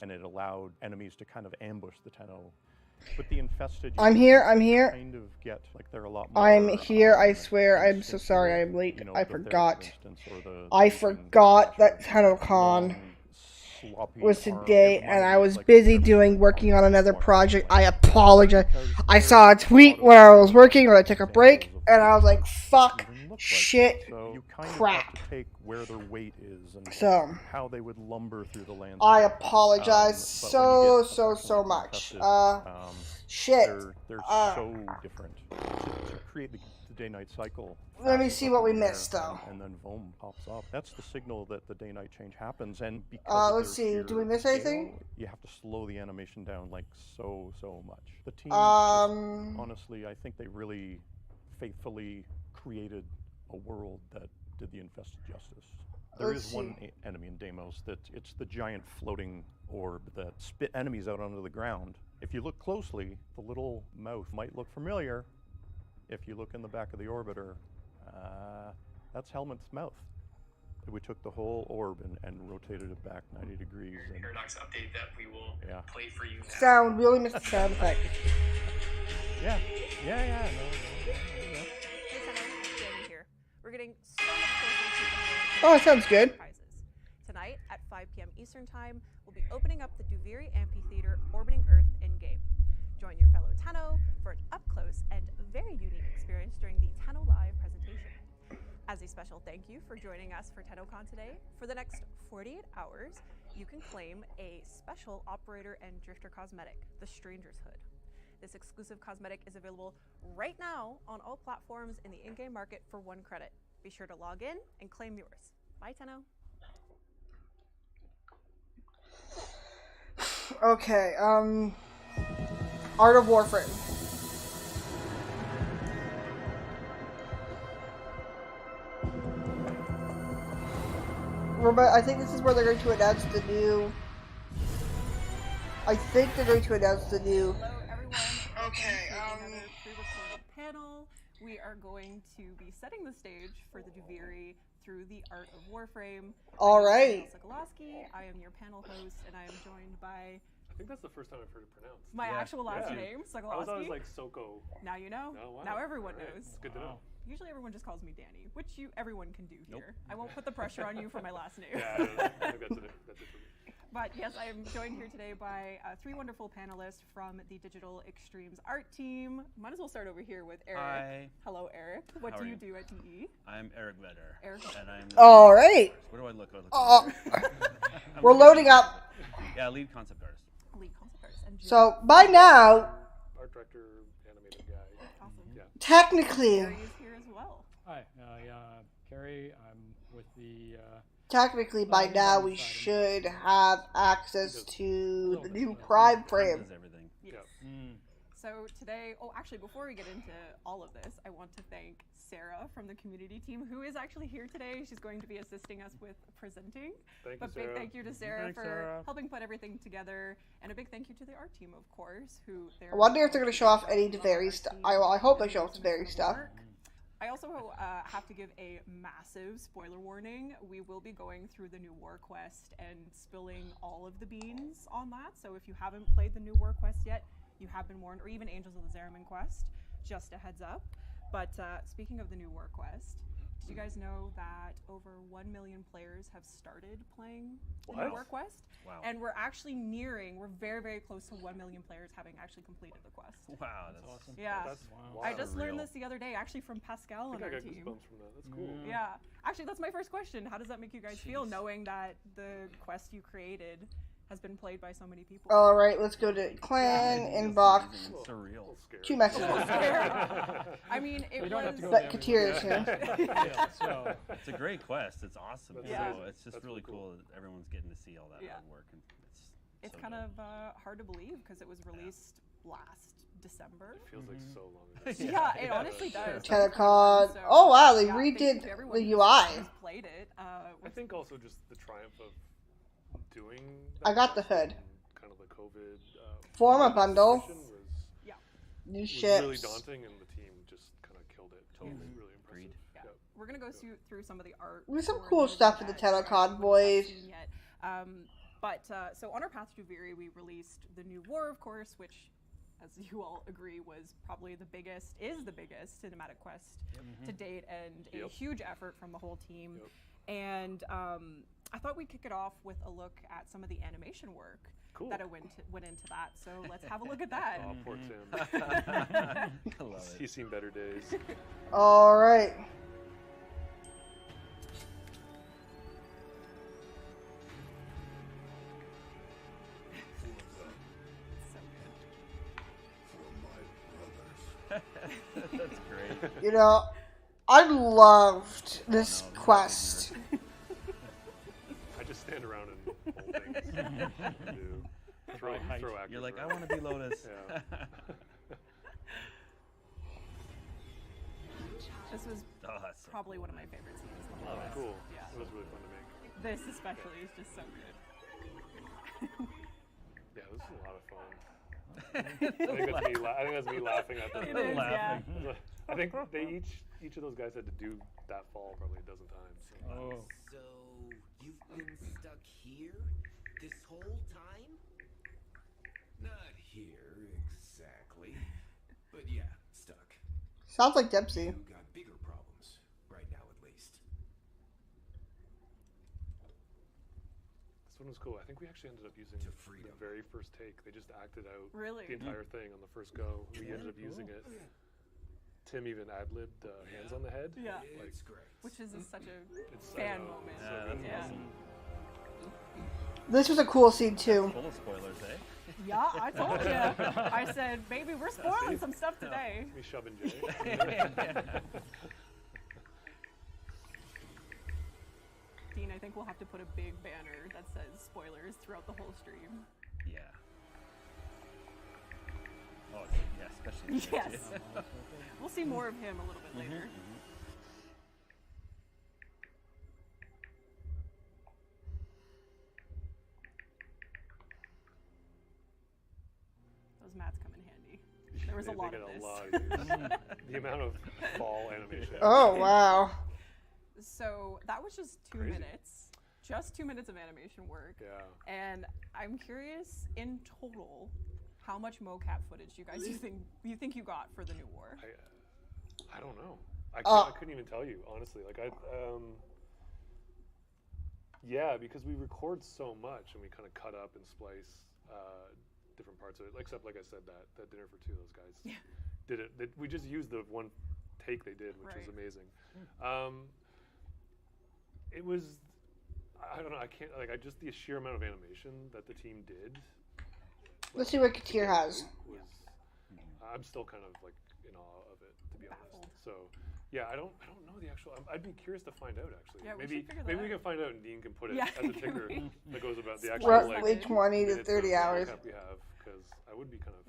and it allowed enemies to kind of ambush the Tenno. But the infested, I'm here. kind of get like they're a lot more. I'm here. I swear. I'm so sorry. I'm late. I forgot. I forgot that Tennocon was today, and I was busy working on another project. I apologize. I saw a tweet where I was working, or I took a break, and I was like, "Fuck, shit, crap." Where their weight is and So how they would lumber through the landscape. I apologize so much. Shit. They're so different to create the day-night cycle. Let me see what we missed, though. And then Vom pops up. That's the signal that the day-night change happens. And because let's see. Do we miss anything? You have to slow the animation down like so much. The team, honestly, I think they really faithfully created a world that did the infested justice. There is one enemy in Deimos that it's the giant floating orb that spit enemies out onto the ground. If you look closely, the little mouth might look familiar. If you look in the back of the orbiter, that's Helmut's mouth. We took the whole orb and rotated it back 90 degrees. And Paradox update that we will play for you now. Sound, we only missed the sound effect. Yeah. We're getting so much closer Oh, that sounds good. prizes. Tonight at 5 p.m. Eastern Time, we'll be opening up the Duviri Amphitheater orbiting Earth in-game. Join your fellow Tenno for an up-close and very unique experience during the Tenno Live presentation. As a special thank you for joining us for Tennocon today, for the next 48 hours, you can claim a special operator and drifter cosmetic, the Stranger's Hood. This exclusive cosmetic is available right now on all platforms in the in-game market for 1 credit. Be sure to log in and claim yours. Bye, Tenno. Okay, Art of Warframe. I think this is where they're going to announce the new... Hello, everyone. Okay, Another pre-recorded panel. We are going to be setting the stage for the Duviri through the Art of Warframe. All right. I am your panel host, and I am joined by... I think that's the first time I've heard it pronounced. My actual last name, Sokolowski. I was always like Soko. Now you know. Oh, wow. Now everyone knows. It's good to know. Usually everyone just calls me Danny, which everyone can do here. I won't put the pressure on you for my last name. Yeah, I think that's it for me. But yes, I am joined here today by 3 wonderful panelists from the Digital Extremes art team. Might as well start over here with Eric. Hi. Hello, Eric. What do you do at DE? I'm Eric Vedder. And I'm all right. What do I look like? We're loading up. Yeah, lead concept artist. Lead concept artist. And So by now, art director, animated guy. Awesome. Yeah. technically, Carrie is here as well. Hi, Carrie. I'm with the. Technically, by now we should have access to the new Prime frame. Does everything. Yes. Yeah. So today, actually, before we get into all of this, I want to thank Sarah from the community team, who is actually here today. She's going to be assisting us with presenting. Thank But you, Sarah. big thank you to Sarah Thanks, for Sarah. helping put everything together, and a big thank you to the art team, of course, who. I wonder if they're going to show off any Devary stuff. I hope they show off Devary stuff. I also have to give a massive spoiler warning. We will be going through the new War Quest and spilling all of the beans on that. So if you haven't played the new War Quest yet, you have been warned, or even Angels of the Zeraman quest, just a heads up. But speaking of the new War Quest, did you guys know that over 1 million players have started playing the new War Quest? Wow. And we're very, very close to 1 million players having actually completed the quest. Wow, that's awesome. Yeah. Wow. I just learned Surreal. this the other day, actually from Pascal on I our got team. goosebumps from that. That's cool. Yeah. Actually, that's my first question. How does that make you guys feel, knowing that the quest you created has been played by so many people? All right, let's go to clan inbox. It's surreal. 2 messages. I mean, it You don't have was. to go But Katir's here. Yeah, so It's a great quest. It's awesome. Yeah. So it's just That's really really cool that everyone's getting to see all that Yeah. hard work. And It's so kind dope. of hard to believe because it was released last December. It feels like so long ago. Yeah, it honestly does. Tennocon. So, Oh wow, they yeah, thank you redid to everyone the who's UI. Played it. I think also just the triumph of doing I got the quest hood. and kind of the COVID Forma bundle. situation was New really ships. daunting, and the team just kind of killed it. Totally, really impressive. Agreed. Yeah. We're gonna go through some of the art. There's some for cool those stuff in the that Tennocon, haven't boys. seen yet. So on our path to Duviri, we released the new war, of course, which, as you all agree, was probably the biggest cinematic quest to date, and a huge effort from the whole team. And I thought we'd kick it off with a look at some of the animation work that went into that. So let's have a look at that. Oh, poor Tim. I love it. He's seen better days. All right. That's great. You know, I loved this quest. I just stand around and hold things. Throw actors You're like, I around. want to be Lotus. Yeah. This was That's so probably cool. one of my favorite scenes. in the Oh, whole quest. cool. Yeah. It was really fun to make. This especially is just so good. Yeah, this is a lot of fun. I think that's me laughing at It the. is, yeah. I think they each of those guys had to do that fall probably a dozen times. So. Oh. So, you've been stuck here this whole time? Not here, exactly. But yeah, stuck. Sounds like Dempsey. You got bigger problems, right now at least. This one was cool. I think we actually ended up using To the freedom. very first take. They just acted out Really? the entire thing on the first go. We ended up using it. Tim even ad-libbed hands on the head. Yeah. Like, It's great. Which is such a it's fan I know, moment. it's so Yeah, good. that's awesome. This was a cool scene too. Full of spoilers, eh? Yeah, I told you. I said, baby, we're spoiling some stuff today. Me shoving Jay. Dean, I think we'll have to put a big banner that says spoilers throughout the whole stream. Yeah. Oh, yeah, especially. Yes. We'll see more of him a little bit later. Those mats come in handy. There was a They lot get of a this. lot of use. The amount of fall animation. Oh wow. So that was just 2 Crazy. minutes. Just 2 minutes of animation work. Yeah. And I'm curious, in total, how much mocap footage you guys you think you got for the new war? I don't know. I couldn't even tell you, honestly. Like yeah, because we record so much and we kind of cut up and splice different parts of it. Except, like I said, that dinner for two, those guys did it. We just used the one take they did, which was amazing. It was, I don't know. I can't just the sheer amount of animation that the team did. Let's see what Katir has. Was, I'm still kind of like in awe of it, to be Baffled. honest. So, yeah, I don't know the actual. I'd be curious to find out actually. Yeah, we maybe should figure that maybe we out. can find out and Dean can put it Yeah, as a ticker that goes about the actual Roughly like 20 to minutes 30 of hours. recap we have, because I would be kind of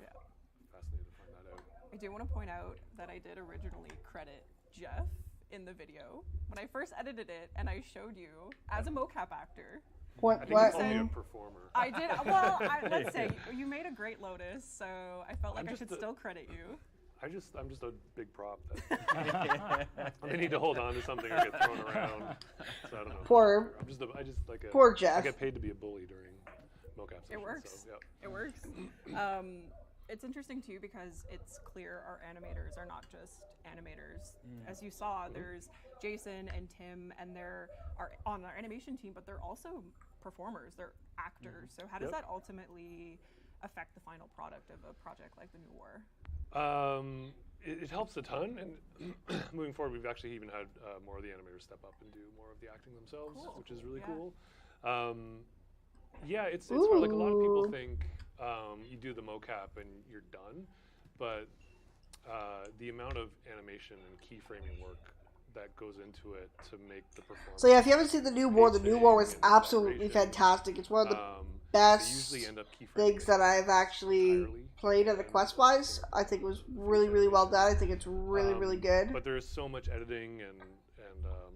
fascinated to find that out. I do want to point out that I did originally credit Jeff in the video when I first edited it, and I showed you as a mocap actor. What? I think What? he's only a performer. I did. Well, let's say you made a great Lotus, so I felt like I'm I just should a- still credit you. I'm just a big prop that they need to hold on to something or get thrown around. So I don't know. Poor- I just like a. poor I Jeff. get paid to be a bully during mocap sessions. It works. So, yeah. It works. It's interesting too because it's clear our animators are not just animators. As you saw, there's Jason and Tim, and they're on our animation team, but they're also performers. They're actors. So how does that ultimately affect the final product of a project like the New War? It helps a ton, and moving forward, we've actually even had more of the animators step up and do more of the acting themselves, Cool. which is really Yeah. cool. Yeah, it's hard. Like a lot of people Ooh. think you do the mocap and you're done, but the amount of animation and keyframing work that goes into it to make the performance. So yeah, if you haven't seen the New War, the New War was and absolutely collaboration, fantastic. It's one of the they best usually end up keyframing things that I've actually entirely, played at the and quest-wise. I think it was really, really well done. I think it's really, really good. But there's so much editing and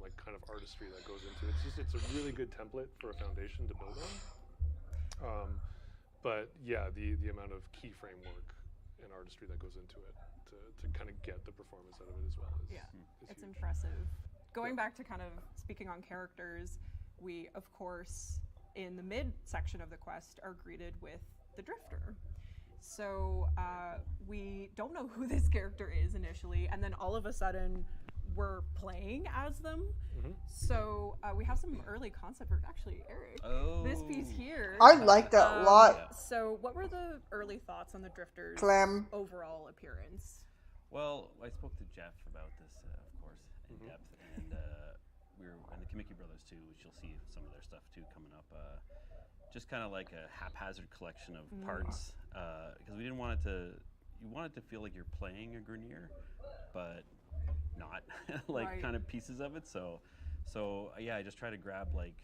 like kind of artistry that goes into it. It's a really good template for a foundation to build on. But yeah, the amount of keyframe work and artistry that goes into it to kind of get the performance out of it as well is, is It's huge. impressive. Going back to kind of speaking on characters, we of course in the mid section of the quest, are greeted with the Drifter. So we don't know who this character is initially, and then all of a sudden we're playing as them. So we have some early concept art. Actually, Eric, this piece here. I like that a lot. So what were the early thoughts on the Drifter's overall appearance? Well, I spoke to Jeff about this, of course, in depth, and and the Kamiki brothers too, which you'll see some of their stuff too coming up. Just kind of like a haphazard collection of parts, because we didn't want it to. You want it to feel like you're playing a Grenier, but not like kind of pieces of it. So yeah, I just try to grab like.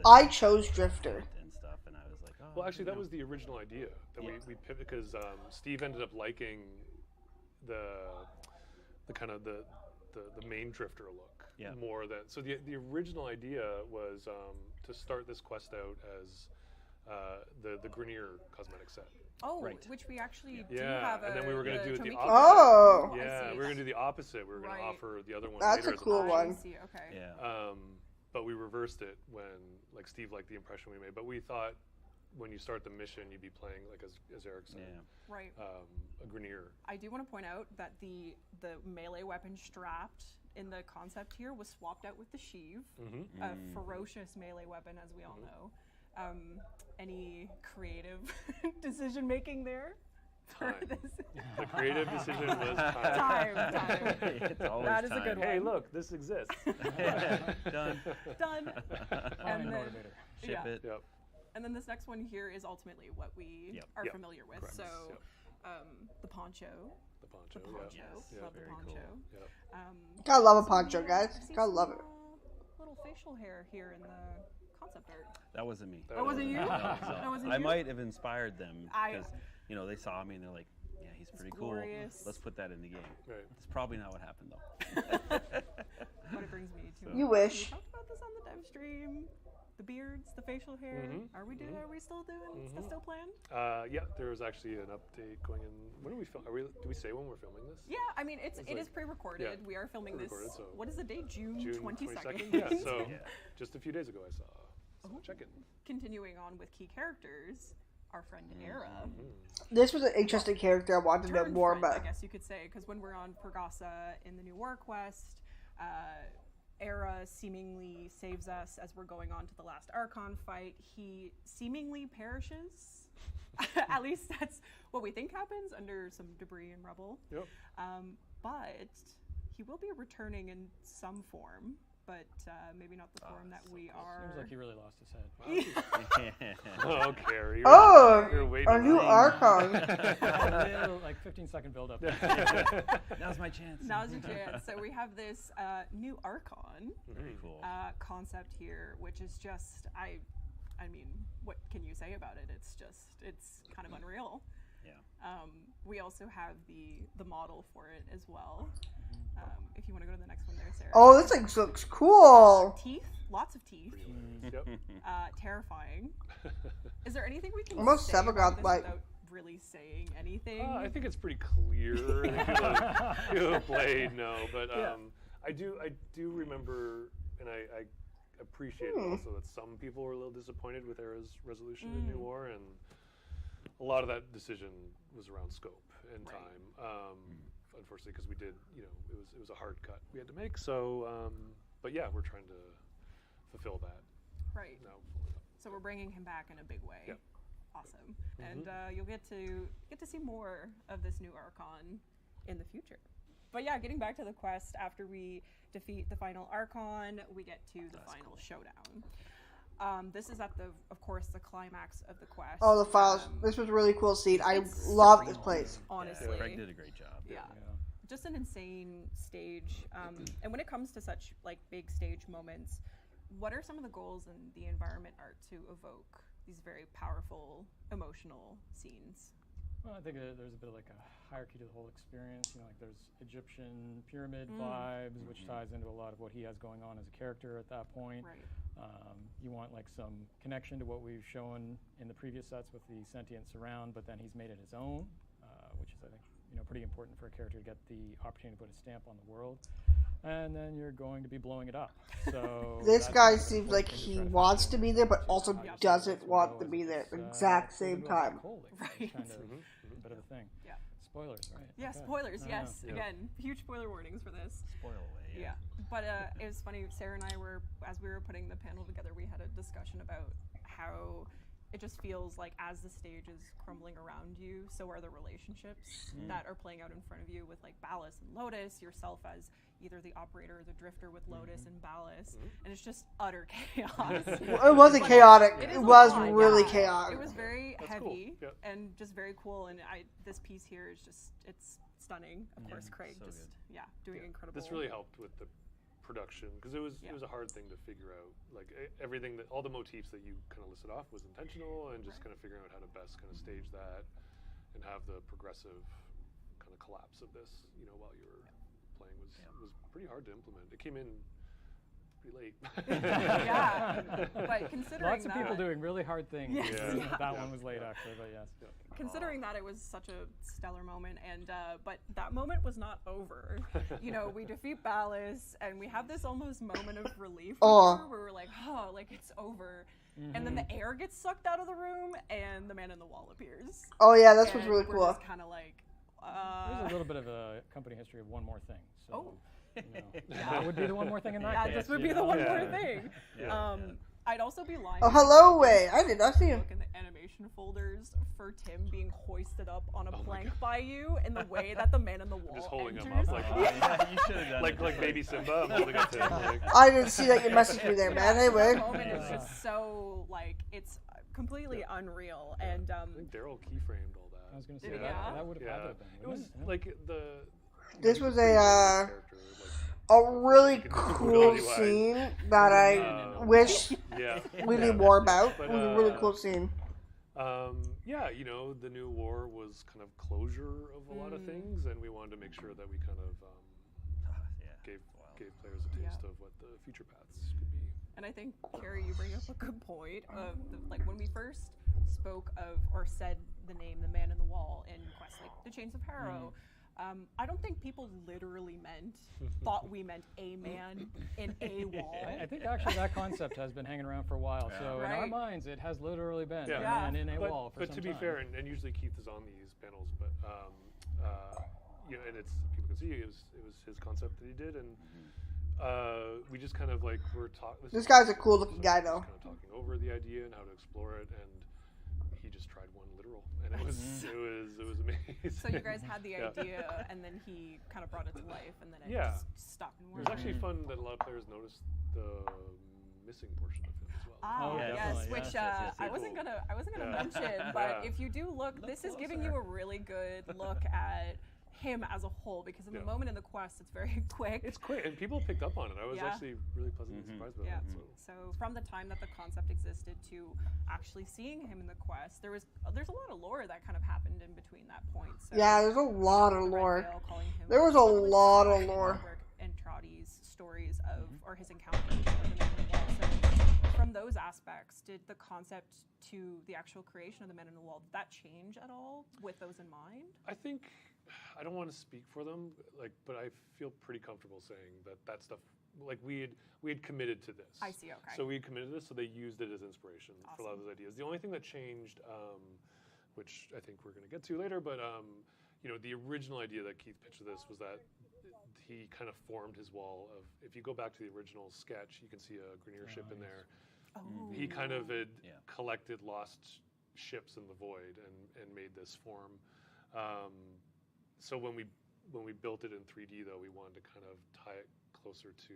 I chose Drifter and stuff, and I was like, oh. Well, actually, that was the original idea that we pivoted because Steve ended up liking the kind of the main Drifter look more than so the original idea was to start this quest out as the Grenier cosmetic set. Oh, right. Which we actually do have. And then we were going to do it the opposite. Oh. Yeah, we were going to do the opposite. We were going to offer the other one That's later a cool one. I see. Okay. Yeah. But we reversed it when like Steve liked the impression we made. But we thought when you start the mission, you'd be playing like as Eric said, right, a Grenier. I do want to point out that the melee weapon strapped in the concept here was swapped out with the sheave, a ferocious melee weapon, as we all know. Any creative decision making there for this? The creative decision was time. It's always that is time. a good one. Hey, look, this exists. Done. And then, Ship it. Yep. And then this next one here is ultimately what we are familiar with. Correct. So the poncho. The poncho. Yes. Love the Very poncho. cool. Yep. Gotta love a poncho, guys. Gotta love it. Little facial hair here in the concept art. That wasn't me. That wasn't you? No, That wasn't I you? might have inspired them because they saw me and they're like, yeah, he's pretty glorious. cool. Let's put that in the game. Right. It's probably not what happened though. What it brings me to. You wish. We talked about this on the dev stream. The beards, the facial hair. Are we doing? Are we still doing? Is that still planned? Yeah, there was actually an update going in. When do we film? Do we say when we're filming this? Yeah, I mean it is pre-recorded. Yeah, we are filming this. So what is the date? June 22nd. Yeah. So just a few days ago, I saw. Check it. Continuing on with key characters, our friend Era. This was an interesting character I wanted to know more about. I guess you could say, because when we're on Pergasa in the new War Quest, Era seemingly saves us as we're going on to the last Archon fight. He seemingly perishes. At least that's what we think happens under some debris and rubble. Yep. But he will be returning in some form. But maybe not the form that we are. Seems like he really lost his head. Oh, Carrie. You're waiting. A new Archon. A little, like 15-second build up. Now's my chance. Now's your chance. So we have this new Archon Very cool. concept here, which is just I mean, what can you say about it? It's kind of unreal. Yeah. We also have the model for it as well. If you want to go to the next one there, Sarah. Oh, this thing looks cool. Teeth, lots of teeth. Yep. Terrifying. Is there anything we can Almost say about this like without really saying anything? I think it's pretty clear. If you have played, no, but I do remember, and I appreciate also that some people were a little disappointed with Era's resolution in New War, and a lot of that decision was around scope and time. Unfortunately, because we did, it was a hard cut we had to make. So, but yeah, we're trying to fulfill that. Right. Now. So we're bringing him back in a big way. Yep. Awesome. And you'll get to see more of this new Archon in the future. But yeah, getting back to the quest, after we defeat the final Archon, we get to the final showdown. This is of course, the climax of the quest. Oh, the files. This was a really cool scene. I love this place. Honestly. Yeah, Craig did a great job. Yeah. Just an insane stage. And when it comes to such like big stage moments, what are some of the goals in the environment art to evoke these very powerful, emotional scenes? Well, I think there's a bit of like a hierarchy to the whole experience. Like there's Egyptian pyramid vibes, which ties into a lot of what he has going on as a character at that point. Right. You want like some connection to what we've shown in the previous sets with the sentient surround, but then he's made it his own, which is I think pretty important for a character to get the opportunity to put a stamp on the world. and then you're going to be blowing it up. So This that's guy kind of seems important like thing to he try to wants factor to be in. there, but also Obviously, doesn't that's want what to it be was. there at the It's, exact it's a same little bit time. cold. It's Right. kind of a bit of a thing. Yeah. Spoilers, right? Yeah, Okay. spoilers. Yes. Yeah. Again, huge spoiler warnings for this. Spoil away. Yeah. But it was funny. Sarah and I were, as we were putting the panel together, we had a discussion about how it just feels like as the stage is crumbling around you, so are the relationships that are playing out in front of you with like Ballas and Lotus, yourself as either the operator or the drifter with Lotus and Ballas, and it's just utter chaos. It wasn't chaotic. It is It a was lot, really yeah. chaotic. It was very That's heavy cool. Yep. and just very cool. And this piece here is just, it's stunning. Of course, Craig so just, good. doing incredible. This really helped with the production because it was a hard thing to figure out. Like everything that all the motifs that you kind of listed off was intentional, and just kind of figuring out how to best kind of stage that and have the progressive kind of collapse of this, while you were playing was pretty hard to implement. It came in pretty late. Yeah, but considering Lots of that, people doing really hard things. Yes. Yeah. That one was late, actually, but yes. considering that it was such a stellar moment, and but that moment was not over. We defeat Ballas, and we have this almost moment of relief where we're like, oh, like it's over. And then the air gets sucked out of the room, and the man in the wall appears. Oh yeah, that's what's And really we're cool. just kind of like, There's a little bit of a company history of one more thing. So, Oh. that would be the one more thing in that yeah, case. this would be the one more thing. I'd also be lying. Oh, if I hello, said Way. I did not see him. Look in the animation folders for Tim being hoisted up on a plank by you, in the way that the man in the wall Just holding him enters. up like Yeah, you should have done it. like baby Simba. I'm holding up to him. Like, I didn't see that you messaged me there, man. Anyway. That moment is just so it's completely unreal, and I think Daryl keyframed all that. I was going to Did say he? that would have had to have been. It was wouldn't like the. This he's was pretty a, good character, A really You can cool ability-wise. scene that I wish yeah. we knew more about. But, It was a really cool scene. The new war was kind of closure of a lot of things, and we wanted to make sure that we kind of gave players a taste of what the future paths could be. And I think, Carrie, you bring up a good point of when we first spoke of or said the name the man in the wall in quests like the Chains of Harrow. I don't think people literally thought we meant a man in a wall. I think actually that concept has been hanging around for a while. So in our Right. minds, it has literally been Yeah. a man in a wall for But some to be time. fair, and usually Keith is on these panels, but and it's people can see it was his concept that he did, and we just kind of like were talking. This guy's a cool looking guy, though. Kind of talking over the idea and how to explore it, and he just tried one literal, and it was amazing. So you guys had the idea, and then he kind of brought it to life, and then it just stuck and It worked. was actually fun that a lot of players noticed the missing portion of him as well. Oh, yes, definitely, which yes, I wasn't cool. gonna mention, but Yeah. if you do look, this is giving you a really good look at him as a whole, because in the moment in the quest, it's very quick. It's quick, and people picked up on it. I was Yeah. actually really pleasantly surprised by Yeah. that. So from the time that the concept existed to actually seeing him in the quest, there's a lot of lore that kind of happened in between that point. So Yeah, there's a lot of the Red lore. Veil calling him There was a lot of and lore. Albrecht and Trotty's stories of or his encounters with the Man in the Wall. So from those aspects, did the concept to the actual creation of the Man in the Wall, did that change at all with those in mind? I think I don't want to speak for them, but I feel pretty comfortable saying that stuff, we had committed to this. I see. Okay. So we had committed to this, so they used it as inspiration for a lot of Awesome. those ideas. The only thing that changed, which I think we're going to get to later, but the original idea that Keith pitched to this was that he kind of formed his wall of. If you go back to the original sketch, you can see a Grineer ship in there. Oh. He kind of had collected lost ships in the void and made this form. So when we built it in 3D, though, we wanted to kind of tie it closer to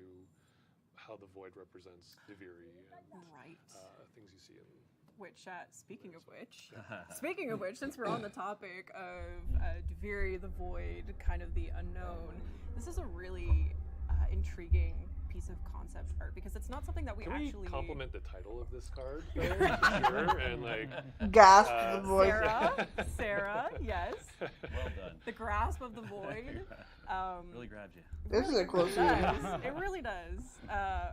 how the void represents Deviri and Right. things you see in. Which, speaking of which, since we're on the topic of Deviri, the void, kind of the unknown, this is a really intriguing piece of concept art, because it's not something that we Can actually. we compliment the title of this card? Sure, and Gasp the voice. Sarah, yes. Well done. The grasp of the void. Really grabbed you. This is a cool It scene. does. It really does.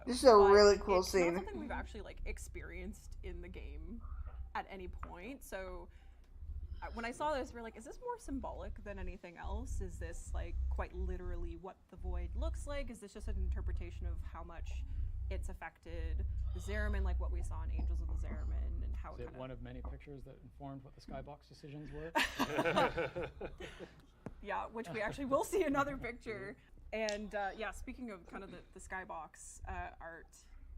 This is a But really cool it's scene. not something we've actually experienced in the game at any point. So when I saw this, we're like, is this more symbolic than anything else? Is this like quite literally what the void looks like? Is this just an interpretation of how much it's affected the Zariman, like what we saw in Angels of the Zariman, and how Is it it kind one of many pictures that informed what the Skybox decisions were? Yeah, which we actually will see another picture. And yeah, speaking of kind of the Skybox art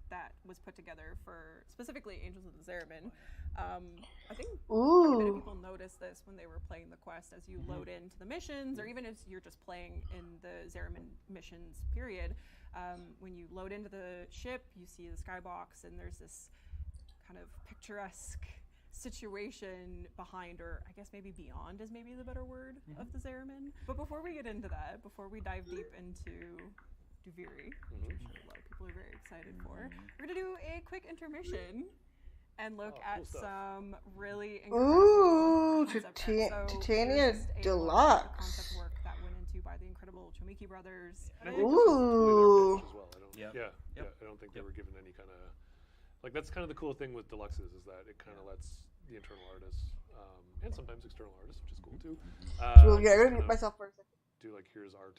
that was put together for specifically Angels of the Zariman, I think quite a bit of people noticed this when they were playing the quest as you load into the missions, or even if you're just playing in the Zariman missions period. When you load into the ship, you see the Skybox, and there's this kind of picturesque situation behind, or I guess maybe beyond is maybe the better word, of the Zariman. But before we get into that, before we dive deep into Duviri, which I'm sure a lot of people are very excited for, we're gonna do a quick intermission and look at some really incredible concept art. So Titania there's just a lot of Deluxe. concept work that went into by the incredible Chomiki brothers. And I think this was totally their pitch as well. I don't think they were given any kind of, like, that's kind of the cool thing with deluxes, is that it kind of lets the internal artists and sometimes external artists, which is cool too. I'm gonna mute myself for a second. Do like, here's our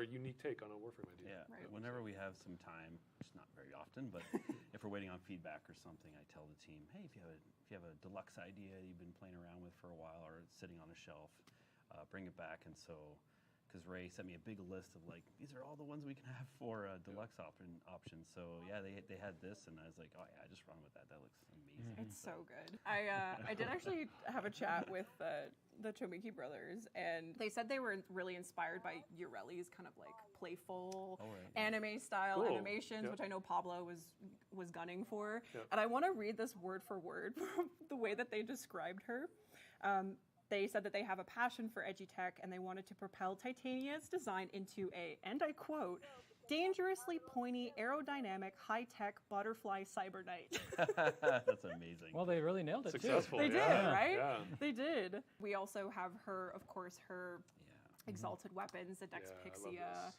unique take on a Warframe idea. Yeah, whenever we have some time, which is not very often, but if we're waiting on feedback or something, I tell the team, hey, if you have a deluxe idea you've been playing around with for a while, or it's sitting on a shelf, bring it back. And so, because Ray sent me a big list of like, these are all the ones we can have for deluxe options. So yeah, they had this, and I was like, oh yeah, I just run with that. That looks amazing. It's so good. I did actually have a chat with the Chomiki brothers, and they said they were really inspired by Ureli's kind of like playful anime style animations, which I know Pablo was gunning for. And I want to read this word for word the way that they described her. They said that they have a passion for edgy-tech, and they wanted to propel Titania's design into a, and I quote, dangerously pointy, aerodynamic, high-tech butterfly cyber knight. That's amazing. Well, they really nailed it. Successful. Too. They did, right? Yeah. They did. We also have her, of course, her exalted weapons, the Dex Pixia,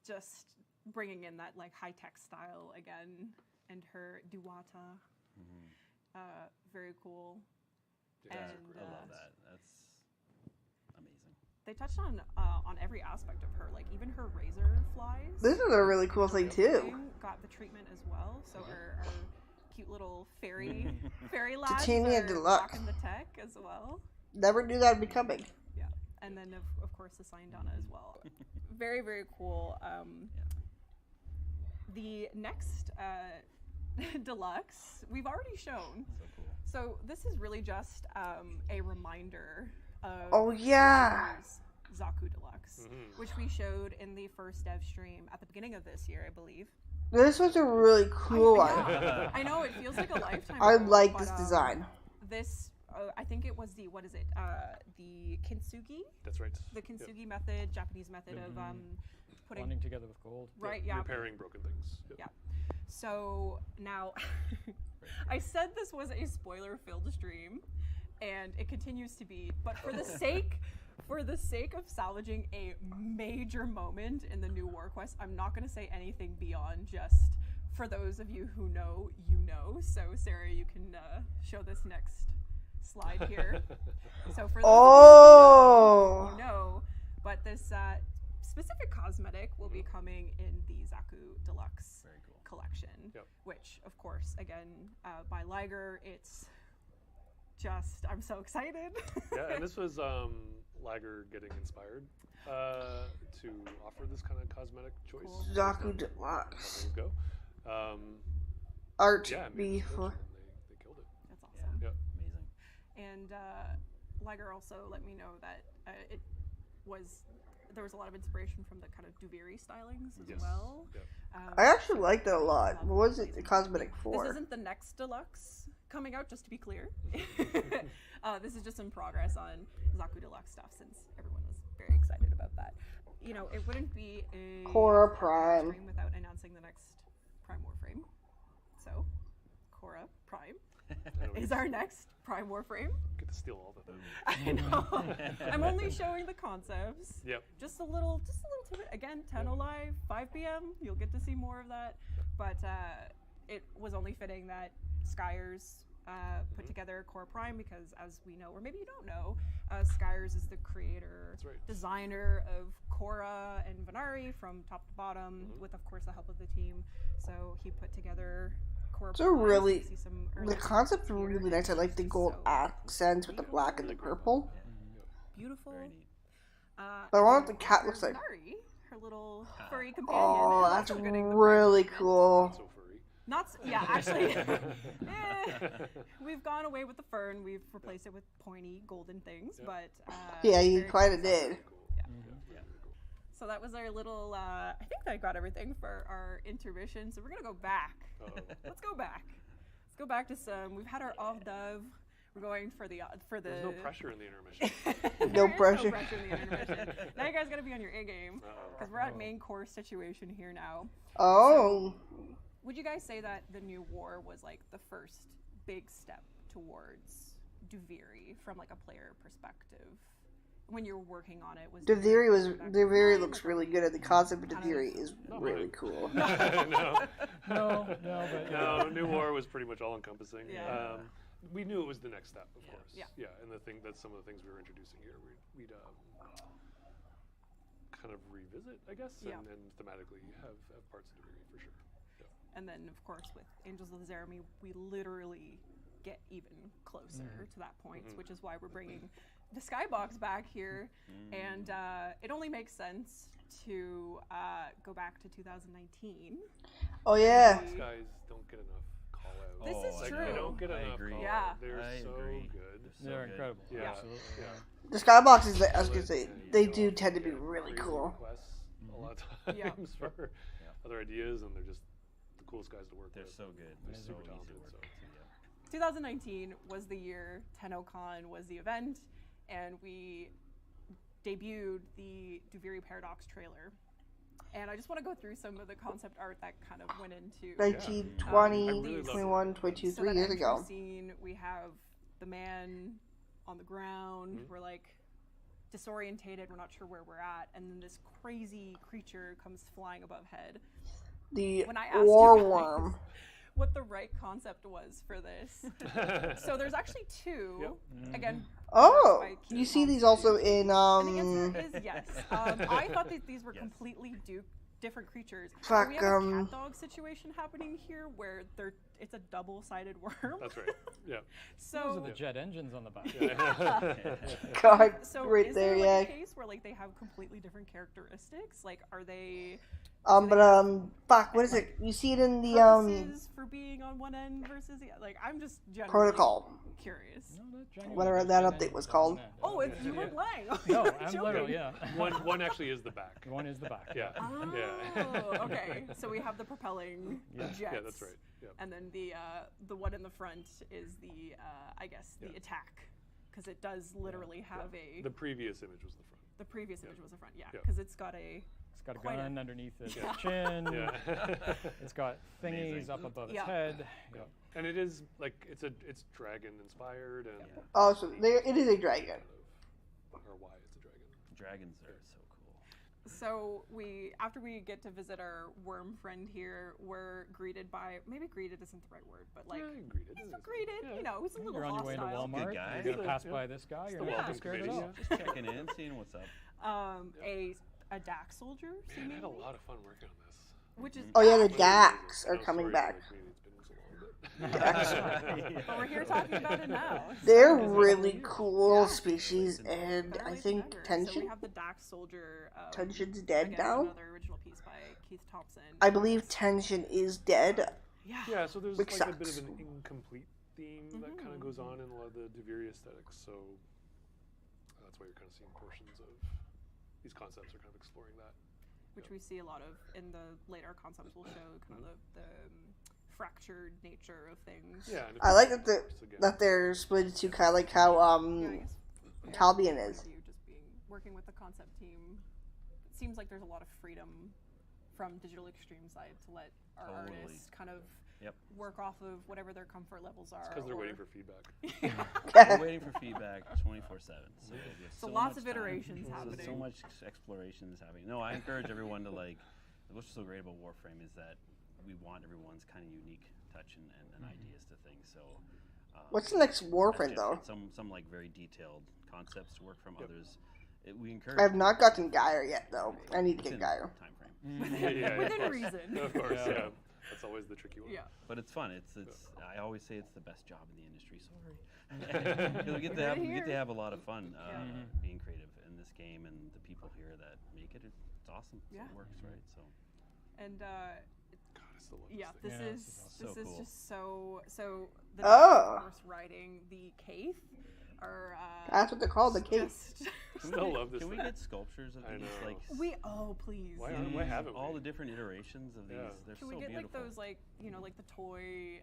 just bringing in that like high-tech style again, and her Duwata. Very cool. Yeah, I love that. That's amazing. They touched on every aspect of her, like even her razor flies. This is a really cool thing too. Got the treatment as well. So our cute little fairy lads Titania are Deluxe. rocking the tech as well. Never knew that would be coming. Yeah, and then of course the Signdana as well. Very, very cool. The next deluxe we've already shown. So cool. So this is really just a reminder of Zaku Deluxe, which we showed in the first dev stream at the beginning of this year, I believe. This was a really cool one. I know, it feels like a lifetime I ago, like but, this design. This, I think it was the kintsugi? That's right. The kintsugi method, Japanese method of putting... Blending together with gold. Right, Repairing broken things. Yeah. So now, I said this was a spoiler-filled stream, and it continues to be. But for the sake of salvaging a major moment in the new War Quest, I'm not going to say anything beyond just for those of you who know, you know. So Sarah, you can show this next slide here. So for those of you who know, but this specific cosmetic will be coming in the Zaku Deluxe collection, which, of course, again, by Liger, it's just, I'm so excited. Yeah, and this was Liger getting inspired to offer this kind of cosmetic choice. Cool. Zaku Deluxe. Go. Art yeah, before. They killed it. That's awesome. Yep. Amazing. And Liger also let me know that there was a lot of inspiration from the kind of Duviri stylings as well. Yep. I actually liked it a lot. What was it the cosmetic for? This isn't the next deluxe coming out, just to be clear. This is just in progress on Zaku Deluxe stuff, since everyone was very excited about that. You know, it wouldn't be a Korra Prime stream without announcing the next Prime Warframe. So, Korra Prime is our next Prime Warframe. Get to steal all the things. I know. I'm only showing the concepts. Yep. Just a little tidbit. Again, Tenno Live, 5 p.m. You'll get to see more of that. But it was only fitting that Skyers put together Core Prime because, as we know, or maybe you don't know, Skyers is the creator, designer of Korra and Venari from top to bottom, with, of course, the help of the team. So he put together Core Prime. Really, the concept's really nice. I like the gold accents with the black and the purple. Beautiful. But I want what the cat looks like. Venari, her little furry companion. Oh, that's really cool. Yeah, actually, we've gone away with the fur and we've replaced it with pointy golden things, but yeah, you kind of did. Yeah. So that was our little. I think that got everything for our intermission. So we're gonna go back. Let's go back. Let's go back to some. We've had our hors d'oeuvre. We're going for the. There's no pressure in the intermission. No pressure. No pressure in the intermission. Now you guys gotta be on your A game because we're at main course situation here now. Oh. So, would you guys say that the new war was like the first big step towards Duviri from like a player perspective? When you're working on it, Duviri looks really good, and the concept of Duviri is really cool. No, New War was pretty much all encompassing. Yeah. We knew it was the next step, of course. Yeah. And that's some of the things we were introducing here. We'd kind of revisit, I guess, and thematically have parts of Duviri for sure. And then, of course, with Angels of the Zerami, we literally get even closer to that point, which is why we're bringing the Skybox back here. And it only makes sense to go back to 2019. Oh, yeah. These guys don't get enough call out. This is true. They don't get enough call out. They're so good. They're incredible. Yeah. Absolutely. Yeah. The Skyboxes, I was going to say, they do tend to be really cool. Requests a lot of times for other ideas, and they're just the coolest guys to work with. They're so good. They're They're super so talented. easy to work with. 2019 was the year. Tennocon was the event, and we debuted the Duviri Paradox trailer. And I just want to go through some of the concept art that kind of went into 1920, 21, 22, 3 years ago. Scene, we have the man on the ground. We're like disorientated. We're not sure where we're at. And then this crazy creature comes flying above head. The when I asked war you guys worm. What the right concept was for this. So there's actually two. Again. Oh, you see these also in And the answer is yes. I thought that these were completely different creatures. Fuck, we have a cat dog situation happening here where it's a double-sided worm. That's right. Yeah. So those are the jet engines on the back. God, so right is there, there like a case where like they have completely different characteristics? Like, are they? Fuck, what is it? You see it in the purposes for being on one end versus the like. I'm just generally protocol. Curious. Whatever that update was called. Oh, it's you weren't lying. No, I'm literally One actually is the back. One is the back. Yeah. Oh, okay. So we have the propelling jets. Yeah, that's right. Yeah. And then the one in the front is the I guess the attack, because it does literally have a. The previous image was the front. The previous image was the front. Yeah, because it's got a. It's got a gun underneath its chin. It's got thingies up above its head. Yeah. And it is like it's dragon inspired and. Oh, so it is a dragon. Or why it's a dragon. Dragons are so cool. So after we get to visit our worm friend here, we're greeted by, maybe greeted isn't the right word, but like he's greeted. You know, he's a little You're on your way into hostile. Walmart. You're gonna pass by this guy. You're not scared at all. Just checking in, seeing what's up. A DAC soldier. I had a lot of fun working on this. Which is the DACs are coming back. But we're here talking about it now. They're really cool species, and I think Tension. So we have the DAC soldier. Tension's dead now. Another original piece by Keith Thompson. I believe Tension is dead. Yeah, so there's like sucks. a bit of an incomplete theme that kind of goes on in a lot of the Duviri aesthetics. So that's why you're kind of seeing portions of these concepts are kind of exploring that. Which we see a lot of in the later concepts. We'll show kind of the fractured nature of things. Yeah, I like that they're split into kind of like how Talbian is. Just working with the concept team, it seems like there's a lot of freedom from Digital Extreme side to let our artists kind of work off of whatever their comfort levels are. Because they're waiting for feedback. They're waiting for feedback 24/7. So lots of iterations happening. So much exploration is happening. No, I encourage everyone to what's so great about Warframe is that we want everyone's kind of unique touch and ideas to things. So What's the next Warframe though? Some like very detailed concepts to work from. Others, we encourage. I have not gotten Geyer yet though. I need to get Geyer. Time frame. Within reason. Of course, yeah. That's always the tricky one. Yeah. But it's fun. It's. I always say it's the best job in the industry. Sorry. We get to have a lot of fun being creative in this game, and the people here that make it. It's awesome. Yeah. So it works, right? So. And God, I still love this so is cool. just so the Oh. horse riding the Caith are That's what they're called, the Caith. Still love this. Can we thing. get sculptures of I these? know. Like please. Why haven't we? all the different iterations of these? Yeah. They're Can so we get beautiful. like those like like the toy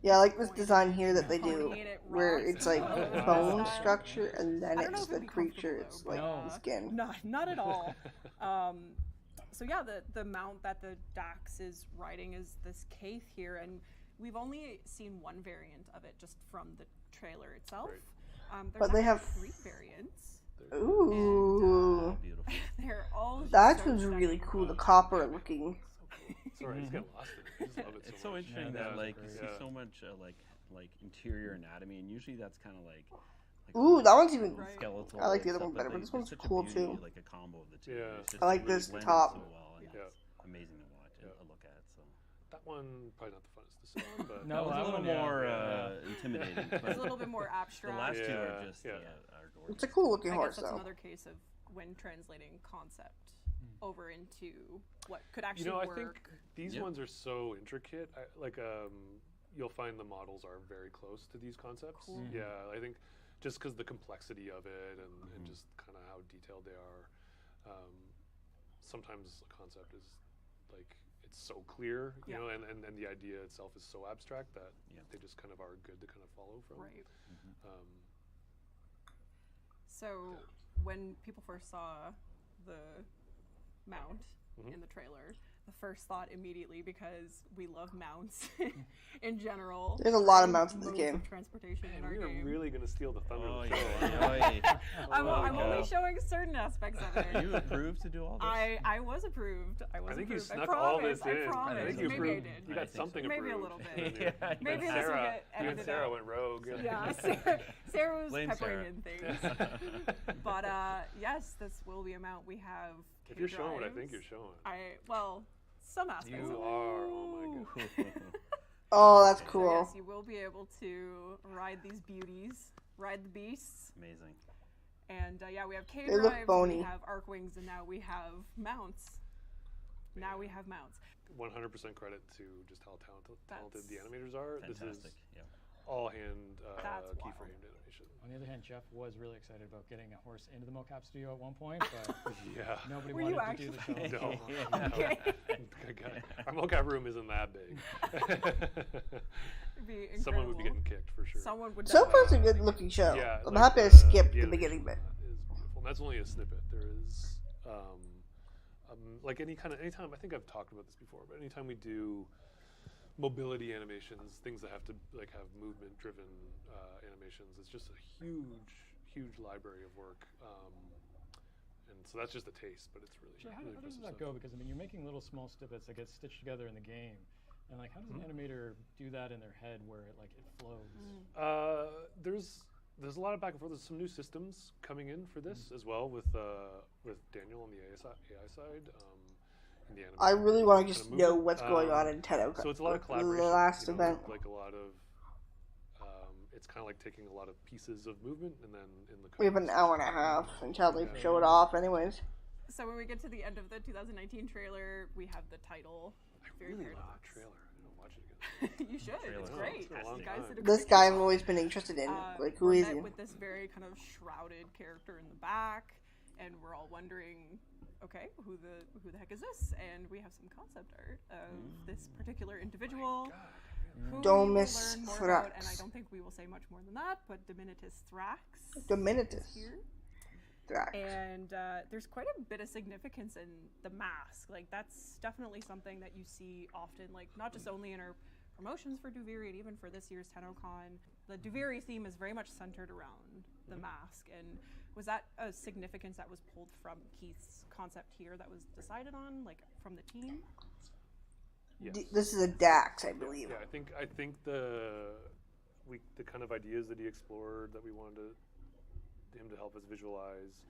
Yeah, like this design here that they do, pony and it where rocks. it's like Oh, bone style. structure, and then I don't know it's if it'd the be creature. comfortable, It's though, like but, the skin. Not at all. So yeah, the mount that the Dax is riding is this Caith here, and we've only seen one variant of it just from the trailer itself. Right. There's But they have 3 variants. Ooh, And, Beautiful. they're all just that so was really stunning. cool. The copper looking. Sorry, I just get lost in it. I just love it so It's so much. interesting Yeah, that that's like great. you see so much like interior anatomy, and usually that's kind of like Ooh, that one's even. Right. skeletal. I like the other stuff, one better, but they- this one's there's such a cool, beauty, too. Like a combo of the two. Yeah. It's just I like really this blended top. So well, and Yeah. it's amazing to watch and Yeah. look at. So That one probably not the funnest to sit on, but No, that was a that little one, yeah. more Yeah. intimidating. It's But a little bit more the abstract. last two Yeah, are just yeah. are gorgeous. It's a cool looking I horse guess that's though. another case of when translating concept over into what could actually I work. think these Yep. ones are so intricate. You'll find the models are very close to these concepts. Cool. Yeah, I think just because the complexity of it and just kind of how detailed they are. Sometimes a concept is like it's so clear, Yeah. and the idea itself is so abstract that Yeah. they just kind of are good to kind of follow from. Right. Um, So when people first saw the mount in the trailer, the first thought immediately, because we love mounts in general. There's a lot of and mounts in this modes game. of transportation in and our we are game. really going to steal the thunder. Oh of the show. yeah. I'm only God. showing certain aspects of Are it. you approved to do all this? I was approved. I was I think you approved. snuck I all promise. this in. I promise. I think you Maybe I approved. did. You I got think so. something Maybe a approved. little bit. Yeah, Maybe Even this will Sarah, get even edited Sarah out. went rogue. Yeah, Sarah was Blame peppering Sarah. in things. But yes, this will be a mount. We have If you're showing what I think K-drives. you're showing. Some aspects. You of it. are. Oh my god. Oh, that's So cool. yes, you will be able to ride these beauties, ride the beasts, Amazing. and yeah, we have K They look drives, bony. we have arc wings, and now we have mounts. Now we have mounts. 100% credit to just how talented the That's animators are. Fantastic. This is Yeah. all hand That's wild. keyframed animation. On the other hand, Jeff was really excited about getting a horse into the mocap studio at one point, but Yeah. nobody Were you wanted to do the actually? show. No. Okay. Our mocap room isn't that big. It'd be Someone would be incredible. getting kicked for sure. Someone would. So far, it's a definitely- good looking show. Yeah, I'm like happy I the- skipped the animation beginning bit. is beautiful. And that's only a snippet. There is, like anytime, I think I've talked about this before, but anytime we do mobility animations, things that have to like have movement-driven animations, it's just a huge library of work. And so that's just a taste, but it's really, So how really does impressive that stuff. go? Because I mean, you're making little small snippets that get stitched together in the game, and like, how does an animator do that in their head where it flows? There's a lot of back and forth. There's some new systems coming in for this as well with Daniel on the AI side. In the I really want to kind just of know movement. what's going on in Tennocon. So it's a lot of The collaboration. last you know, event. like a lot of. It's kind of like taking a lot of pieces of movement and then in the. We have an hour and a half until they show it off, anyways. So when we get to the end of the 2019 trailer, we have the title. I Very really love paradox. that trailer. I'm gonna watch it again. You should. It's Trailer. great. It's been a long You guys time. did a This great guy I've job. always been interested in. Like, who we're is met he? with this very kind of shrouded character in the back, and we're all wondering, okay, who the heck is this? And we have some concept art of this particular individual. Who Domus we will learn more about, and I Thrax. don't think we will say much more than that, but Dominitus Thrax Dominitus is here. Thrax. And there's quite a bit of significance in the mask. Like, that's definitely something that you see often, like, not just only in our promotions for Duviri, and even for this year's Tennocon. The Duviri theme is very much centered around the mask. And was that a significance that was pulled from Keith's concept here that was decided on, like, from the team? Yes. This is a Dax, I believe. Yeah, I think the kind of ideas that he explored that we wanted him to help us visualize.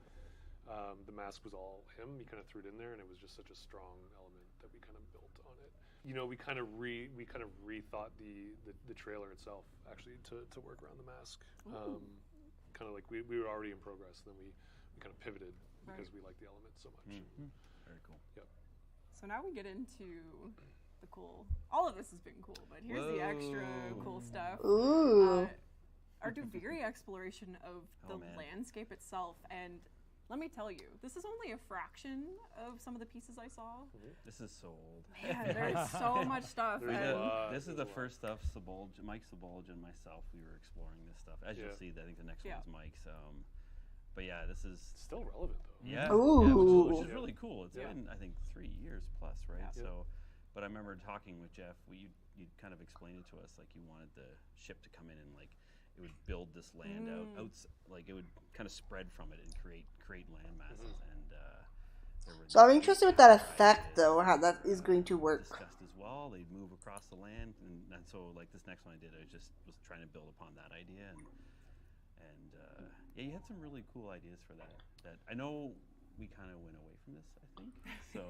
The mask was all him. He kind of threw it in there, and it was just such a strong element that we kind of built on it. You know, we kind of rethought the trailer itself actually to work around the mask. Kind of like we were already in progress, then we kind of pivoted because we liked the element so much. Very cool. Yep. So now we get into the cool. All of this has been cool, but here's the extra cool stuff. Ooh. Our Duviri exploration of the landscape itself, and let me tell you, this is only a fraction of some of the pieces I saw. This is so old. Man, there's so much stuff. This is the first stuff. Mike Sabolge and myself, we were exploring this stuff. As you'll see, I think the next one's Mike's. But yeah, this is still relevant though. Yeah, which is really cool. It's been I think 3 years plus, right? Yeah. So, but I remember talking with Jeff. You kind of explained it to us, like you wanted the ship to come in and like it would build this land out, like it would kind of spread from it and create land masses. And so I'm interested with that effect, though, how that is going to work. Discussed as well. They'd move across the land, and so like this next one I did, I was trying to build upon that idea and yeah, you had some really cool ideas for that. That I know we kind of went away from this, I think, so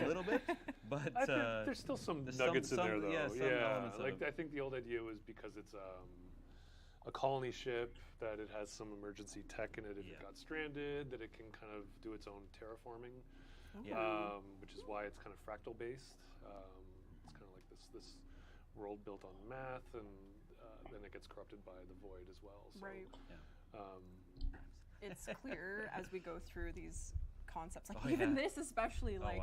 a little bit, but there's still some nuggets in there, though. Yeah, like I think the old idea was because it's a colony ship that it has some emergency tech in it if it got stranded, that it can kind of do its own terraforming, which is why it's kind of fractal based. It's kind of like this world built on math, and then it gets corrupted by the void as well. So, right. It's clear as we go through these concepts, like even this especially, like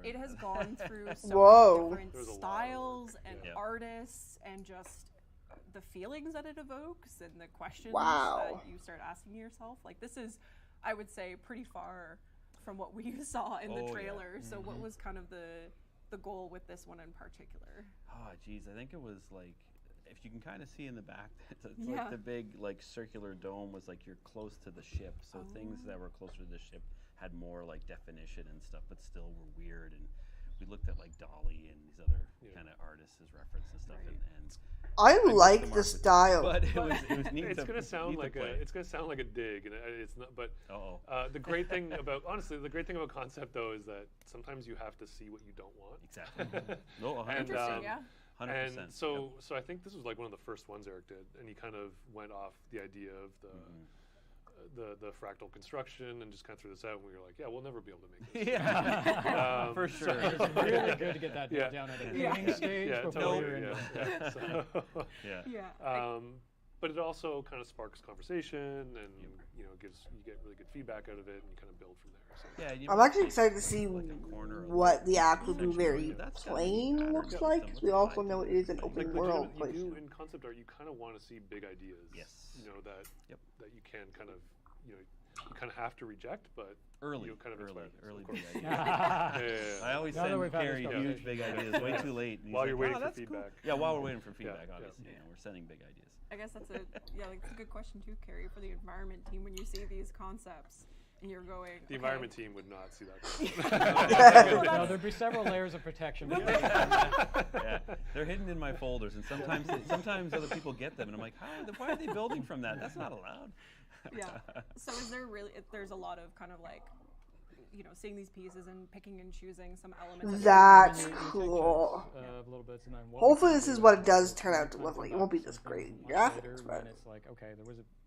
it has gone through so many different styles and artists and just the feelings that it evokes and the questions that you start asking yourself. Like this is, I would say, pretty far from what we saw in the trailer. So what was kind of the goal with this one in particular? Oh geez, I think it was like, if you can kind of see in the back, it's like the big like circular dome was like you're close to the ship, so things that were closer to the ship had more like definition and stuff, but still were weird. And we looked at like Dolly and these other kind of artists as reference and stuff, and I like the style, but it was neat. It's gonna sound like a dig, and it's not. But the great thing about concept though is that sometimes you have to see what you don't want. Exactly. No, 100%. Interesting, 100%. And so I think this was like one of the first ones Eric did, and he kind of went off the idea of the fractal construction and just kind of threw this out, and we were like, yeah, we'll never be able to make this. For sure. It's really good to get that down at the beginning stage before you're into it. But it also kind of sparks conversation, and you get really good feedback out of it, and you kind of build from there. So. I'm actually excited to see what the actual Duviri plane looks like. We also know it is an open world place. In concept art, you kind of want to see big ideas. Yes. You know that you can kind of you kind of have to reject, but early kind of early big ideas. I always send Carrie huge big ideas way too late. While you're waiting for feedback. Cool. Yeah, while we're waiting for feedback, obviously, we're sending big ideas. I guess that's a good question too, Carrie, for the environment team when you see these concepts and you're going. The environment team would not see that. No, there'd be several layers of protection. They're hidden in my folders, and sometimes other people get them, and I'm like, why are they building from that? That's not allowed. So is there really? There's a lot of kind of like, seeing these pieces and picking and choosing some elements. That's cool. Little bits, and then hopefully this is what it does turn out to look like. It won't be this great graphics, but it's like, okay,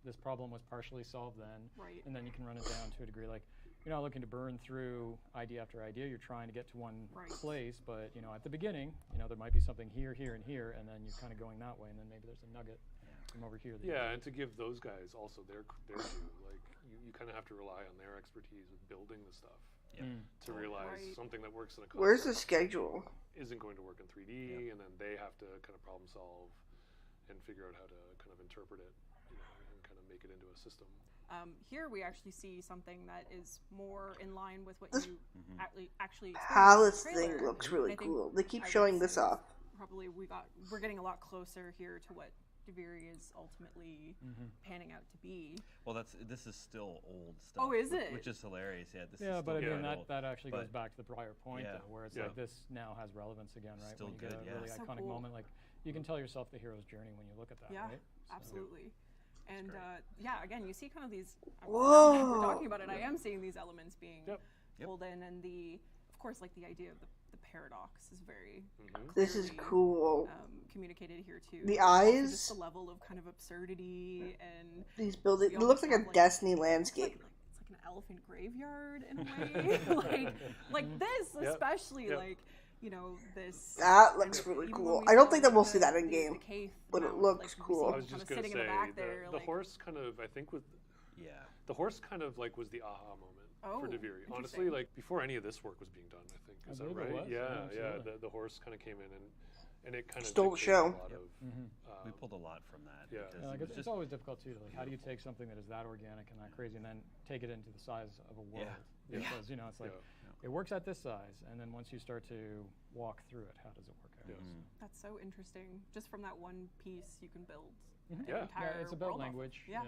this problem was partially solved then, and then you can run it down to a degree. Like, you're not looking to burn through idea after idea. You're trying to get to one place, but at the beginning, there might be something here, and here, and then you're kind of going that way, and then maybe there's a nugget from over here. And to give those guys also their due, like you kind of have to rely on their expertise with building the stuff to realize something that works in a concept. Where's the schedule? Isn't going to work in 3D, and then they have to kind of problem solve and figure out how to kind of interpret it, and kind of make it into a system. Here we actually see something that is more in line with what you actually Palace thing looks really cool. They keep showing this off. Probably we're getting a lot closer here to what Duviri is ultimately panning out to be. Well, this is still old stuff. Oh, is it? Which is hilarious. Yeah, this is yeah, still but again, old. that actually goes back to the prior point, Yeah. though, where it's like this now has relevance again, right? Still when you good, get a really So iconic cool. moment, like you can tell yourself the hero's journey when you look at that, Yeah, right? absolutely. And yeah, again, you see kind of these. Whoa. Now that we're talking about it, I am seeing these elements being pulled in, and of course, like the idea of the paradox is very. This is cool. Communicated here too. The Also eyes. just the level of kind of absurdity and These buildings. It we looks almost like a have, Destiny it's landscape. it's like an elephant graveyard in a way. like this, especially like. You know, this. That looks really cool. I don't think that we'll see that in game, but it looks cool. I was just going to say, the horse kind of, I think, the horse kind of like was the aha moment for Duviri. Honestly, like before any of this work was being done, I think. Is that right? Yeah. The horse kind of came in and it kind of stole the show. We pulled a lot from that. Yeah, like it's always difficult too. Like, how do you take something that is that organic and that crazy, and then take it into the size of a world? Because you know, it's like it works at this size, and then once you start to walk through it, how does it work out? That's so interesting. Just from that one piece, you can build. Yeah, it's about language. Yeah,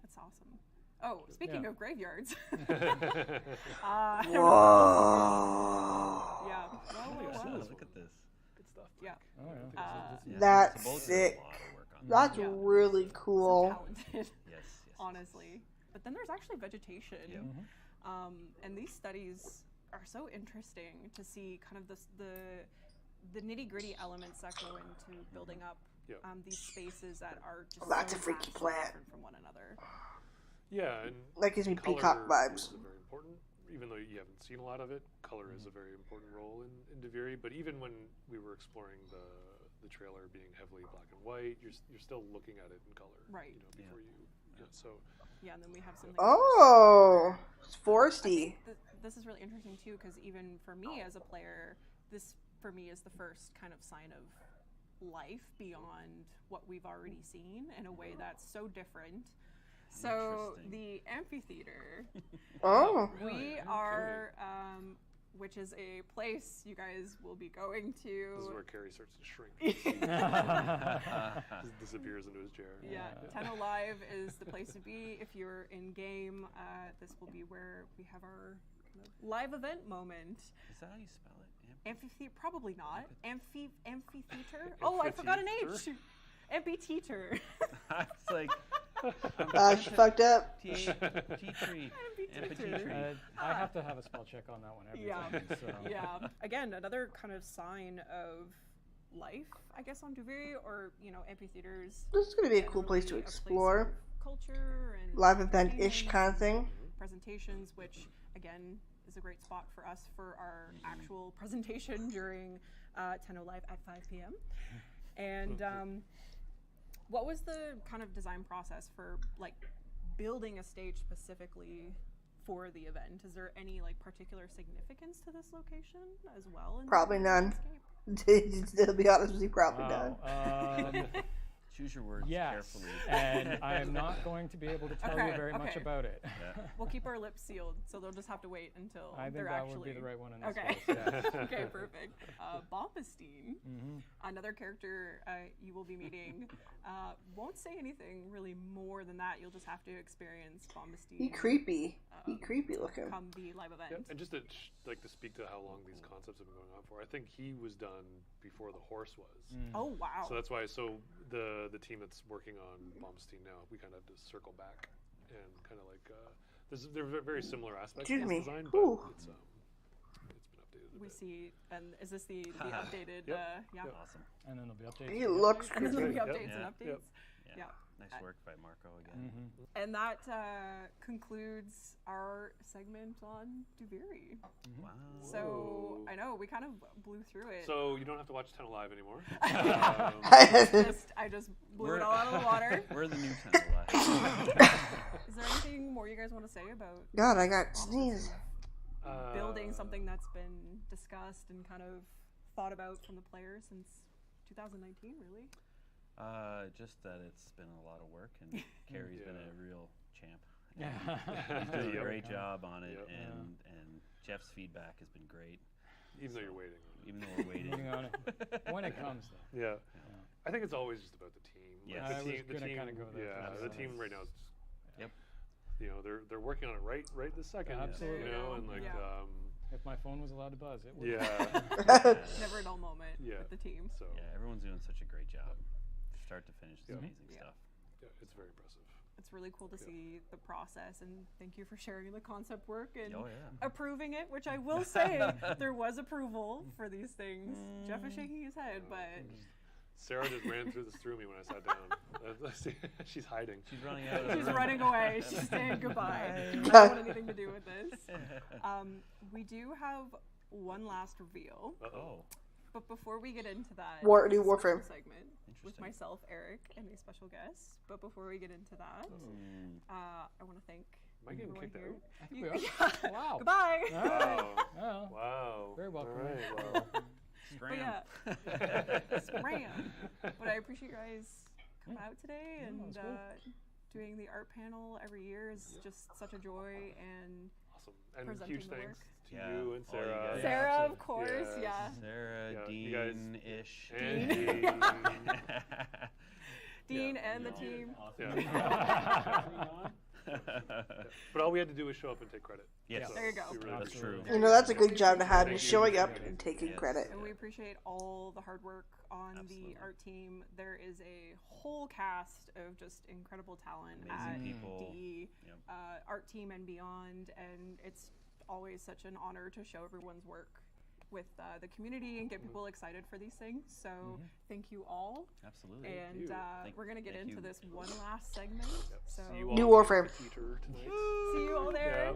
that's awesome. Oh, speaking of graveyards. Whoa. Yeah. Look at this. Good stuff. Yeah. Oh, yeah. That's sick. That's really cool. So talented. Yes. Honestly. But then there's actually vegetation. And these studies are so interesting to see kind of the nitty-gritty elements that go into building up these spaces that are just That's so a freaky vastly plant. different from one another. Yeah, and that gives me peacock vibes. Is very important, even though you haven't seen a lot of it. Color is a very important role in Duviri. But even when we were exploring the trailer being heavily black and white, you're still looking at it in color, right? You know, before you. So. Yeah, and then we have something. Oh, it's foresty. This is really interesting too, because even for me as a player, this for me is the first kind of sign of life beyond what we've already seen in a way that's so different. So the amphitheater. We are, which is a place you guys will be going to. This is where Carrie starts to shrink. Just disappears into his chair. Yeah, Tenno Live is the place to be if you're in game. This will be where we have our live event moment. Is that how you spell it? Amphitheater? Probably not. Amphitheater? Oh, I forgot an H. Amphitheater. It's like. She fucked up. T3. I have to have a spell check on that one every time. So. Yeah. Again, another kind of sign of life, I guess, on Duviri, or amphitheaters. This is going to be a cool place to explore. Culture and live event-ish kind of thing. Presentations, which again is a great spot for us for our actual presentation during Tenno Live at 5 p.m. And what was the kind of design process for like building a stage specifically for the event? Is there any like particular significance to this location as well? Probably none. To be honest with you, probably none. Choose your words carefully. And I am not going to be able to tell you very much about it. We'll keep our lips sealed, so they'll just have to wait until they're actually. I think that would be the right one in this case. Yeah. Okay, perfect. Bombastine, another character you will be meeting, won't say anything really more than that. You'll just have to experience Bombastine. He creepy. He creepy looking. Come the live event. Yeah, and just to speak to how long these concepts have been going on for, I think he was done before the horse was. Oh wow! So that's why. So the team that's working on Bombastine now, we kind of have to circle back and kind of like they're very similar aspects of this design, but it's been updated. We see, and is this the updated? Yeah. Awesome. And then there'll be updates. He looks and then there'll be updates and updates. Yeah. Nice work by Marco again. And that concludes our segment on Duviri. Wow. So I know we kind of blew through it. So you don't have to watch Tenno Live anymore. I just blew it all out of the water. We're the new Tenno Live. Is there anything more you guys want to say about? God, I got sneeze. Building something that's been discussed and kind of thought about from the players since 2019, really. Just that it's been a lot of work, and Carrie's been a real champ. He's doing a great job on it, and Jeff's feedback has been great. Even though you're waiting. Even though we're waiting on it. When it comes, though. Yeah. I think it's always just about the team. Yeah, like the team. Kind of go there. Yeah, the team right now is just. Yep. You know, they're working on it right this second. Absolutely. You know, and like. Yeah. If my phone was allowed to buzz, it would. Yeah. Never a dull moment with the team. So. Yeah, everyone's doing such a great job, start to finish. It's amazing stuff. Yeah, it's very impressive. It's really cool to see the process, and thank you for sharing the concept work and Oh, yeah. approving it, which I will say there was approval for these things. Jeff is shaking his head, but Sarah just ran through me when I sat down. She's hiding. She's running out. She's running away. She's saying goodbye. I don't want anything to do with this. We do have one last reveal. Oh. But before we get into that, New Warframe segment with myself, Eric, and a special guest. But before we get into that, I want to thank. Am I getting kicked out? I think we are. Wow. Goodbye. Wow. Wow. Very welcome. All right, well. Scram. But I appreciate you guys coming out today and doing the art panel every year is just such a joy and awesome. And presenting huge the thanks work. to you and Sarah. Sarah, of course, Sarah, Dean-ish. Dean and the team. But all we had to do was show up and take credit. Yes. So there you go. Really that's true. You know, that's a good job to have, is showing up and taking credit. And we appreciate all the hard work on the art team. There is a whole cast of just incredible talent at the art team and beyond, and it's always such an honor to show everyone's work with the community and get people excited for these things. So thank you all. Absolutely. And we're going to get into this one last segment. So New Warframe. See you all there.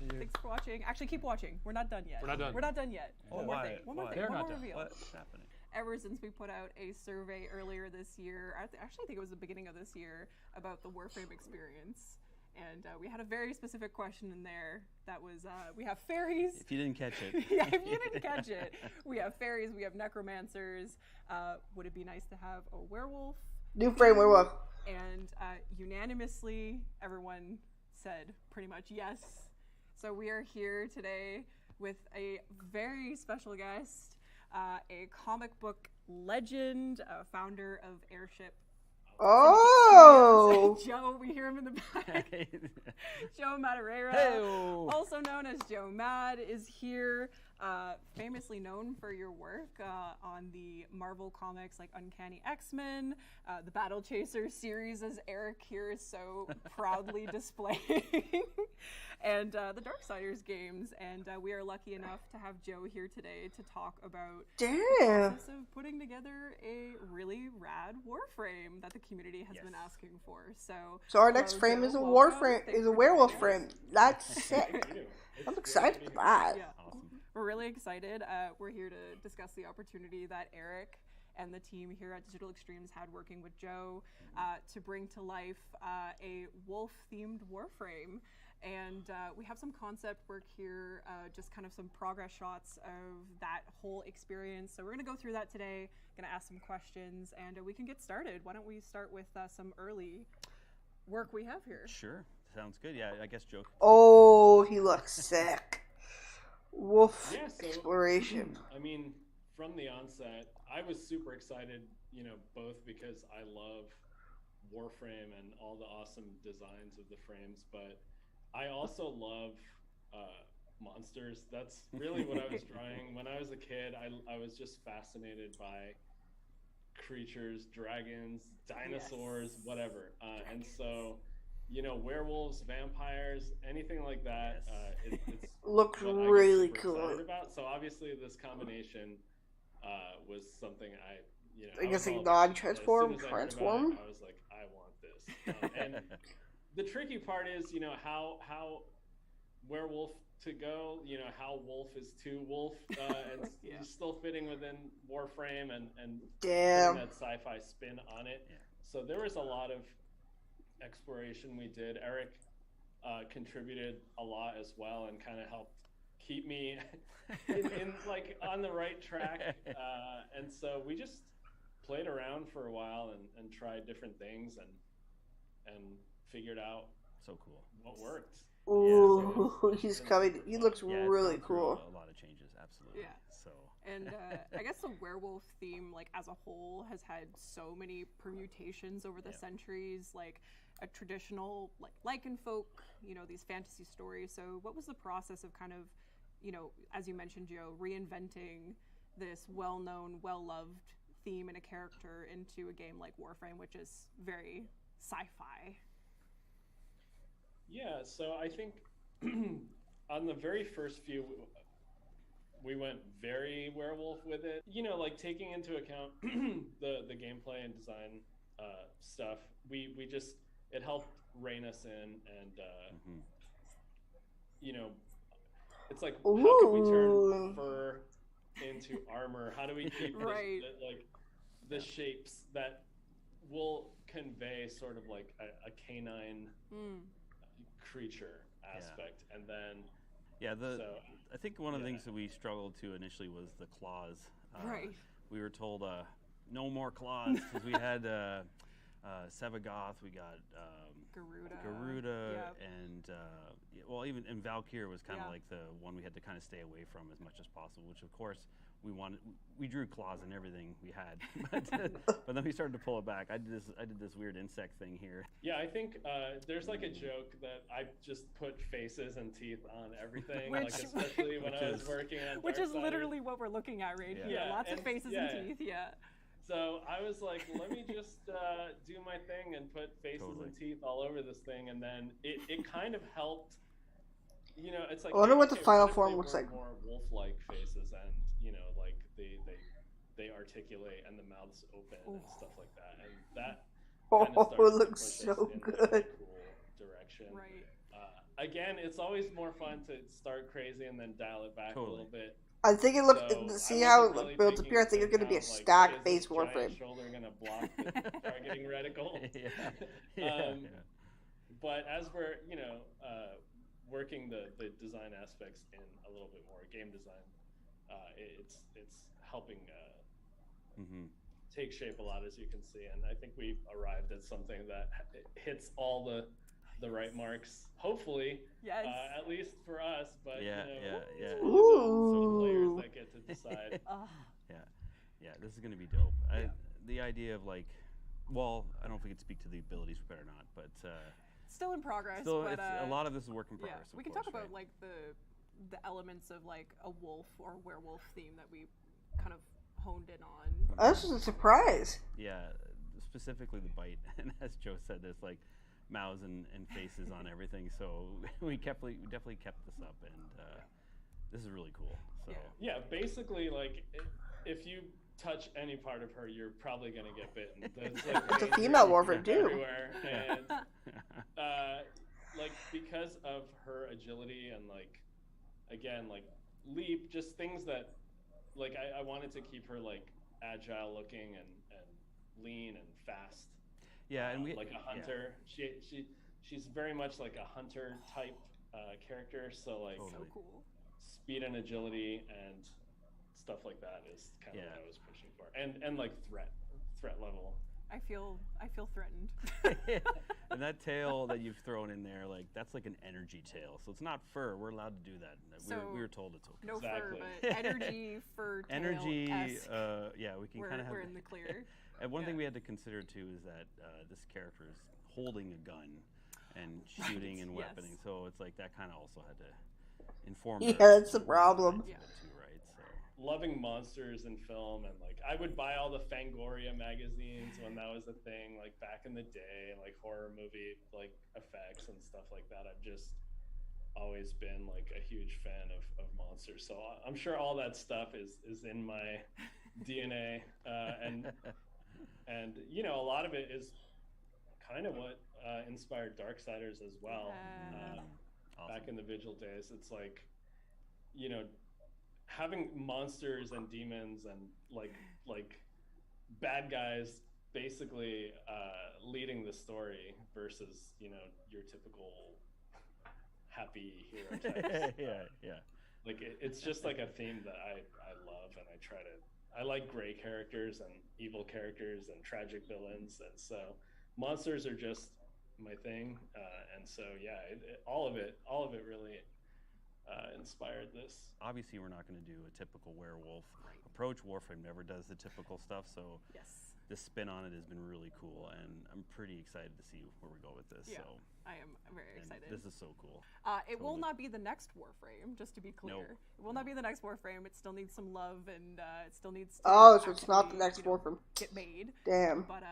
Thanks for watching. Actually, keep watching. We're not done yet. We're not done. We're not done yet. Oh, One more thing. One more reveal. What's happening? Ever since we put out a survey earlier this year, actually I think it was the beginning of this year, about the Warframe experience. And we had a very specific question in there that was, we have fairies. If you didn't catch it. Yeah, if you didn't catch it. We have fairies, we have necromancers. Would it be nice to have a werewolf? New frame werewolf. And unanimously, everyone said pretty much yes. So we are here today with a very special guest, a comic book legend, founder of Airship. Oh! Joe, we hear him in the back. Joe Madureira, also known as Joe Mad, is here, famously known for your work on the Marvel comics like Uncanny X-Men, the Battle Chaser series, as Eric here is so proudly displaying, and the Darksiders games. And we are lucky enough to have Joe here today to talk about the process of putting together a really rad Warframe that the community has been asking for. So our next frame is a Warframe, is a werewolf frame. That's sick. I'm excited for that. Yeah. Awesome. We're really excited. We're here to discuss the opportunity that Eric and the team here at Digital Extremes had working with Joe to bring to life a wolf-themed Warframe. And we have some concept work here, just kind of some progress shots of that whole experience. So we're going to go through that today, going to ask some questions, and we can get started. Why don't we start with some early work we have here? Sure. Sounds good. Yeah, I guess Joe. Oh, he looks sick. Wolf exploration. I mean, from the onset, I was super excited, you know, both because I love Warframe and all the awesome designs of the frames, but I also love monsters. That's really what I was drawing. When I was a kid, I was just fascinated by creatures, dragons, dinosaurs, whatever. And so, you know, werewolves, vampires, anything like that, it's looks really cool. About. So obviously this combination was something I guess like non-transform, transform. I was like, I want this. And the tricky part is, you know, how werewolf to go, you know, how wolf is to wolf, and still fitting within Warframe and putting that sci-fi spin on it. Yeah. So there was a lot of exploration we did. Eric contributed a lot as well and kind of helped keep me in like on the right track. And so we just played around for a while and tried different things and figured out what worked. Ooh, he's coming. He looks really cool. A lot of changes, absolutely. Yeah. So And I guess the werewolf theme, like as a whole, has had so many permutations over the centuries, like a traditional like lycanfolk, these fantasy stories. So what was the process of kind of, as you mentioned, Joe, reinventing this well-known, well-loved theme and a character into a game like Warframe, which is very sci-fi? Yeah, so I think on the very first few, we went very werewolf with it. Like taking into account the gameplay and design stuff, we just, it helped rein us in, and it's like, how can we turn fur into armor? How do we keep the shapes that will convey sort of like a canine creature aspect, and then I think one of the things that we struggled to initially was the claws. Right. We were told no more claws because we had Sevagoth, we got Garuda, and even Valkyr was kind of like the one we had to kind of stay away from as much as possible. Which of course we drew claws in everything we had, but then we started to pull it back. I did this weird insect thing here. Yeah, I think there's like a joke that I just put faces and teeth on everything, especially when I was working on which is literally what we're looking at right here. Lots of faces and teeth. Yeah. So I was like, let me just do my thing and put faces and teeth all over this thing, and then it kind of helped. It's like, I wonder what the final form looks like. More wolf-like faces, and like they articulate and the mouths open and stuff like that, and that it looks so good. A cool direction. Right. Again, it's always more fun to start crazy and then dial it back a little bit. I think it looks. See how it builds up here. I think it's going to be a stacked face Warframe. Shoulder going to block the targeting reticle. But as we're working the design aspects in a little bit more game design, it's helping take shape a lot, as you can see, and I think we've arrived at something that hits all the right marks, hopefully. Yes. At least for us, but Ooh. Players that get to decide. This is going to be dope. The idea of like, well, I don't know if we could speak to the abilities we better not, but still in progress. But a lot of this is work in progress. We can talk about like the elements of like a wolf or werewolf theme that we kind of honed in on. This is a surprise. Yeah, specifically the bite, and as Joe said, there's like mouths and faces on everything. So we definitely kept this up, and this is really cool. So yeah, basically, like if you touch any part of her, you're probably gonna get bitten. It's a female Warframe too. Everywhere, and like because of her agility and like again like leap, just things that like I wanted to keep her like agile looking and lean and fast. Yeah, and like a hunter. Yeah. She's very much like a hunter type character. So like so cool. Speed and agility and stuff like that is kind of what I was pushing for, and like threat level. I feel threatened. And that tail that you've thrown in there, like that's like an energy tail. So it's not fur. We're allowed to do that. We were told it's okay. No fur, but energy fur tail. Energy. We can kind of have. We're in the clear. And one thing we had to consider too is that this character is holding a gun and shooting and weaponing. So it's like that kind of also had to inform. Yeah, that's the problem. Too, right? So loving monsters in film, and like I would buy all the Fangoria magazines when that was a thing, like back in the day, like horror movie like effects and stuff like that. I've just always been like a huge fan of monsters, so I'm sure all that stuff is in my DNA, and a lot of it is kind of what inspired Darksiders as well. Awesome. Back in the Vigil days, it's like having monsters and demons and like bad guys basically leading the story versus your typical happy hero type. yeah. Like it's just like a theme that I love, and I like gray characters and evil characters and tragic villains, and so monsters are just my thing, and so all of it really inspired this. Obviously, we're not going to do a typical werewolf approach. Warframe never does the typical stuff, so the spin on it has been really cool, and I'm pretty excited to see where we go with this. Yeah, so I am very excited. This is so cool. It will not be the next Warframe, just to be clear. It will not be the next Warframe. It still needs some love, and it still needs to so it's not the next Warframe. Get made. Damn. But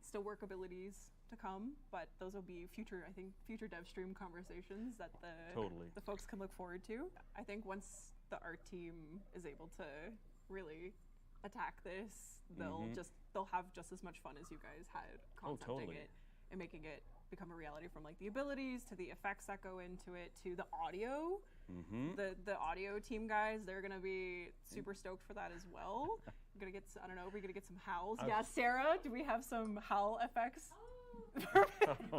still work abilities to come, but those will be future dev stream conversations that the folks can look forward to. I think once the art team is able to really attack this, they'll have just as much fun as you guys had concepting it and making it become a reality, from like the abilities to the effects that go into it to the audio. The audio team guys, they're gonna be super stoked for that as well. We're gonna get some howls. Yeah, Sarah, do we have some howl effects?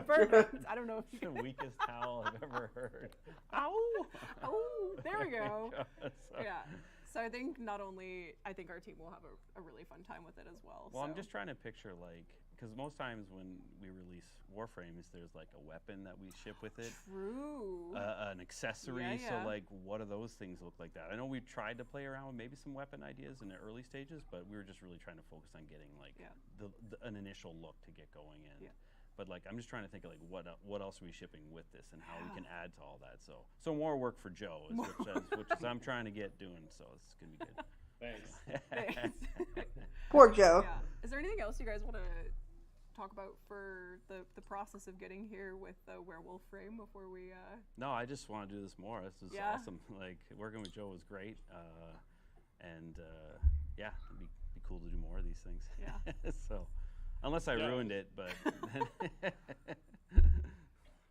Perfect. I don't know if you the weakest howl I've ever heard. Ow! Oh, there we go. Yeah. So I think I think our team will have a really fun time with it as well. Well, I'm just trying to picture, like, because most times when we release Warframes, there's like a weapon that we ship with it. True. An accessory. So like, what do those things look like that? I know we've tried to play around with maybe some weapon ideas in the early stages, but we were just really trying to focus on getting like an initial look to get going in. But like, I'm just trying to think of like what else are we shipping with this and how we can add to all that. So more work for Joe, which is I'm trying to get doing. So it's gonna be good. Thanks. Poor Joe. Yeah. Is there anything else you guys want to talk about for the process of getting here with the werewolf frame before we? No, I just want to do this more. This is awesome. Like, working with Joe was great, and it'd be cool to do more of these things. Yeah. So. Unless I ruined it, but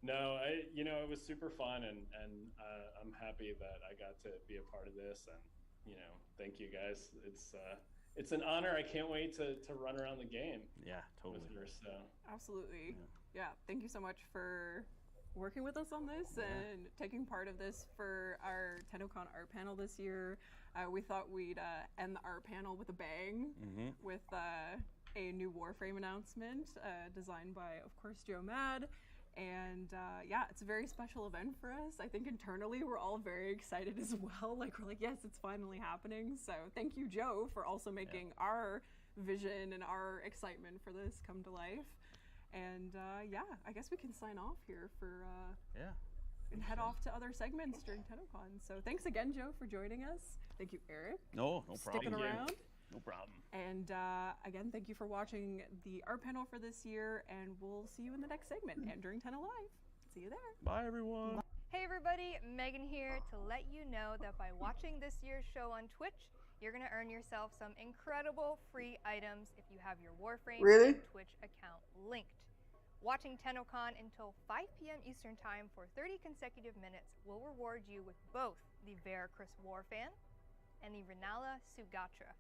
no, it was super fun, and I'm happy that I got to be a part of this, and thank you guys. It's an honor. I can't wait to run around the game. Yeah, totally. With her, so. Absolutely. Yeah. Thank you so much for working with us on this and taking part of this for our Tennocon art panel this year. We thought we'd end the art panel with a bang with a new Warframe announcement designed by, of course, Joe Mad. And it's a very special event for us. I think internally we're all very excited as well. Like, we're like, yes, it's finally happening. So thank you, Joe, for also making our vision and our excitement for this come to life. And I guess we can sign off here for and head off to other segments during Tennocon. So thanks again, Joe, for joining us. Thank you, Eric. No problem. Sticking around. No problem. And again, thank you for watching the art panel for this year, and we'll see you in the next segment and during Tenno Live. See you there. Bye, everyone. Bye. Hey, everybody. Megan here to let you know that by watching this year's show on Twitch, you're going to earn yourself some incredible free items if you have your Warframe and Twitch account linked. Watching Tennocon until 5 p.m. Eastern Time for 30 consecutive minutes will reward you with both the Veracruz Warfan and the Renala Sugatra.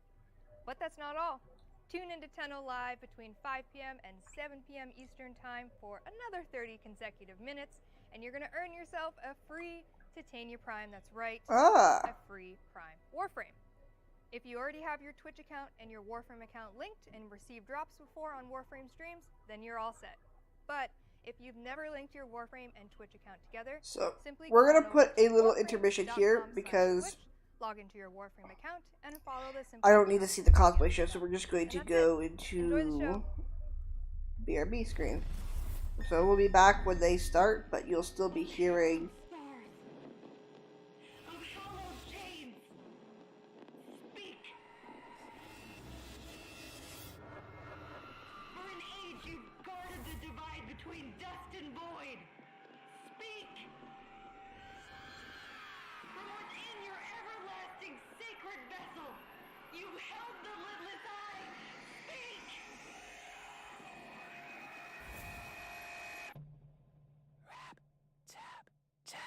But that's not all. Tune into Tenno Live between 5 p.m. and 7 p.m. Eastern Time for another 30 consecutive minutes, and you're going to earn yourself a free Titania Prime. That's right, a free Prime Warframe. If you already have your Twitch account and your Warframe account linked and received drops before on Warframe streams, then you're all set. But if you've never linked your Warframe and Twitch account together, simply we're going to put a little intermission here because log into your Warframe account and follow this. I don't need to see the cosplay show, so we're just going to go into BRB screen. So we'll be back when they start, but you'll still be hearing Tap.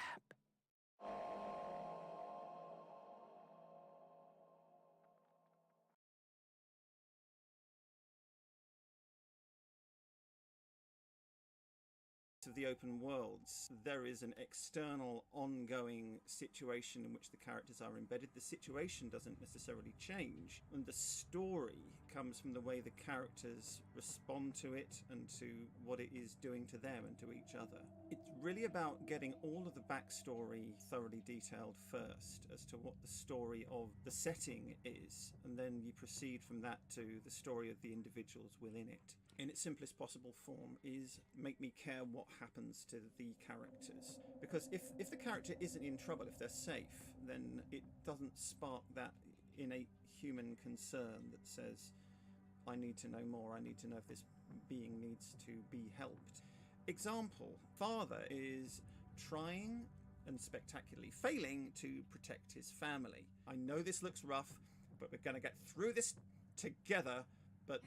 of the open worlds, there is an external ongoing situation in which the characters are embedded. The situation doesn't necessarily change, and the story comes from the way the characters respond to it and to what it is doing to them and to each other. It's really about getting all of the backstory thoroughly detailed first as to what the story of the setting is, and then you proceed from that to the story of the individuals within it. In its simplest possible form is make me care what happens to the characters. Because if the character isn't in trouble, if they're safe, then it doesn't spark that innate human concern that says, I need to know more, I need to know if this being needs to be helped. Example, father is trying and spectacularly failing to protect his family. I know this looks rough, but we're going to get through this together, but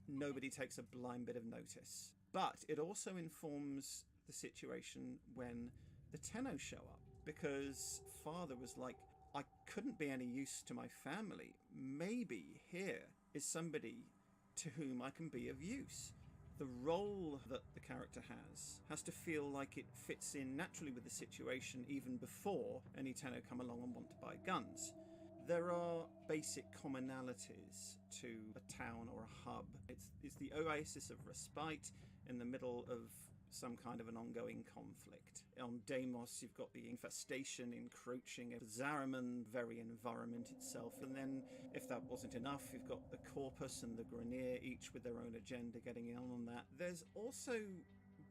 nobody takes a blind bit of notice. But it also informs the situation when the Tenno show up, because father was like, I couldn't be any use to my family. Maybe here is somebody to whom I can be of use. The role that the character has to feel like it fits in naturally with the situation even before any Tenno come along and want to buy guns. There are basic commonalities to a town or a hub. It's the oasis of respite in the middle of some kind of an ongoing conflict. On Deimos, you've got the infestation encroaching, Zariman, very environment itself. And then, if that wasn't enough, you've got the Corpus and the Grineer, each with their own agenda getting in on that. There's also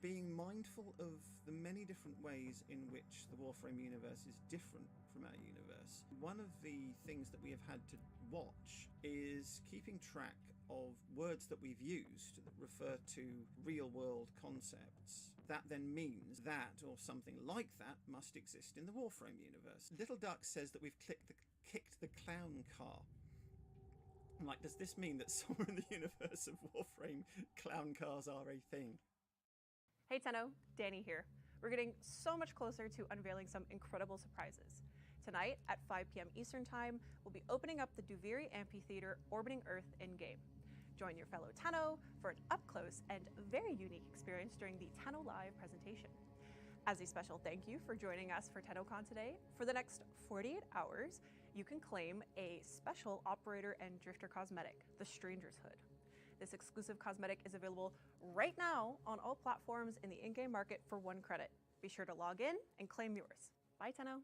being mindful of the many different ways in which the Warframe universe is different from our universe. One of the things that we have had to watch is keeping track of words that we've used that refer to real-world concepts. That then means that, or something like that, must exist in the Warframe universe. Little Duck says that we've kicked the clown car. I'm like, does this mean that somewhere in the universe of Warframe, clown cars are a thing? Hey Tenno, Danny here. We're getting so much closer to unveiling some incredible surprises. Tonight at 5 p.m. Eastern Time, we'll be opening up the Duviri Amphitheater orbiting Earth in-game. Join your fellow Tenno for an up-close and very unique experience during the Tenno Live presentation. As a special thank you for joining us for Tennocon today, for the next 48 hours, you can claim a special operator and drifter cosmetic, the Stranger's Hood. This exclusive cosmetic is available right now on all platforms in the in-game market for 1 credit. Be sure to log in and claim yours. Bye, Tenno.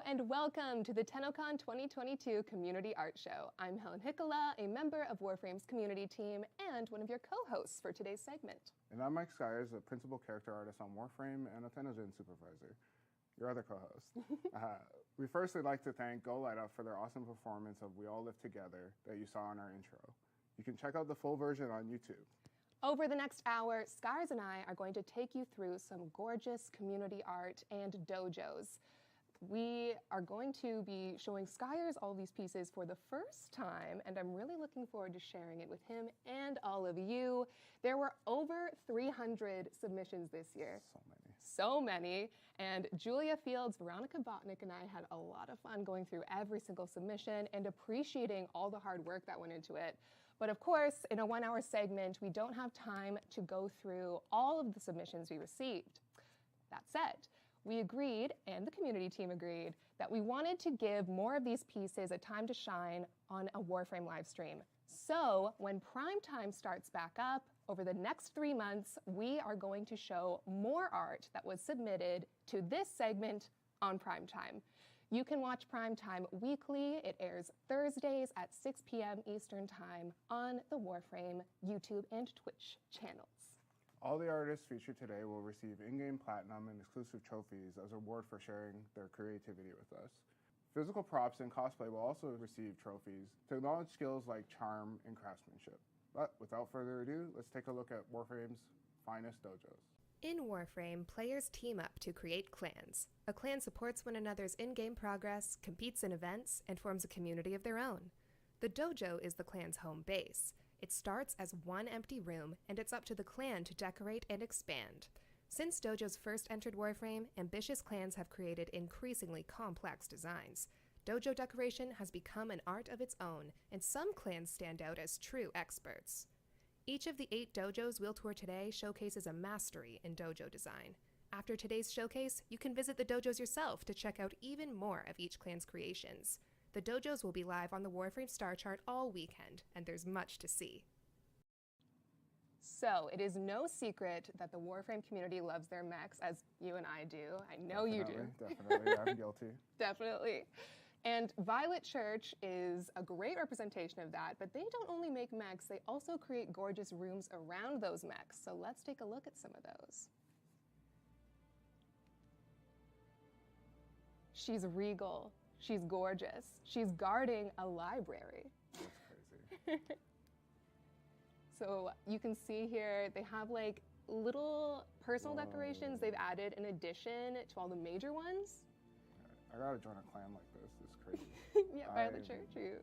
And welcome to the Tennocon 2022 Community Art Show. I'm Helen Hickola, a member of Warframe's community team and one of your co-hosts for today's segment. And I'm Mike Skyers, a principal character artist on Warframe and a Tenogen supervisor, your other co-host. We firstly like to thank Go Light Up for their awesome performance of We All Live Together that you saw in our intro. You can check out the full version on YouTube. Over the next hour, Skyers and I are going to take you through some gorgeous community art and dojos. We are going to be showing Skyers all these pieces for the first time, and I'm really looking forward to sharing it with him and all of you. There were over 300 submissions this year. So many. And Julia Fields, Veronica Botnick, and I had a lot of fun going through every single submission and appreciating all the hard work that went into it. But of course, in a 1-hour segment, we don't have time to go through all of the submissions we received. That said, we agreed, and the community team agreed, that we wanted to give more of these pieces a time to shine on a Warframe live stream. So when Prime Time starts back up, over the next 3 months, we are going to show more art that was submitted to this segment on Prime Time. You can watch Prime Time weekly. It airs Thursdays at 6 p.m. Eastern Time on the Warframe YouTube and Twitch channels. All the artists featured today will receive in-game platinum and exclusive trophies as a reward for sharing their creativity with us. Physical props and cosplay will also receive trophies to acknowledge skills like charm and craftsmanship. But without further ado, let's take a look at Warframe's finest dojos. In Warframe, players team up to create clans. A clan supports one another's in-game progress, competes in events, and forms a community of their own. The dojo is the clan's home base. It starts as one empty room, and it's up to the clan to decorate and expand. Since dojos first entered Warframe, ambitious clans have created increasingly complex designs. Dojo decoration has become an art of its own, and some clans stand out as true experts. Each of the 8 dojos we'll tour today showcases a mastery in dojo design. After today's showcase, you can visit the dojos yourself to check out even more of each clan's creations. The dojos will be live on the Warframe star chart all weekend, and there's much to see. So, it is no secret that the Warframe community loves their mechs, as you and I do. I know you do. Definitely, I'm guilty. Definitely. And Violet Church is a great representation of that, but they don't only make mechs, they also create gorgeous rooms around those mechs. So let's take a look at some of those. She's regal, she's gorgeous, she's guarding a library. That's crazy. So you can see here, they have like little personal decorations they've added in addition to all the major ones. I gotta join a clan like this. It's crazy. Yeah, by the church, you.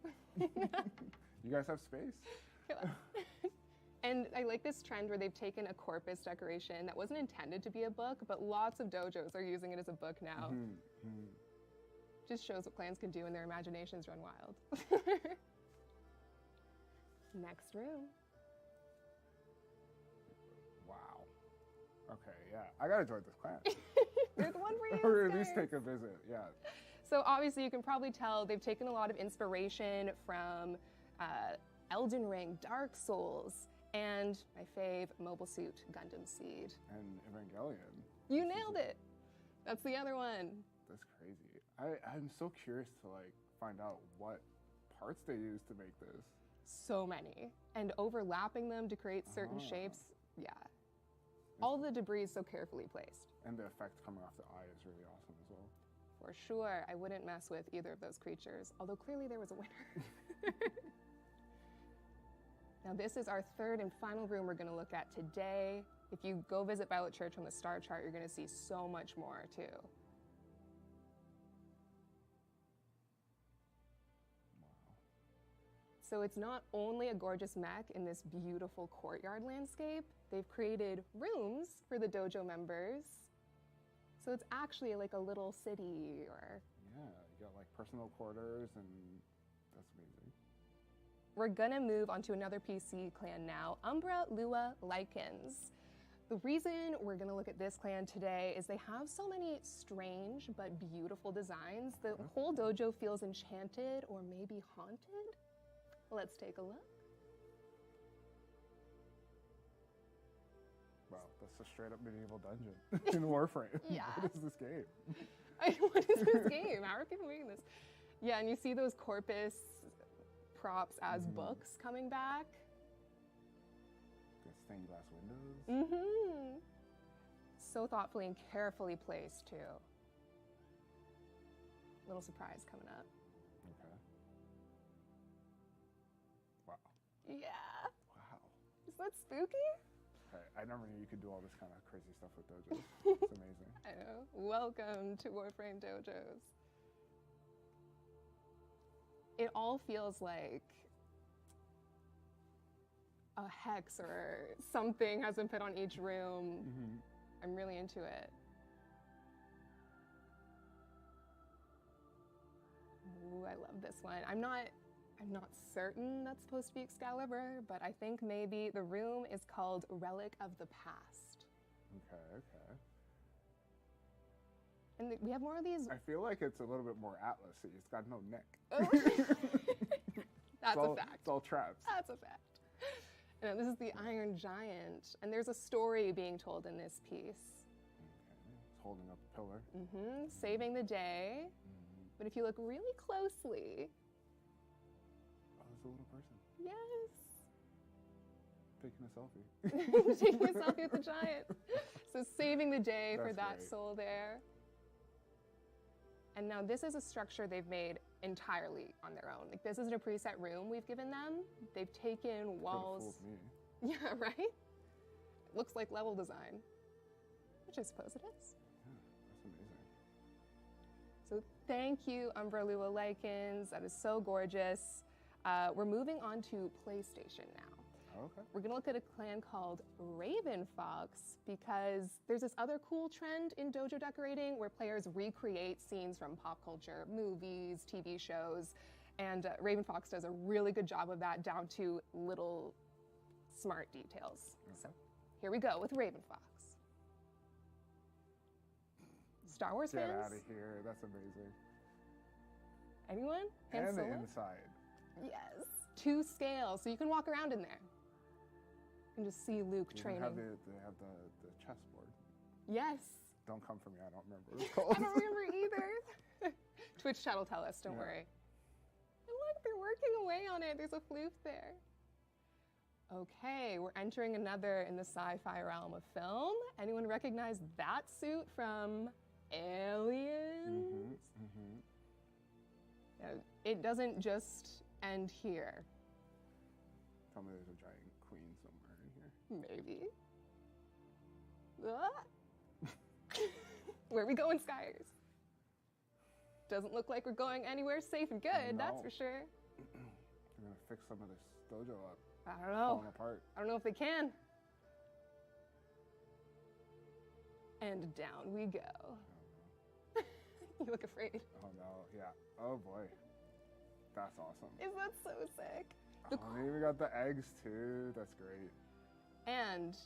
You guys have space? Come on. And I like this trend where they've taken a corpus decoration that wasn't intended to be a book, but lots of dojos are using it as a book now. Just shows what clans can do when their imaginations run wild. Next room. Wow. Okay, yeah. I gotta join this clan. There's one for you. Or at least take a visit, yeah. So obviously you can probably tell they've taken a lot of inspiration from Elden Ring, Dark Souls, and my fave, Mobile Suit Gundam Seed. And Evangelion. You nailed it. That's the other one. That's crazy. I'm so curious to like find out what parts they use to make this. So many. And overlapping them to create certain shapes. Yeah. All the debris is so carefully placed. And the effect coming off the eye is really awesome as well. For sure. I wouldn't mess with either of those creatures, although clearly there was a winner. Now this is our third and final room we're going to look at today. If you go visit Violet Church on the star chart, you're going to see so much more too. So it's not only a gorgeous mech in this beautiful courtyard landscape, they've created rooms for the dojo members. So it's actually like a little city or... Yeah, you got like personal quarters and that's amazing. We're gonna move on to another PC clan now, Umbra Lua Lycans. The reason we're gonna look at this clan today is they have so many strange but beautiful designs. The whole dojo feels enchanted or maybe haunted. Let's take a look. Wow, that's a straight up medieval dungeon in Warframe. Yeah. What is this game? What is this game? How are people making this? Yeah, and you see those corpus props as books coming back. Got stained glass windows. So thoughtfully and carefully placed too. Little surprise coming up. Okay. Wow. Yeah. Wow. Is that spooky? Okay, I never knew you could do all this kind of crazy stuff with dojos. It's amazing. I know. Welcome to Warframe Dojos. It all feels like a hex or something has been put on each room. I'm really into it. Ooh, I love this one. I'm not certain that's supposed to be Excalibur, but I think maybe the room is called Relic of the Past. Okay, okay. And we have more of these. I feel like it's a little bit more Atlas-y. It's got no neck. That's a fact. It's all traps. That's a fact. Now, this is the Iron Giant, and there's a story being told in this piece. Okay. It's holding up a pillar. Saving the day. But if you look really closely. Oh, there's a little person. Yes. Taking a selfie. Taking a selfie with the giant. So saving the day for that great. soul there. And now this is a structure they've made entirely on their own. Like, this isn't a preset room we've given them. They've taken walls. Could've fooled me. Yeah, right? It looks like level design, which I suppose it is. Yeah, that's amazing. So thank you, Umbralua Lycans. That is so gorgeous. We're moving on to PlayStation now. Okay. We're gonna look at a clan called Raven Fox because there's this other cool trend in dojo decorating where players recreate scenes from pop culture, movies, TV shows, and Raven Fox does a really good job of that down to little smart details. So here we go with Raven Fox. Star Wars Get fans? out of here. That's amazing. Anyone? Han And the Solo? inside. Yes. 2 scale, so you can walk around in there. You can just see Luke training. They have the chessboard. Yes. Don't come for me. I don't remember what it's called. I don't remember either. Twitch chat will tell us, don't worry. And look, they're working away on it. There's a floof there. Okay, we're entering another in the sci-fi realm of film. Anyone recognize that suit from Aliens? Now, it doesn't just end here. Tell me there's a giant queen somewhere in here. Maybe. Where are we going, Skyers? Doesn't look like we're going anywhere safe and good, that's for sure. They're gonna fix some of this dojo up. I don't know. Falling apart. I don't know if they can. And down we go. You look afraid. Oh no, yeah. Oh boy. That's awesome. Is that so sick? Oh, they even got the eggs too. That's great. And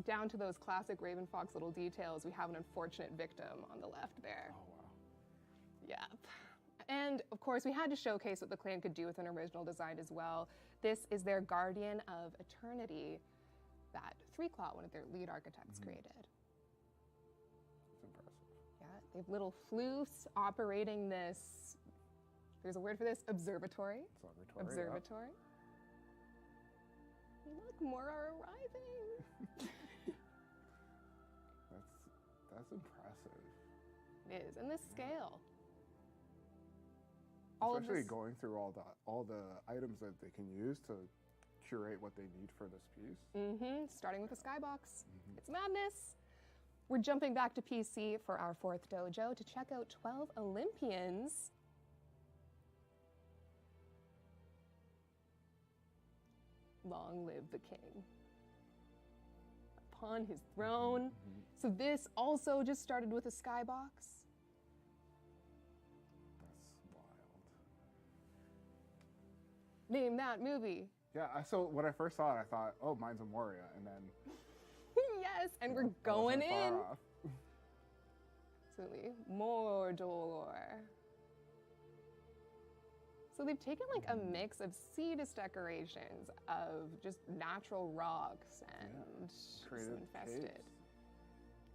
down to those classic Raven Fox little details, we have an unfortunate victim on the left there. Oh wow. Yep. And of course, we had to showcase what the clan could do with an original design as well. This is their Guardian of Eternity that 3Claw, one of their lead architects, created. It's impressive. Yeah, they have little floofs operating this, there's a word for this, observatory. Observatory. Look, more are arriving. That's impressive. It is, and this scale. Especially going through all the items that they can use to curate what they need for this piece. Starting with the skybox. It's madness. We're jumping back to PC for our 4th dojo to check out 12 Olympians. Long live the king. Upon his throne. So this also just started with a skybox. That's wild. Name that movie. Yeah, so when I first saw it, I thought, oh, mine's a Moria, and then... Yes, and we're going in. Absolutely. Mordor. So they've taken like a mix of Cetus decorations, of just natural rocks, and created infested.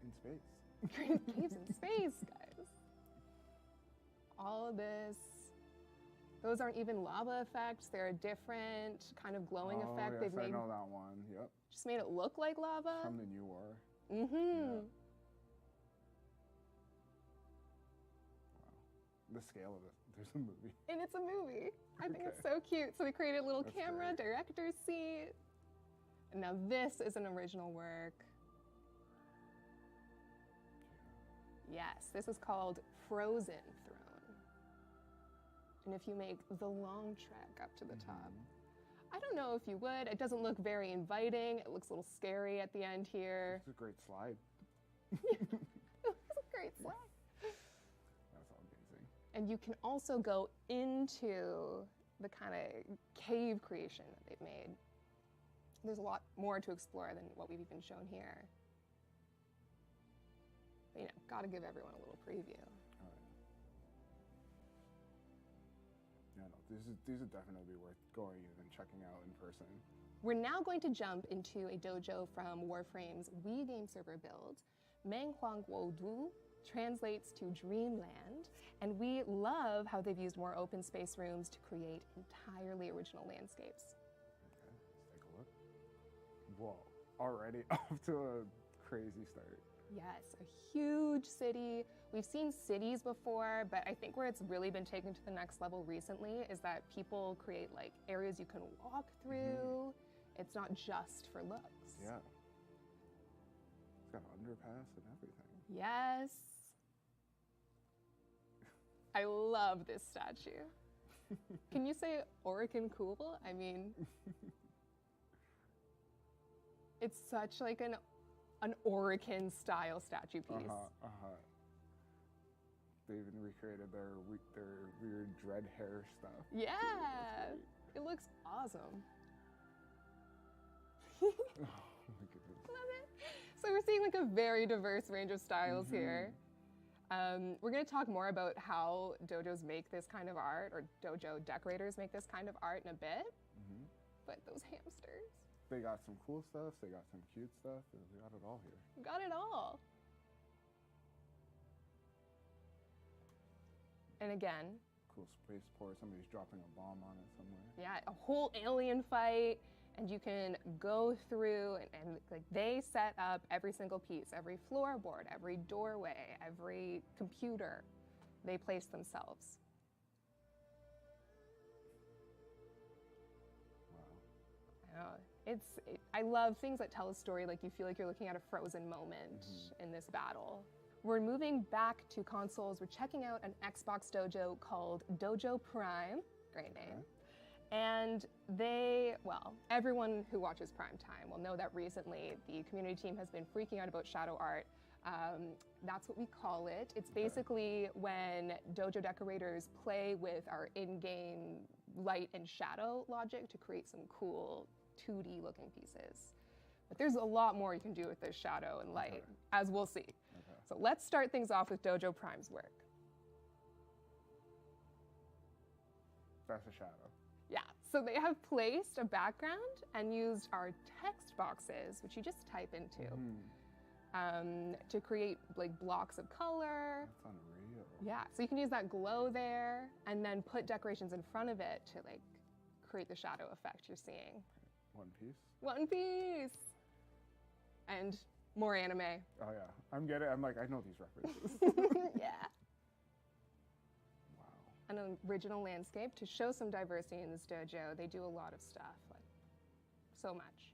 Caves in space. Created caves in space, guys. All of this. Those aren't even lava effects. They're a different kind of glowing effect. Yes, They've made, I know that one. Yep. Just made it look like lava. From the new war. Mm-hmm. Yeah. Wow. The scale of it. There's a movie. And it's a movie. I think it's so cute. So they created a little camera, director's seat. And now this is an original work. Yes, this is called Frozen Throne. And if you make the long trek up to the top, I don't know if you would. It doesn't look very inviting. It looks a little scary at the end here. It's a great slide. It's a great slide. That's amazing. And you can also go into the kind of cave creation that they've made. There's a lot more to explore than what we've even shown here. But, you know, gotta give everyone a little preview. All right. Yeah, no, these would definitely be worth going and checking out in person. We're now going to jump into a dojo from Warframe's Wii game server build. Menghuang Wodu translates to Dreamland, and we love how they've used more open space rooms to create entirely original landscapes. Okay, let's take a look. Whoa, already off to a crazy start. Yes, a huge city. We've seen cities before, but I think where it's really been taken to the next level recently is that people create like areas you can walk through. It's not just for looks. Yeah. It's got an underpass and everything. Yes. I love this statue. Can you say Orican cool? I mean, it's such like an Orican style statue piece. They even recreated their weird dread hair stuff. Yeah, it looks awesome. Oh my goodness. Love it. So we're seeing like a very diverse range of styles here. We're going to talk more about how dojos make this kind of art, or dojo decorators make this kind of art in a bit. But those hamsters. They got some cool stuff, they got some cute stuff, and we got it all here. Got it all. And again, cool spaceport, somebody's dropping a bomb on it somewhere. Yeah, a whole alien fight, and you can go through and like they set up every single piece, every floorboard, every doorway, every computer. They place themselves. Wow. I know. I love things that tell a story, like you feel like you're looking at a frozen moment in this battle. We're moving back to consoles. We're checking out an Xbox dojo called Dojo Prime. Great name. And everyone who watches Primetime will know that recently the community team has been freaking out about shadow art. That's what we call it. It's basically when dojo decorators play with our in-game light and shadow logic to create some cool 2D looking pieces. But there's a lot more you can do with this shadow and light, as we'll see. So let's start things off with Dojo Prime's work. That's a shadow. Yeah, so they have placed a background and used our text boxes, which you just type into, to create like blocks of color. That's unreal. Yeah, so you can use that glow there and then put decorations in front of it to like create the shadow effect you're seeing. One Piece. One Piece. And more anime. Oh yeah, I'm like, I know these references. Yeah. An original landscape to show some diversity in this dojo. They do a lot of stuff, like so much.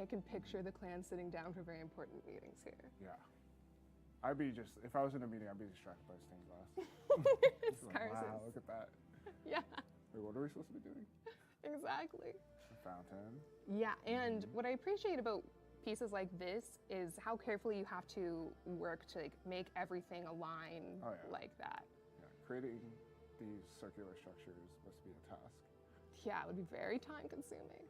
I can picture the clan sitting down for very important meetings here. Yeah. If I was in a meeting, I'd be distracted by stained glass. Like, wow, look at that. Yeah. Wait, what are we supposed to be doing? Exactly. A fountain. Yeah, and what I appreciate about pieces like this is how carefully you have to work to like make everything align like that. Yeah, creating these circular structures must be a task. Yeah, it would be very time consuming.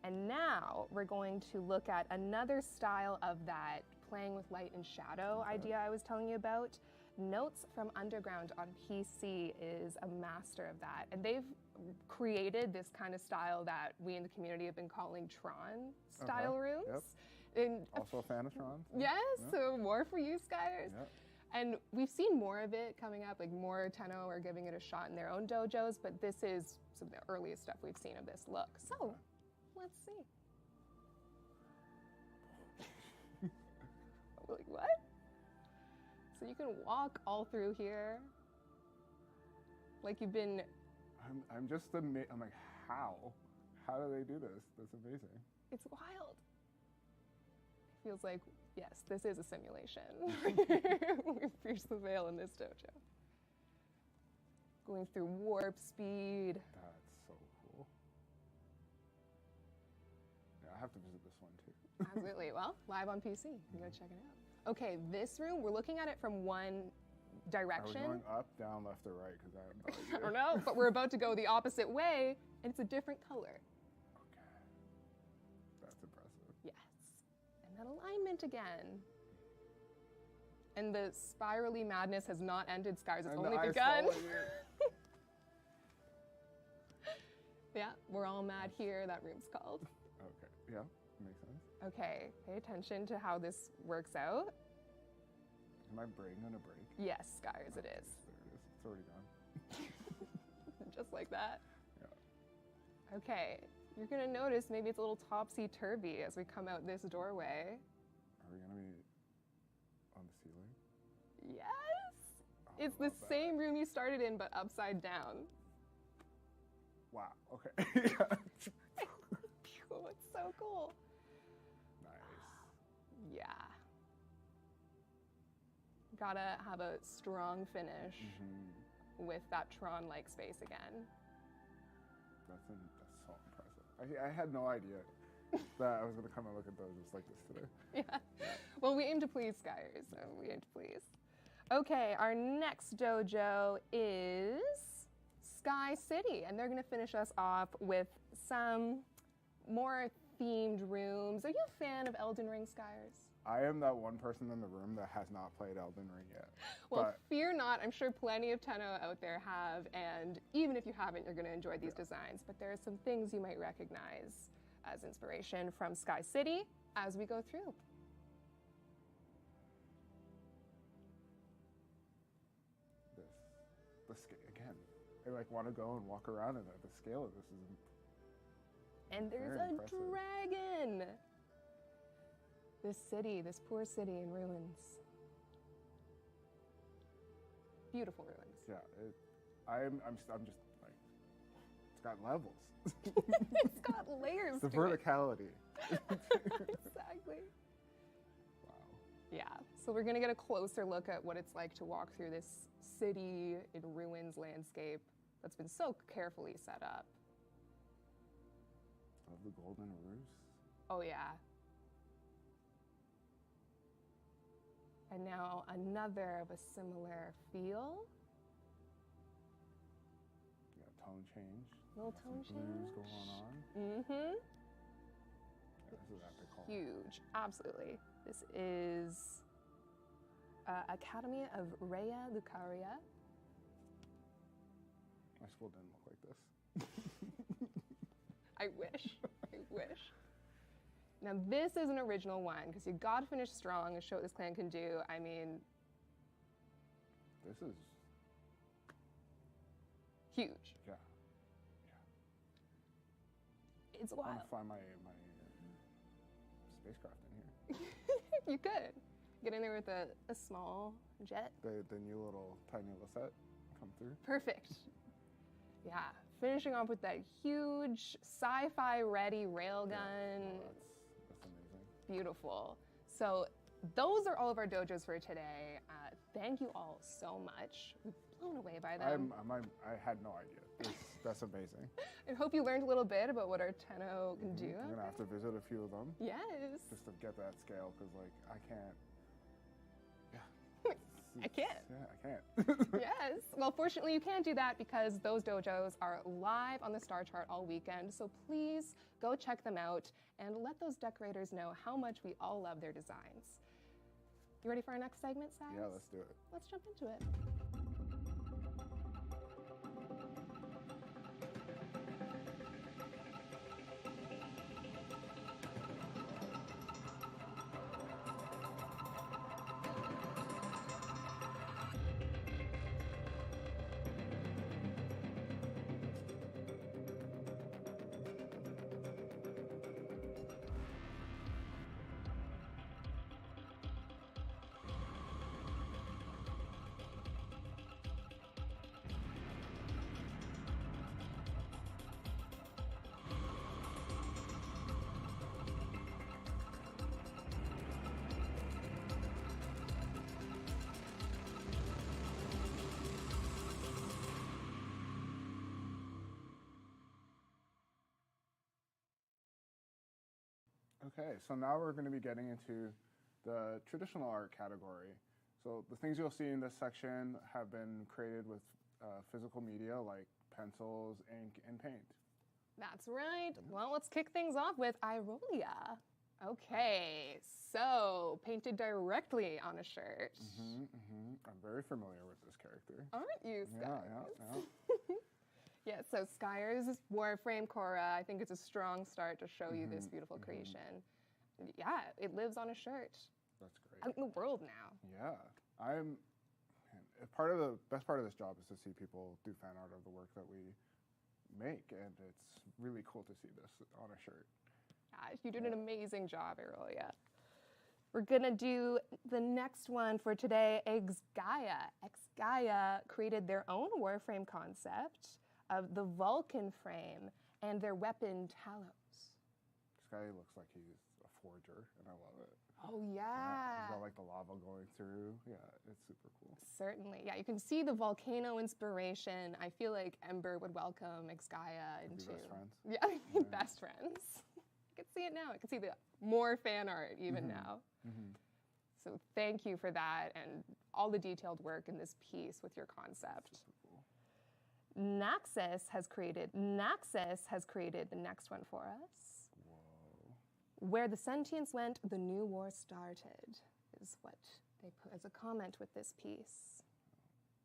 And now we're going to look at another style of that playing with light and shadow idea I was telling you about. Notes from Underground on PC is a master of that. And they've created this kind of style that we in the community have been calling Tron style rooms. Yep. And also a fan of Tron. So. Yes, yep. So more for you, Skyers. Yep. And we've seen more of it coming up, like more Tenno are giving it a shot in their own dojos, but this is some of the earliest stuff we've seen of this look. So, let's see. Like, what? So you can walk all through here. Like you've been... I'm just amazed. I'm like, how? How do they do this? That's amazing. It's wild. It feels like, yes, this is a simulation. We've pierced the veil in this dojo. Going through warp speed. That's so cool. Yeah, I have to visit this one too. Absolutely. Well, live on PC. You gotta check it out. Okay, this room, we're looking at it from one direction. Are we going up, down, left, or right? Because I don't know, but we're about to go the opposite way, and it's a different color. Okay. That's impressive. Yes. And alignment again. And the spirally madness has not ended, Scars. It's only begun. Yeah, we're all mad here. That room's called. Okay. Yeah, makes sense. Okay, pay attention to how this works out. Is my brain gonna break? Yes, Scars, it is. There it is. It's already gone. Just like that. Yeah. Okay, you're gonna notice maybe it's a little topsy-turvy as we come out this doorway. Are we gonna be on the ceiling? Yes! Oh, It's the same room you started in, but upside down. Wow, okay. Oh, it's so cool. Nice. Yeah. Gotta have a strong finish with that Tron-like space again. That's so impressive. I had no idea that I was gonna come and look at those just like this today. Yeah. Well, we aim to please, Skyers, so we aim to please. Okay, our next dojo is Sky City, and they're gonna finish us off with some more themed rooms. Are you a fan of Elden Ring, Skyers? I am that one person in the room that has not played Elden Ring yet. Well, fear not. I'm sure plenty of Tenno out there have, and even if you haven't, you're going to enjoy these designs. But there are some things you might recognize as inspiration from Sky City as we go through. The scale again. I like want to go and walk around in it. The scale of this is. And there's a dragon. This city, this poor city in ruins. Beautiful ruins. Yeah, I'm just like, it's got levels. It's got layers. The verticality. Exactly. Wow. Yeah. So we're gonna get a closer look at what it's like to walk through this city in ruins landscape that's been so carefully set up. Love the golden roofs. Oh yeah. And now another of a similar feel. Yeah, tone change. Little tone change. Blues going on. Mm-hmm. Yeah, this is epic. Huge. Absolutely. This is Academy of Rhea Lucaria. My school didn't look like this. I wish. I wish. Now this is an original one because you gotta finish strong and show what this clan can do. I mean, this is huge. Yeah. It's wild. I want to fly my spacecraft in here. You could get in there with a small jet. The new little tiny little set come through. Perfect. Yeah. Finishing off with that huge sci-fi ready railgun. Yeah. Oh, that's amazing. Beautiful. So those are all of our dojos for today. Thank you all so much. We're blown away by them. I had no idea. That's amazing. I hope you learned a little bit about what our Tenno can do. I'm gonna have to visit a few of them. Yes. Just to get that scale, because like I can't. I can't. Yeah, I can't. Yes. Well, fortunately, you can't do that because those dojos are live on the star chart all weekend. So please go check them out and let those decorators know how much we all love their designs. You ready for our next segment, Size? Yeah, let's do it. Let's jump into it. Okay, so now we're going to be getting into the traditional art category. So the things you'll see in this section have been created with physical media like pencils, ink, and paint. That's right. Well, let's kick things off with Irolia. Okay, so painted directly on a shirt. I'm very familiar with this character. Aren't you, Sky? Yeah. Yeah, so Skyer's Warframe Korra, I think it's a strong start to show you this beautiful creation. Yeah, it lives on a shirt. That's great. Out in the world now. Yeah. The best part of this job is to see people do fan art of the work that we make, and it's really cool to see this on a shirt. You did an amazing job, Aurelia. We're gonna do the next one for today, Exgaia. Exgaia created their own Warframe concept of the Vulcan frame and their weapon Talos. This guy looks like he's a forger, and I love it. Oh, yeah. He's got like the lava going through. Yeah, it's super cool. Certainly. Yeah, you can see the volcano inspiration. I feel like Ember would welcome Exgaia into... Best friends. Yeah, best friends. I can see it now. I can see the more fan art even now. So thank you for that and all the detailed work in this piece with your concept. Cool. Naxxus has created the next one for us. Whoa. Where the sentience went, the new war started, is what they put as a comment with this piece.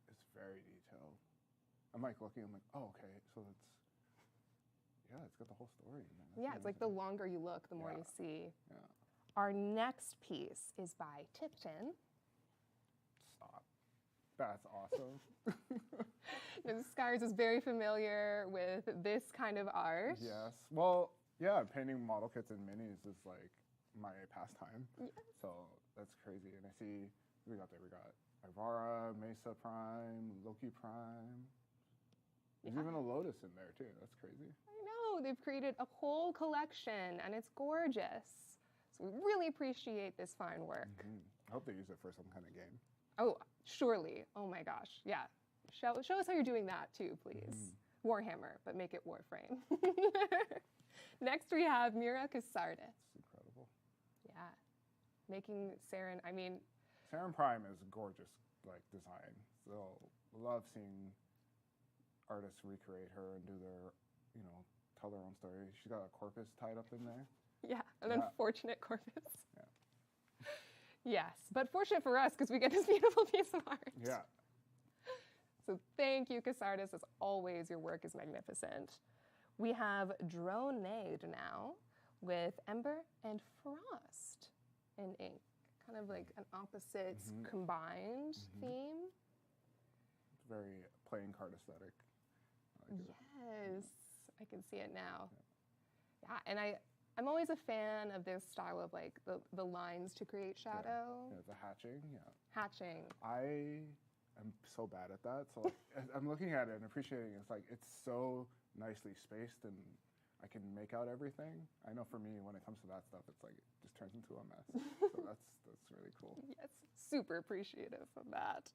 It's very detailed. I'm like looking, I'm like, oh, okay, so it's got the whole story in there. Yeah, it's like the longer you look, the more you see. Yeah. Our next piece is by Tipton. Stop. That's awesome. Skyers is very familiar with this kind of art. Yes. Well, yeah, painting model kits and minis is like my pastime. Yes. So that's crazy. And I see, we got Ivara, Mesa Prime, Loki Prime. There's even a Lotus in there too. That's crazy. I know. They've created a whole collection and it's gorgeous. So we really appreciate this fine work. I hope they use it for some kind of game. Oh, surely. Oh my gosh. Yeah. Show us how you're doing that too, please. Warhammer, but make it Warframe. Next we have Mira Casardis. It's incredible. Yeah. Making Saren, Saren Prime is gorgeous, like, design. So love seeing artists recreate her and do their, tell their own story. She's got a corpus tied up in there. Yeah, an unfortunate corpus. Yeah. Yes, but fortunate for us because we get this beautiful piece of art. Yeah. So thank you, Casardis. As always, your work is magnificent. We have Dronade now with Ember and Frost in ink. Kind of like an opposites combined theme. It's very playing card aesthetic. Yes, I can see it now. Yeah, and I'm always a fan of this style of like the lines to create shadow. Yeah, the hatching, Hatching. I am so bad at that. So like, I'm looking at it and appreciating it. It's like, it's so nicely spaced and I can make out everything. I know for me, when it comes to that stuff, it's like, it just turns into a mess. So that's really cool. Yes, super appreciative of that.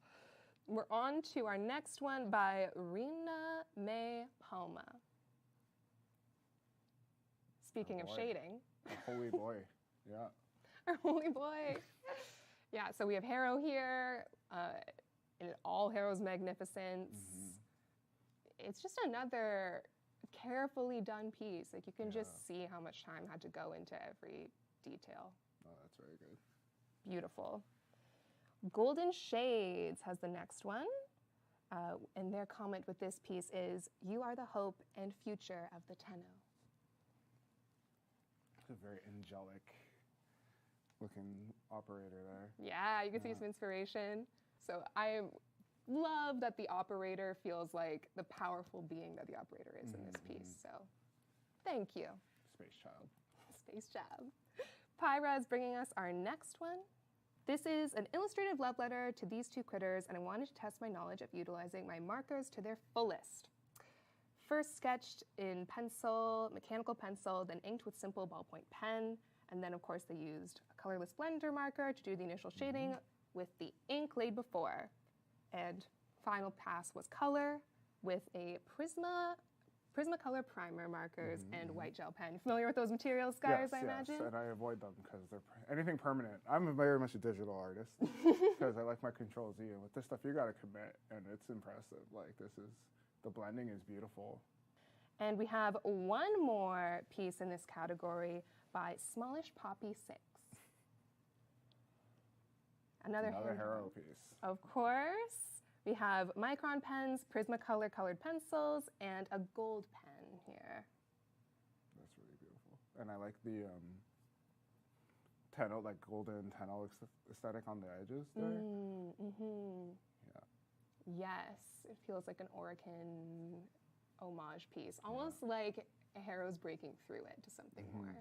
We're on to our next one by Rina May Palma. Speaking of shading. Our holy boy, yeah. Our holy boy. Yeah, so we have Harrow here, in all Harrow's magnificence. It's just another carefully done piece. Like, you can just see how much time had to go into every detail. Oh, that's very good. Beautiful. Golden Shades has the next one. And their comment with this piece is, "You are the hope and future of the Tenno." It's a very angelic looking operator there. Yeah, you can see some inspiration. So I love that the operator feels like the powerful being that the operator is in this piece. So thank you. Space Child. Space Child. Pyra is bringing us our next one. This is an illustrative love letter to these two critters, and I wanted to test my knowledge of utilizing my markers to their fullest. First sketched in pencil, mechanical pencil, then inked with simple ballpoint pen, and then of course they used a colorless blender marker to do the initial shading with the ink laid before. And final pass was color with a Prismacolor primer markers and white gel pen. Familiar with those materials, guys, I imagine? Yes, and I avoid them because they're anything permanent. I'm very much a digital artist because I like my Control Z, and with this stuff, you got to commit, and it's impressive. Like, the blending is beautiful. And we have one more piece in this category by Smallish Poppy 6. Another Hero piece. Of course. We have micron pens, Prismacolor colored pencils, and a gold pen here. That's really beautiful. And I like the like golden Tenno aesthetic on the edges there. Yeah. Yes, it feels like an Orican homage piece, almost like Harrow's breaking through it to something more.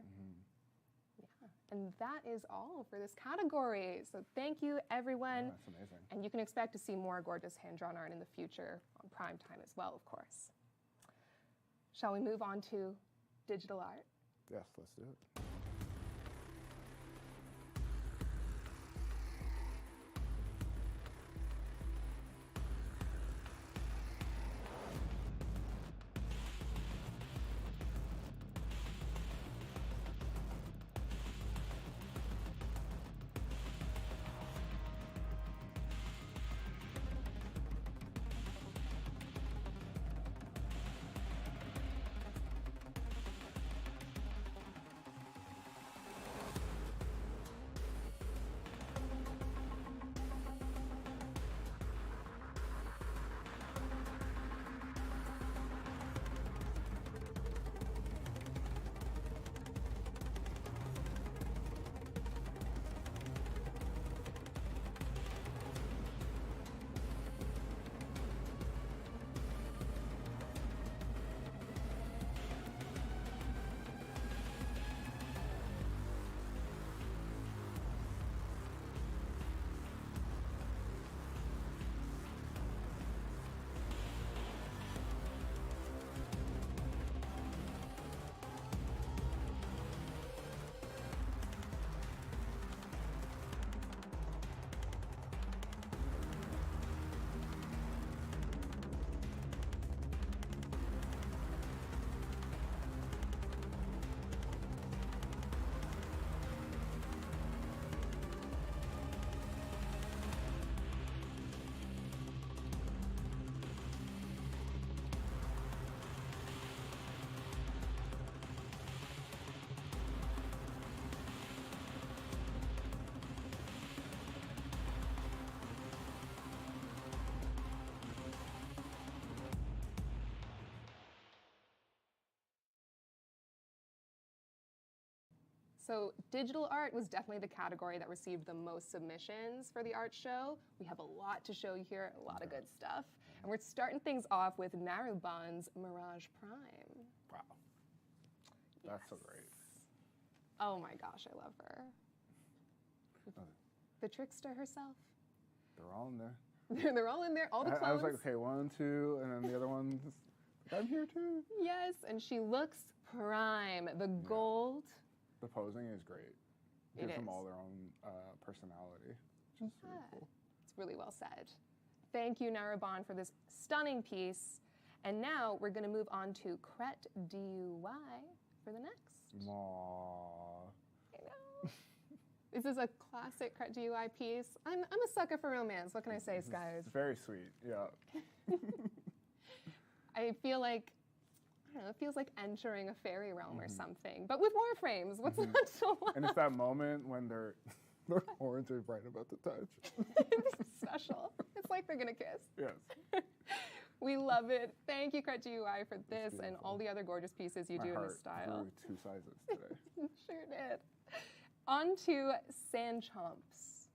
Yeah, and that is all for this category. So thank you, everyone. That's amazing. And you can expect to see more gorgeous hand-drawn art in the future on prime time as well, of course. Shall we move on to digital art? Yes, let's do it. So digital art was definitely the category that received the most submissions for the art show. We have a lot to show you here, a lot of good stuff. And we're starting things off with Naruban's Mirage Prime. Wow. That's so great. Oh my gosh, I love her. The trickster herself. They're all in there. They're all in there, all the clones. I was like, okay, 1, 2, and then the other one's like, I'm here too. Yes, and she looks prime. The gold. The posing is great. It Gives them is. all their own personality, which is really cool. It's really well said. Thank you, Naruban, for this stunning piece. And now we're going to move on to Cret DUY for the next. Aww. I know. This is a classic Cret DUI piece. I'm a sucker for romance. What can I say, Skies? It's very sweet, yeah. I feel like, I don't know, it feels like entering a fairy realm or something, but with warframes. What's not to love? And it's that moment when their horns are right about to touch. It's special. It's like they're going to kiss. Yes. We love it. Thank you, Cret GUI, for this and all the other gorgeous pieces you do in this style. My heart grew 2 sizes today. Sure did. On to Sand Chomps.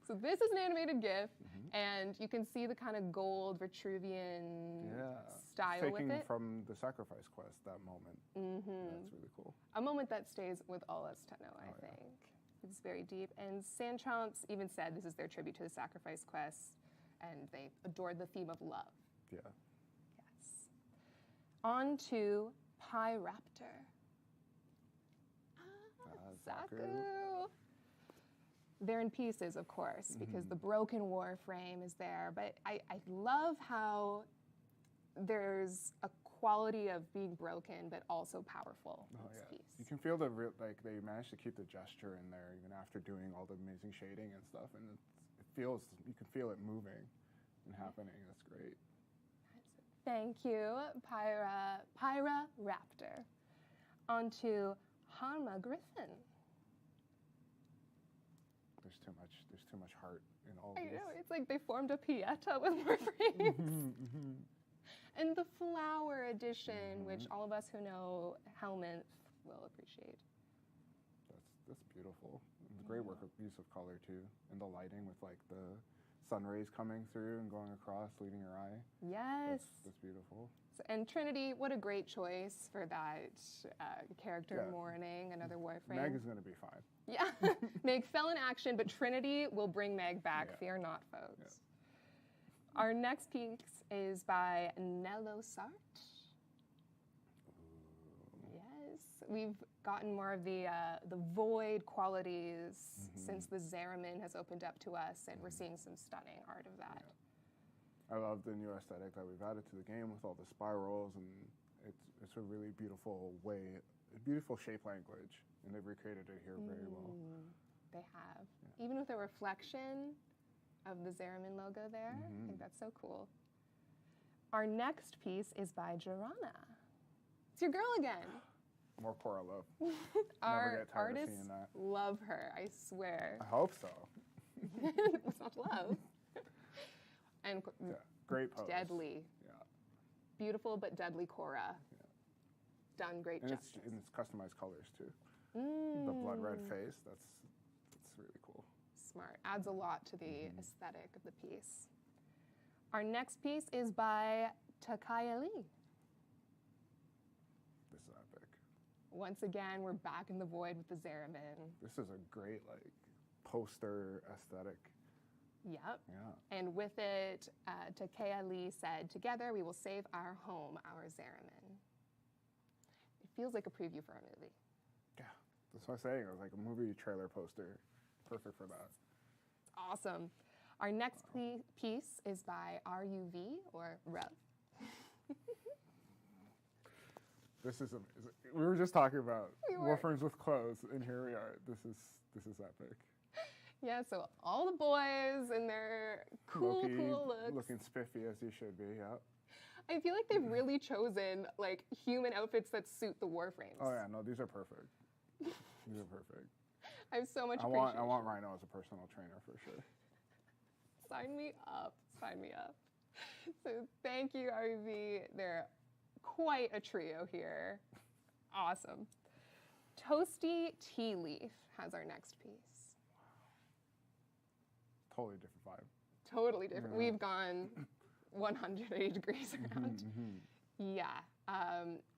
So this is an animated GIF, and you can see the kind of gold Vitruvian style with it. Taking from the Sacrifice Quest, that moment. That's really cool. A moment that stays with all us Tenno, I think. It's very deep. And Sand Chomps even said this is their tribute to the Sacrifice Quest, and they adored the theme of love. Yeah. Yes. On to Pyraptor. Zaku. They're in pieces, of course, because the broken warframe is there. But I love how there's a quality of being broken, but also powerful in this piece. You can feel the like they managed to keep the gesture in there even after doing all the amazing shading and stuff, and it feels, you can feel it moving and happening. That's great. Thank you, Pyraptor. On to Parma Griffin. There's too much heart in all I these. know, it's like they formed a Pieta with more frames. And the flower edition, which all of us who know Helminth will appreciate. That's beautiful. It's great use of color too, and the lighting with like the sun rays coming through and going across, leaving your eye. Yes. That's beautiful. And Trinity, what a great choice for that character mourning, another Warframe. Meg is going to be fine. Yeah, Meg fell in action, but Trinity will bring Meg back. Fear not, folks. Yeah. Our next piece is by Nello Sart. Yes, we've gotten more of the void qualities since the Zeramin has opened up to us, and we're seeing some stunning art of that. Yeah. I love the new aesthetic that we've added to the game with all the spirals, and it's a really beautiful way, a beautiful shape language, and they've recreated it here very well. They have. Yeah. Even with a reflection of the Zeramin logo there. I think that's so cool. Our next piece is by Jorana. It's your girl again. More Cora love. Our Never get tired artists of seeing that. love her, I swear. I hope so. It's not love. And great pose. Deadly. Yeah. Beautiful but deadly Cora. Yeah. Done great justice. And it's customized colors too. The blood red face, that's really cool. Smart. Adds a lot to the aesthetic of the piece. Our next piece is by Takaya Lee. This is epic. Once again, we're back in the void with the Zeramin. This is a great poster aesthetic. Yep. Yeah. And with it, Takaya Lee said, "Together we will save our home, our Zeramin." It feels like a preview for a movie. Yeah, that's what I'm saying. It was like a movie trailer poster. Perfect for that. Awesome. Our next piece is by RUV, or Rev. This is amazing. We were just talking about Warframes with clothes, and here we are. This is epic. Yeah, so all the boys in their cool looks. Looking spiffy as you should be, yeah. I feel like they've really chosen human outfits that suit the Warframes. Oh yeah, no, these are perfect. These are perfect. I have so much appreciation. I want Rhino as a personal trainer for sure. Sign me up. Sign me up. So thank you, RV. They're quite a trio here. Awesome. Toasty Tea Leaf has our next piece. Totally different vibe. Totally different. Yeah. We've gone 180 degrees around. Yeah.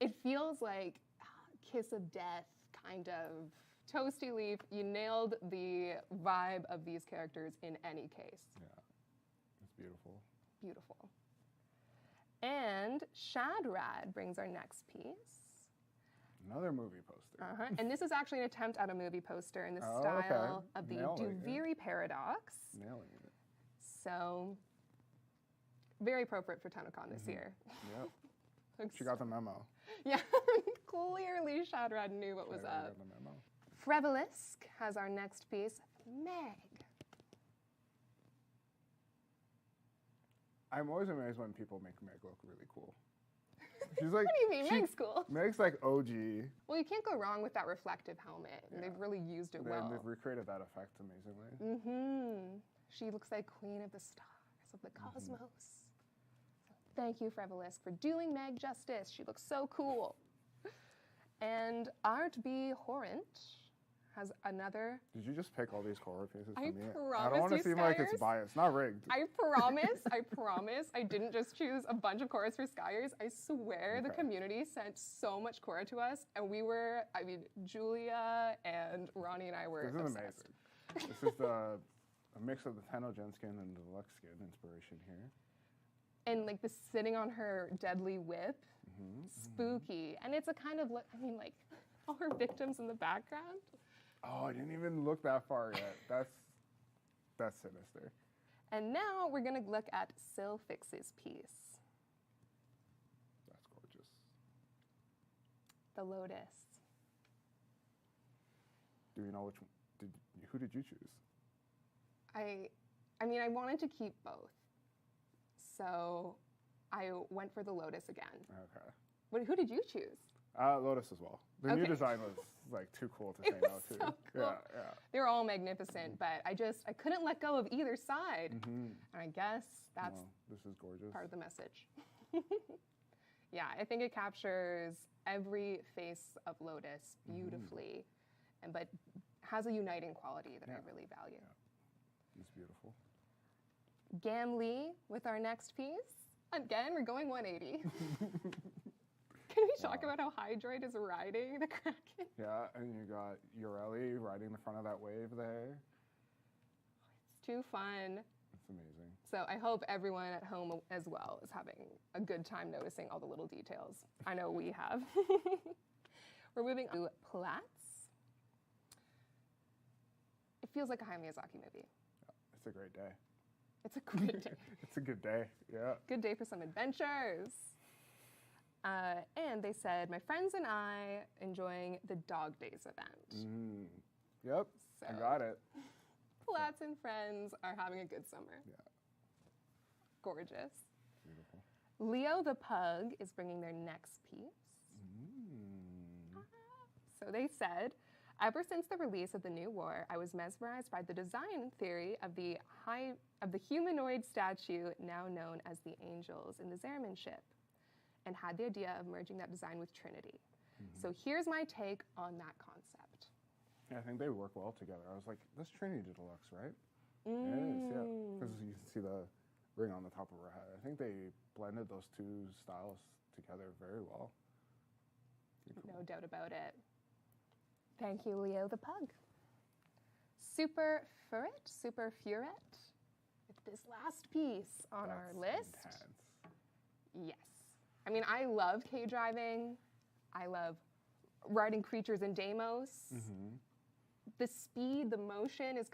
It feels like Kiss of Death, kind of. Toasty Leaf, you nailed the vibe of these characters in any case. Yeah, it's beautiful. Beautiful. And Shadrad brings our next piece. Another movie poster. And this is actually an attempt at a movie poster in the style of the Duviri Paradox. Nailing it. So, very appropriate for Tennocon this year. Yep. She got the memo. Yeah, clearly Shadrad knew what was up. Got the memo. Frevelisk has our next piece, Meg. I'm always amazed when people make Meg look really cool. She's like, what do you mean? Meg's cool. Meg's like OG. Well, you can't go wrong with that reflective helmet. Yeah. They've really used it well. And they've recreated that effect amazingly. She looks like Queen of the Stars, of the Cosmos. So thank you, Frevelisk, for doing Meg justice. She looks so cool. And Art B. Horrent has another. Did you just pick all these Cora pieces for me? I don't want to seem like it's biased. Not rigged. I promise. I didn't just choose a bunch of Coras for Skyers. I swear the community sent so much Cora to us, and Julia and Ronnie and I were obsessed. This is amazing. This is a mix of the Tennocon skin and the Deluxe skin inspiration here. And the sitting on her deadly whip, spooky. And it's a kind of, all her victims in the background. Oh, I didn't even look that far yet. That's sinister. And now we're going to look at Sylphix's piece. That's gorgeous. The Lotus. Do you know which one? Who did you choose? I wanted to keep both. So I went for the Lotus again. Okay. But who did you choose? Lotus as well. The new design was like too cool to say no to. So cool. Yeah. They're all magnificent, but I couldn't let go of either side. And I guess that's this is gorgeous. Part of the message. Yeah, I think it captures every face of Lotus beautifully, but has a uniting quality that I really value. Yeah. It's beautiful. Gam Lee with our next piece. Again, we're going 180. Can we talk about how Hydroid is riding the Kraken? Yeah, and you got Ureli riding the front of that wave there. It's too fun. It's amazing. So I hope everyone at home as well is having a good time noticing all the little details. I know we have. We're moving on to Platts. It feels like a Hayao Miyazaki movie. Yeah, it's a great day. It's a great day. It's a good day, yeah. Good day for some adventures. And they said, my friends and I enjoying the Dog Days event. Yep, so I got it. Platts and friends are having a good summer. Yeah. Gorgeous. Beautiful. Leo the Pug is bringing their next piece. So they said, ever since the release of the new war, I was mesmerized by the design theory of the humanoid statue now known as the Angels in the Zerman ship, and had the idea of merging that design with Trinity. So here's my take on that concept. Yeah, I think they work well together. I was like, that's Trinity Deluxe, right? It is, yeah. Because you can see the ring on the top of her head. I think they blended those two styles together very well. Cool. No doubt about it. Thank you, Leo the Pug. Super Furet, with this last piece on our list. Intense. Yes. I mean, I love K-driving. I love riding creatures in Deimos. The speed, the motion is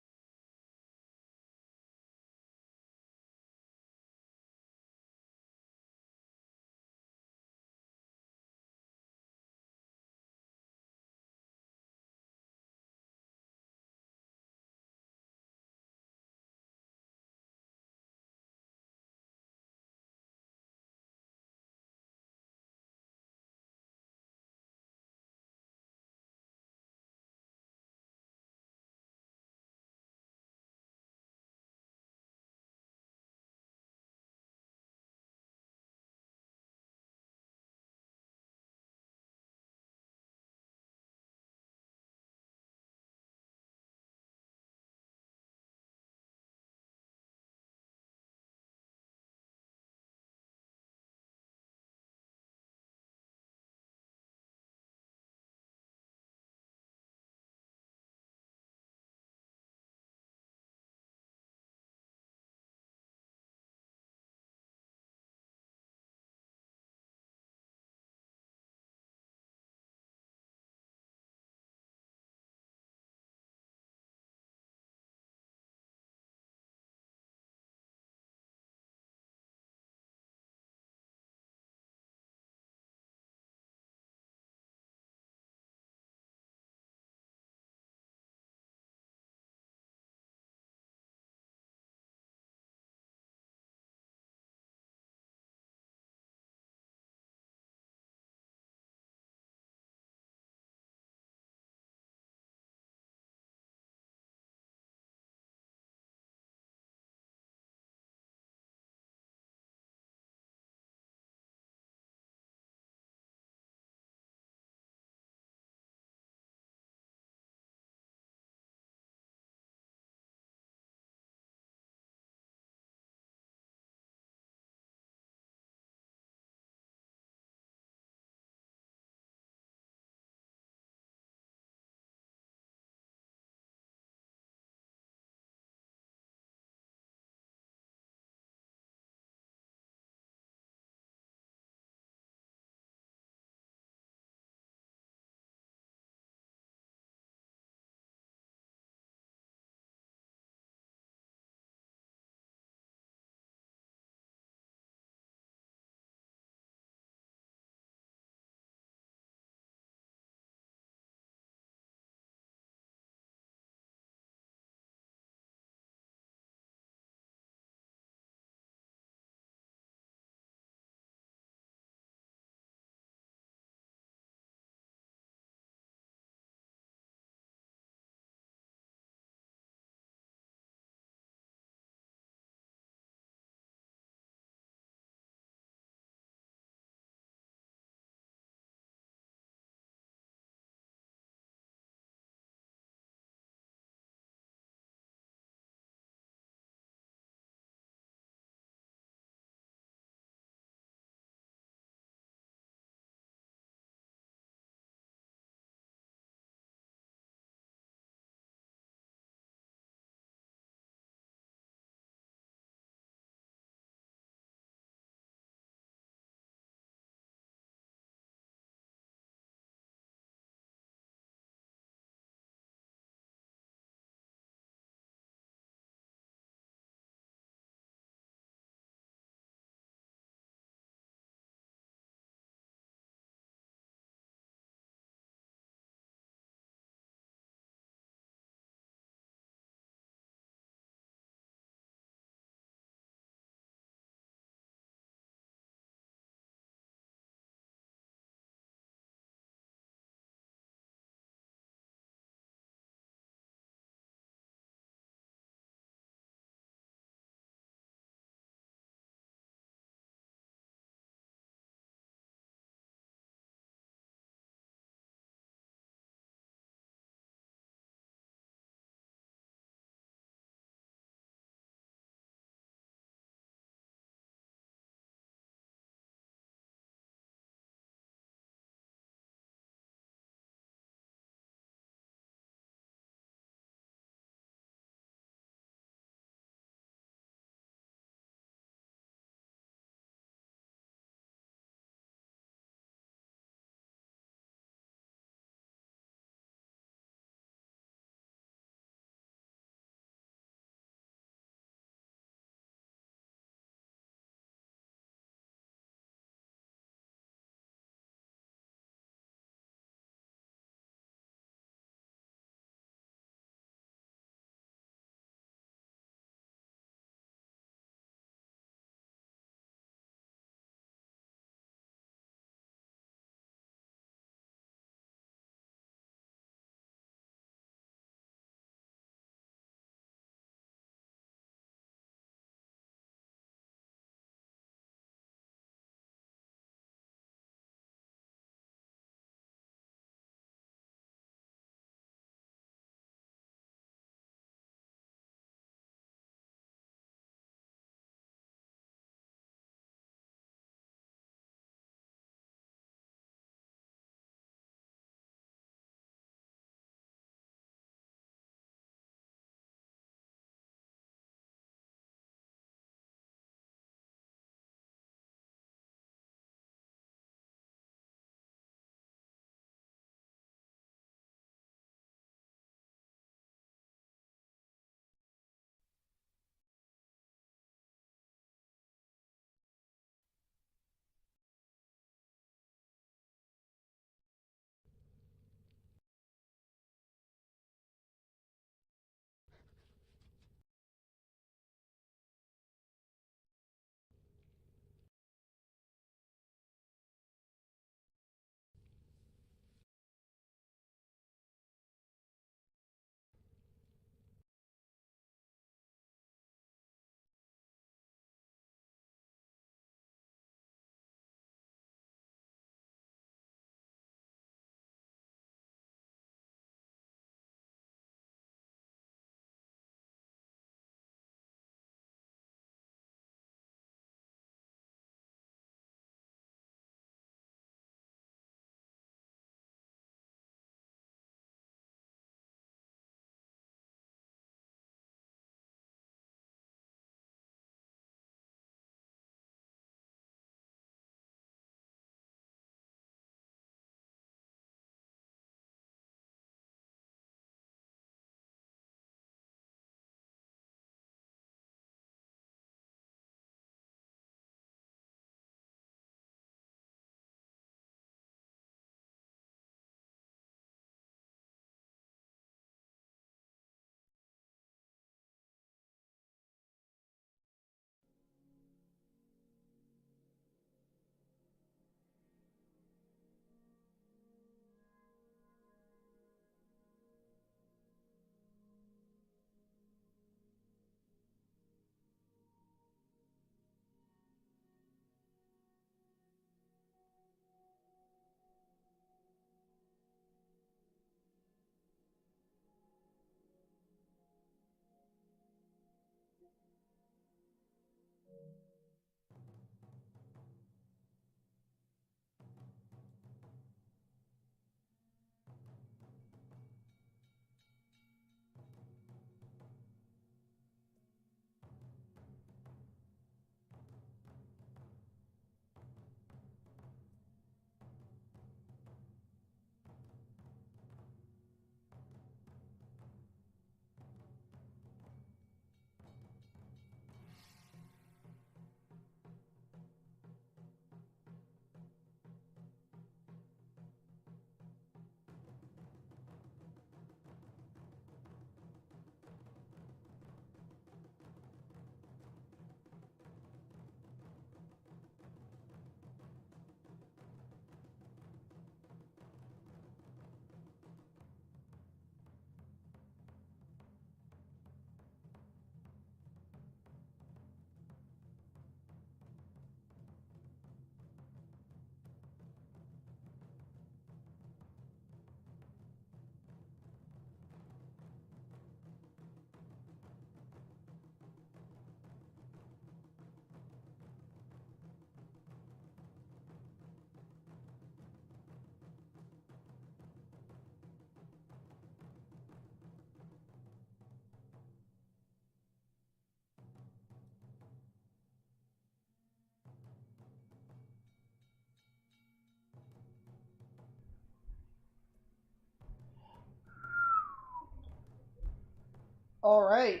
All right.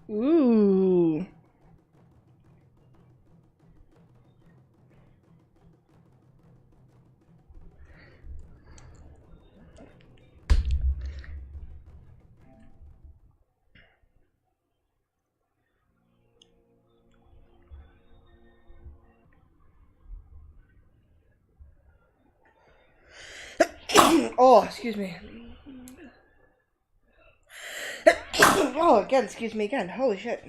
Ooh. Oh, excuse me. Oh, again, excuse me again. Holy shit.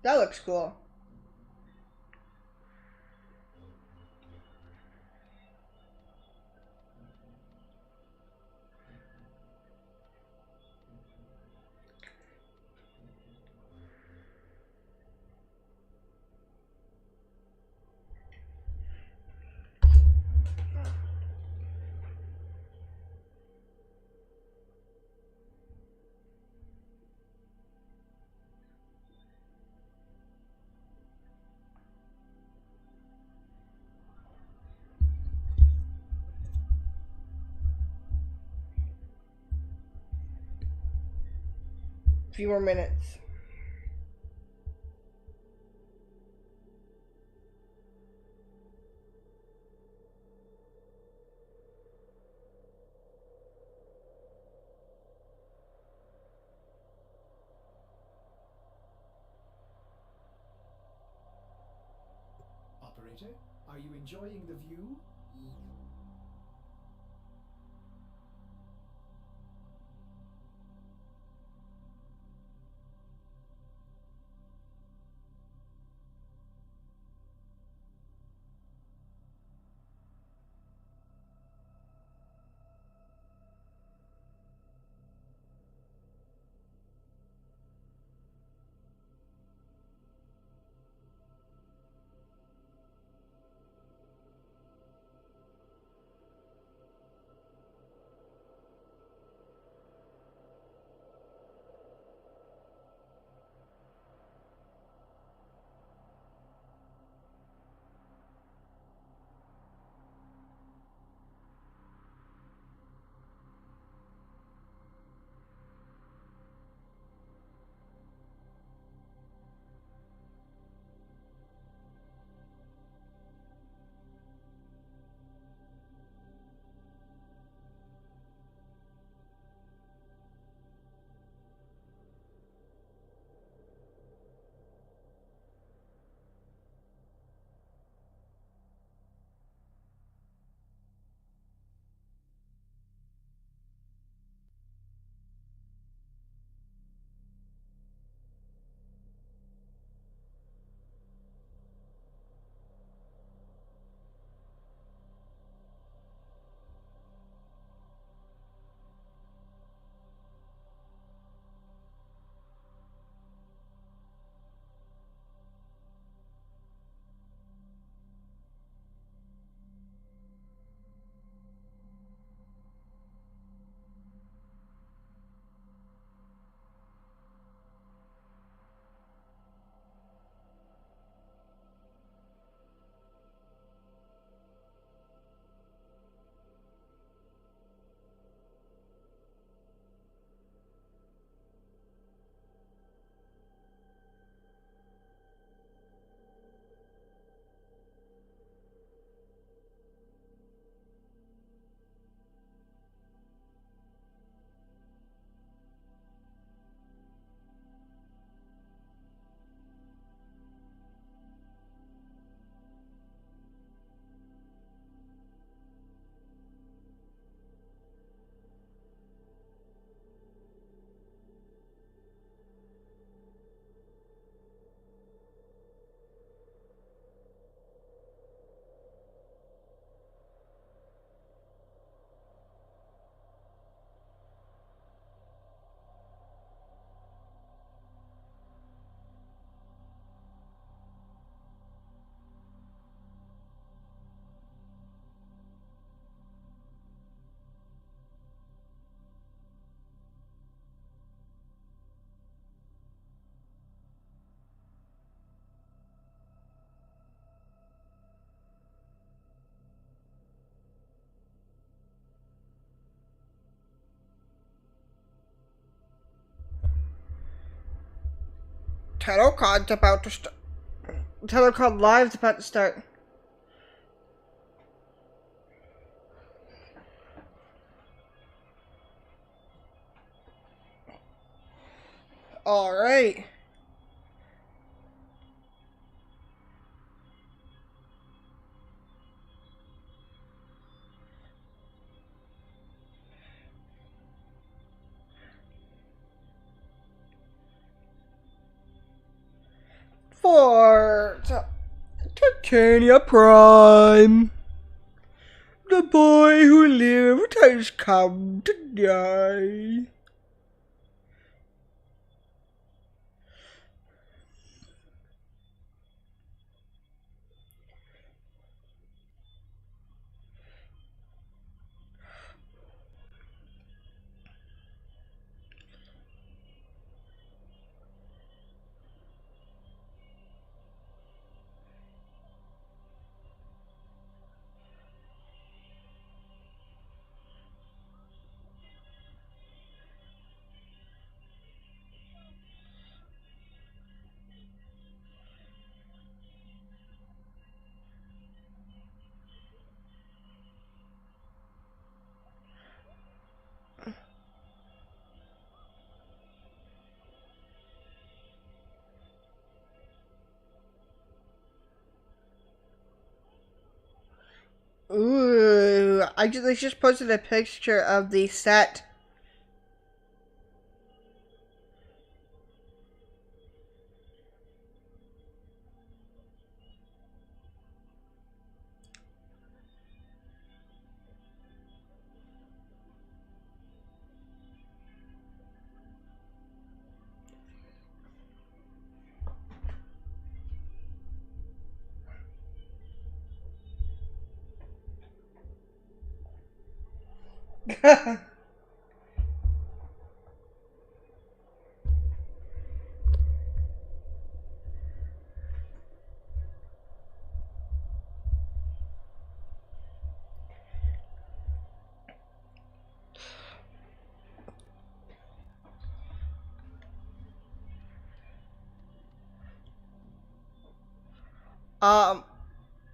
That looks cool. Few more minutes. Operator, are you enjoying the view? Tennocon's about to start. Tennocon Live's about to start. Alright. For Titania Prime, the boy who lived has come to die. Ooh, they just posted a picture of the set.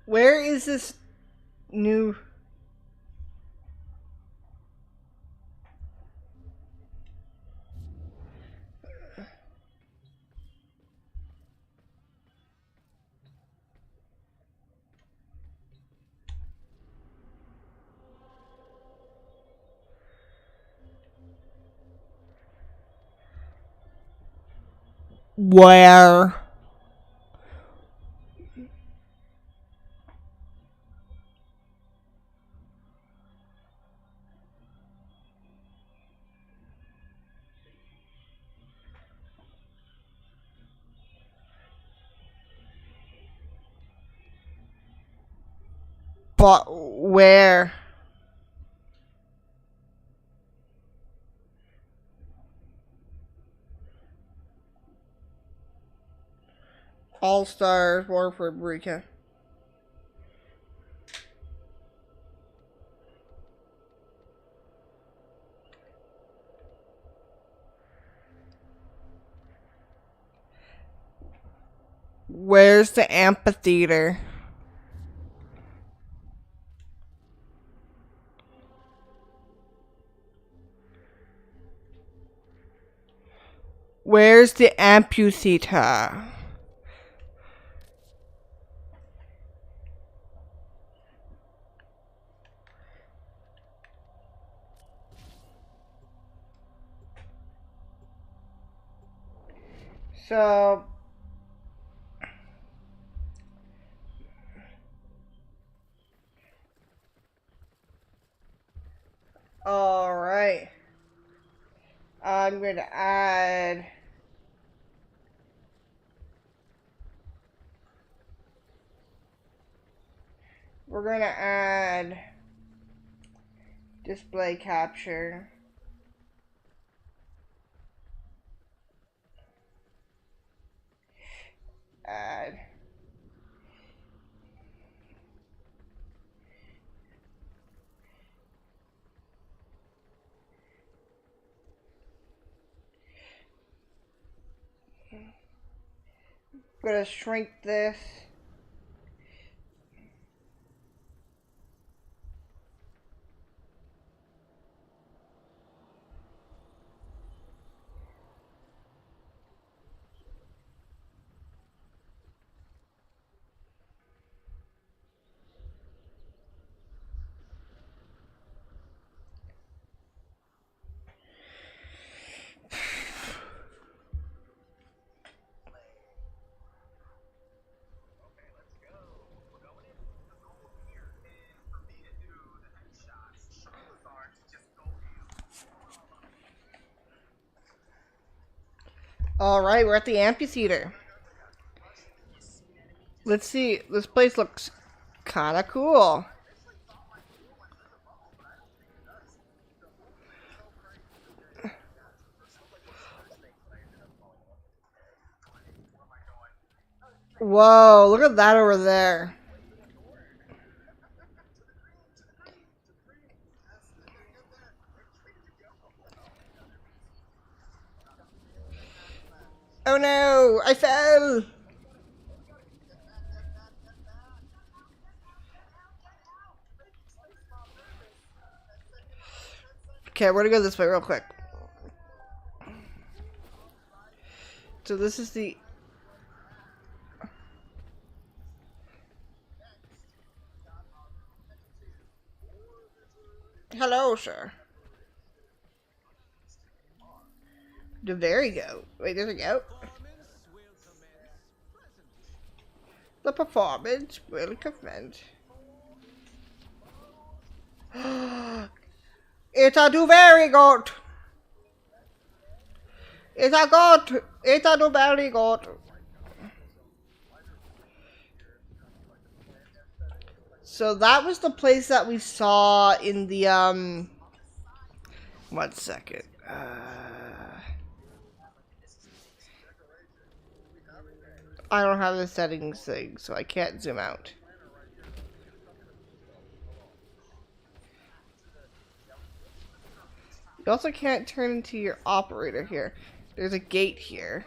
Where is this new? Where? But where? All Stars War for Eureka. Where's the amphitheater? Where's the amphitheater? So, all right. I'm going to add we're going to add display capture. Add. gonna shrink this. Alright, we're at the amphitheater. Let's see. This place looks kind of cool. Whoa, look at that over there. Oh no, I fell. Okay, we're gonna go this way real quick. So this is the... Hello, sir. There you go. Wait, there's a goat. The performance will commence. It's a very goat. It's a goat. It's a very goat. So that was the place that we saw in the 1 second. I don't have the settings thing, so I can't zoom out. You also can't turn into your operator here. There's a gate here.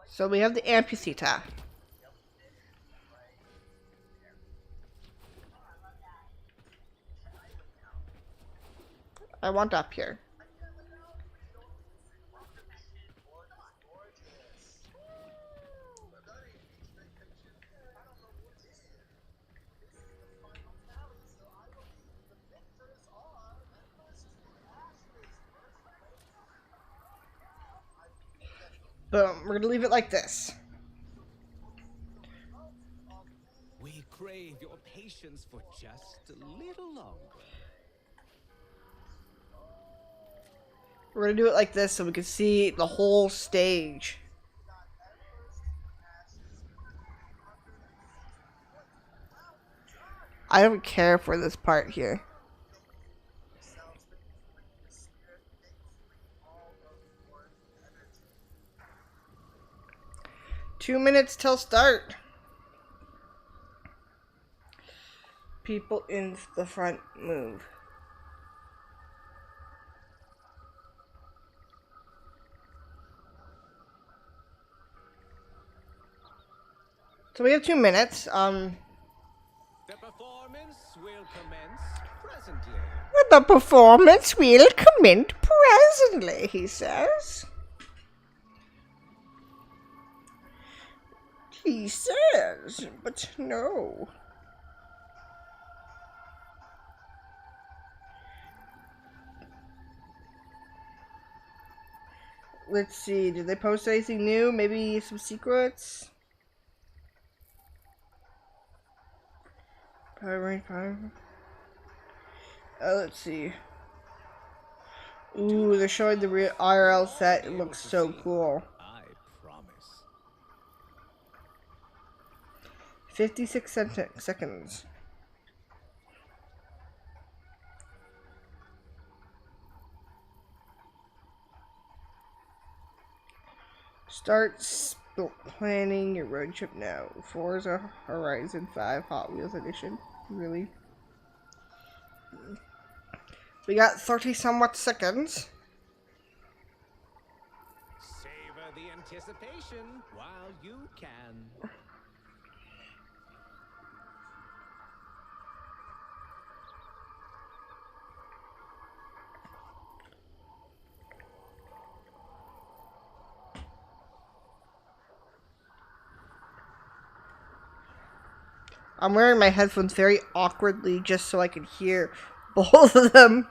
So we have the amphitheater. I want up here. Boom. We're gonna leave it like this. We crave your patience for just a little longer. We're gonna do it like this so we can see the whole stage. I don't care for this part here. Two minutes till start. People in the front move. So we have 2 minutes. The performance will commence presently. The performance will commence presently, he says. He says, but no. Let's see, did they post anything new? Maybe some secrets? Power. Let's see. Ooh, they're showing the real IRL set. It looks so cool. 56 seconds. Start planning your road trip now. Forza Horizon 5 Hot Wheels Edition. Really? We got 30 somewhat seconds. anticipation while you can. I'm wearing my headphones very awkwardly just so I can hear both of them.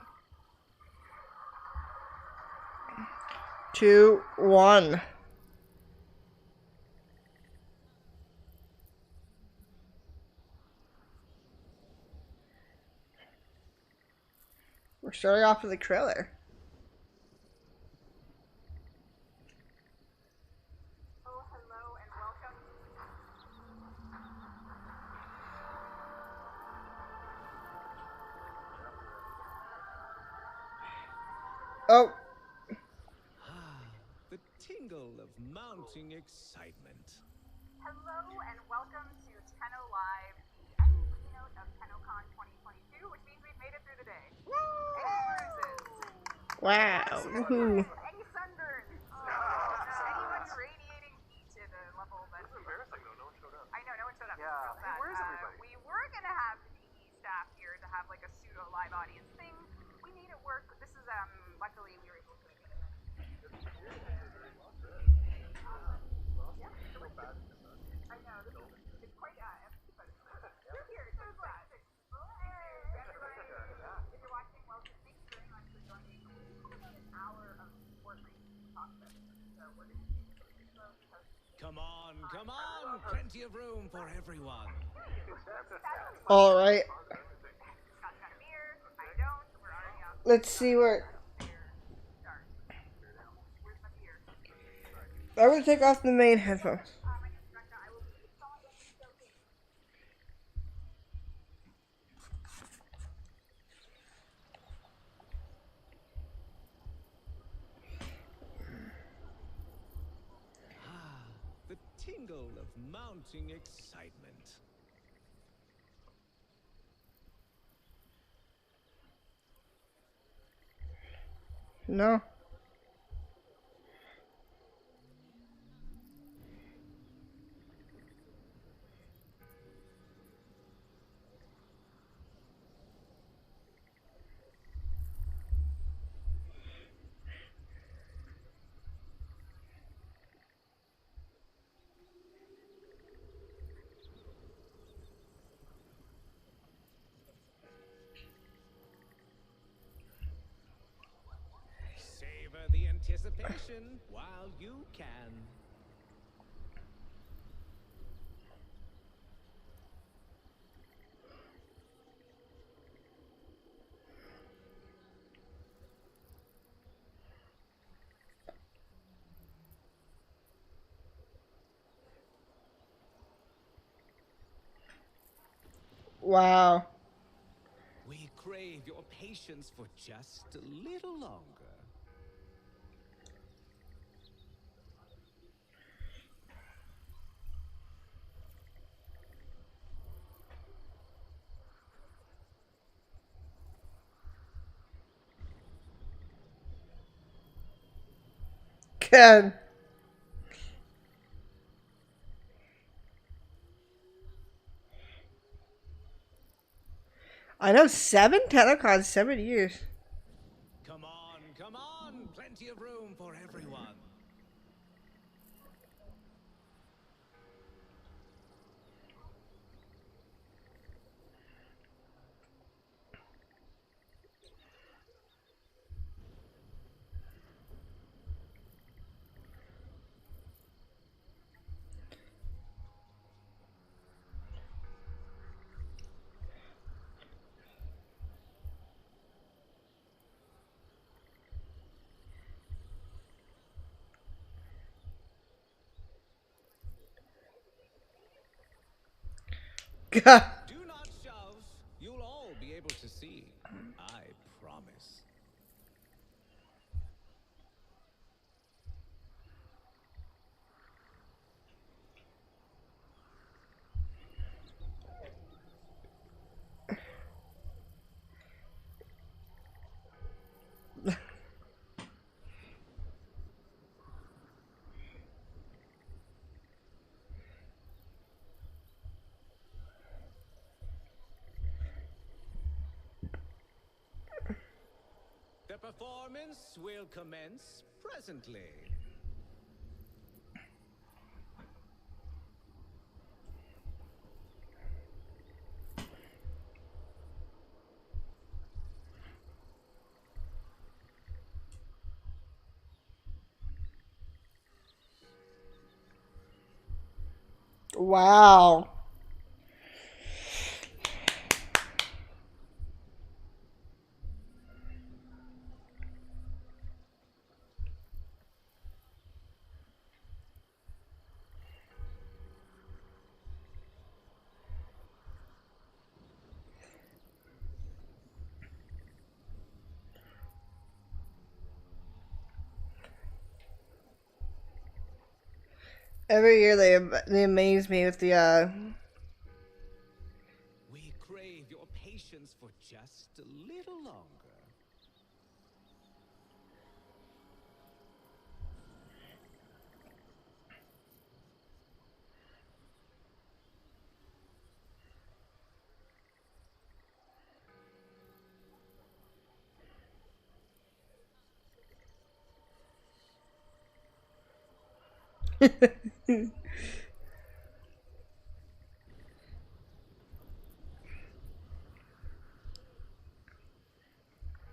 2, 1. We're starting off with a trailer. Oh. The tingle of mounting excitement. Hello and welcome to Tenno Live, the end keynote of Tennocon 2022, which means we've made it through the day. Any bruises? Wow. Woohoo. Any sunburn? Anyone radiating heat to the level that... It's embarrassing though, no one showed up. I know, no one showed up. Yeah. Hey, where's everybody? We were going to have the PE staff here to have like a pseudo live audience thing. We made it work. This is, luckily we were able to make it. I know, it's quite empty, but you're here, so it's like, if you're watching, welcome, thank you very much for joining. We have about an hour of Warframe to talk about it, so we're going to do this. Come on, plenty of room for everyone. All right. Let's see where... I'm going to take off the main headphones. The tingle of mounting excitement. No. Savor the anticipation while you can. Wow. We crave your patience for just a little longer. Ken. I know 7 Tennocons, 7 years. Come on, plenty of room for everyone. God. Do not shove. You'll all be able to see. I promise. performance will commence presently. Wow. Every year they amaze me with the We crave your patience for just a little longer.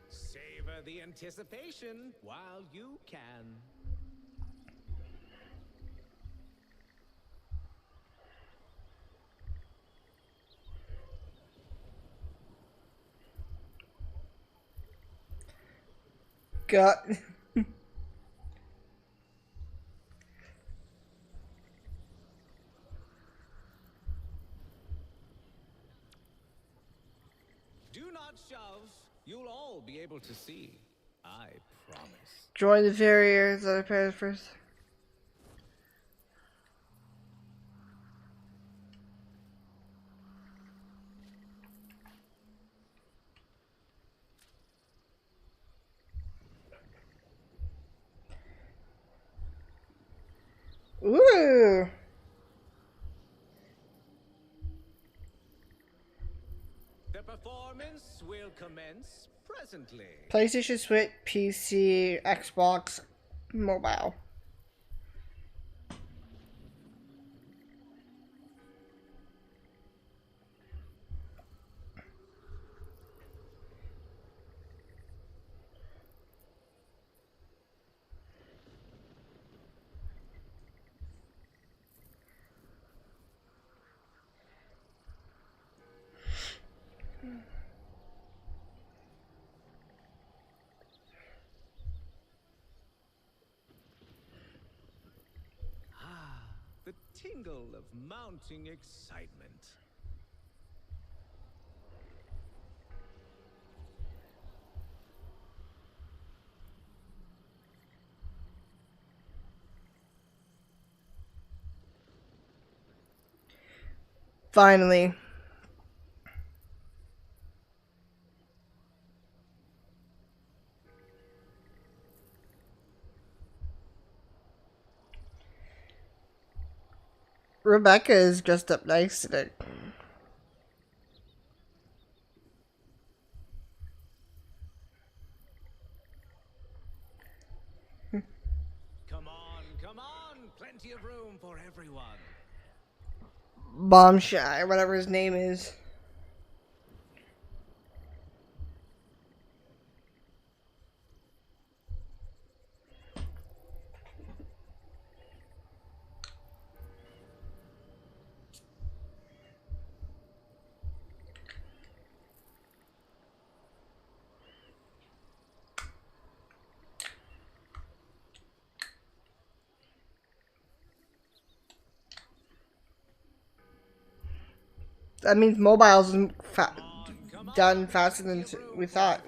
Savor the anticipation while you can. God. Do not shove. You'll all be able to see. I promise. Join the barriers. Other pairs first. Ooh. The performance will commence presently. PlayStation, Switch, PC, Xbox, mobile. The tingle of mounting excitement. Finally. Rebecca is dressed up nice today. Come on, plenty of room for everyone. Bomb Shy, whatever his name is. That means mobile's done faster than we thought.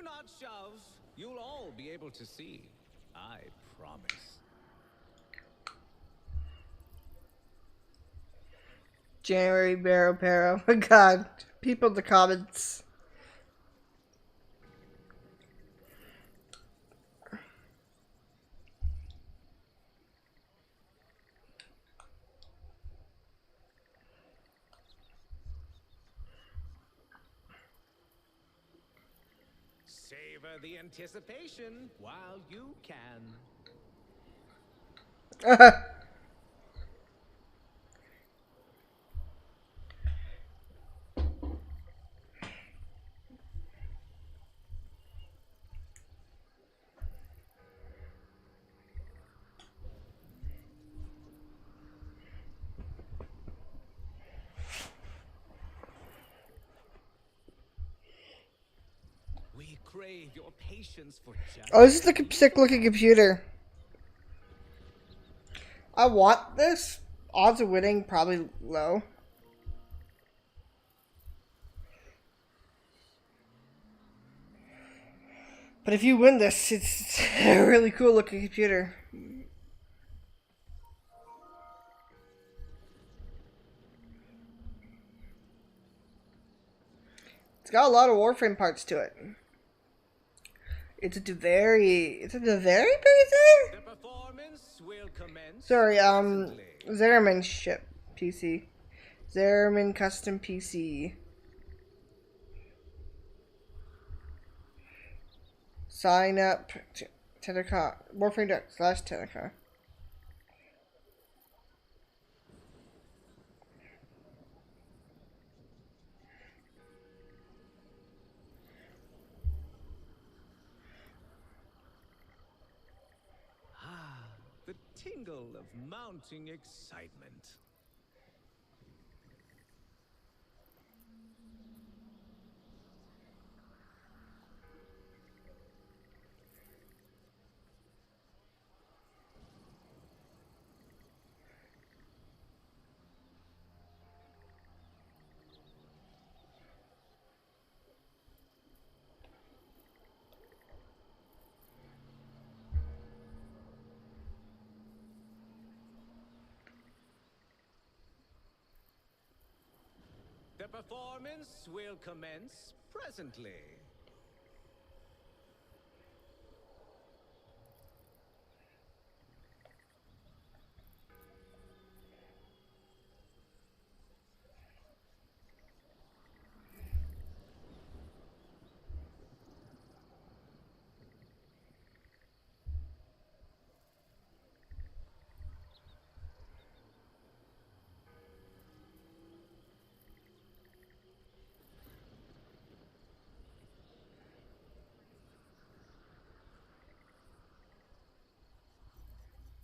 not shove. You'll all be able to see. I promise. January Barrow. Oh my god. People in the comments. Savor the anticipation while you can. We crave your patience for just. Oh, this is the sick looking computer. I want this. Odds of winning probably low. But if you win this, it's a really cool looking computer. It's got a lot of Warframe parts to it. It's a very PC? Sorry, Zerman ship PC. Zerman custom PC. Sign up to Tennocon. Warframe.com/Tennocon. The tingle of mounting excitement. The performance will commence presently.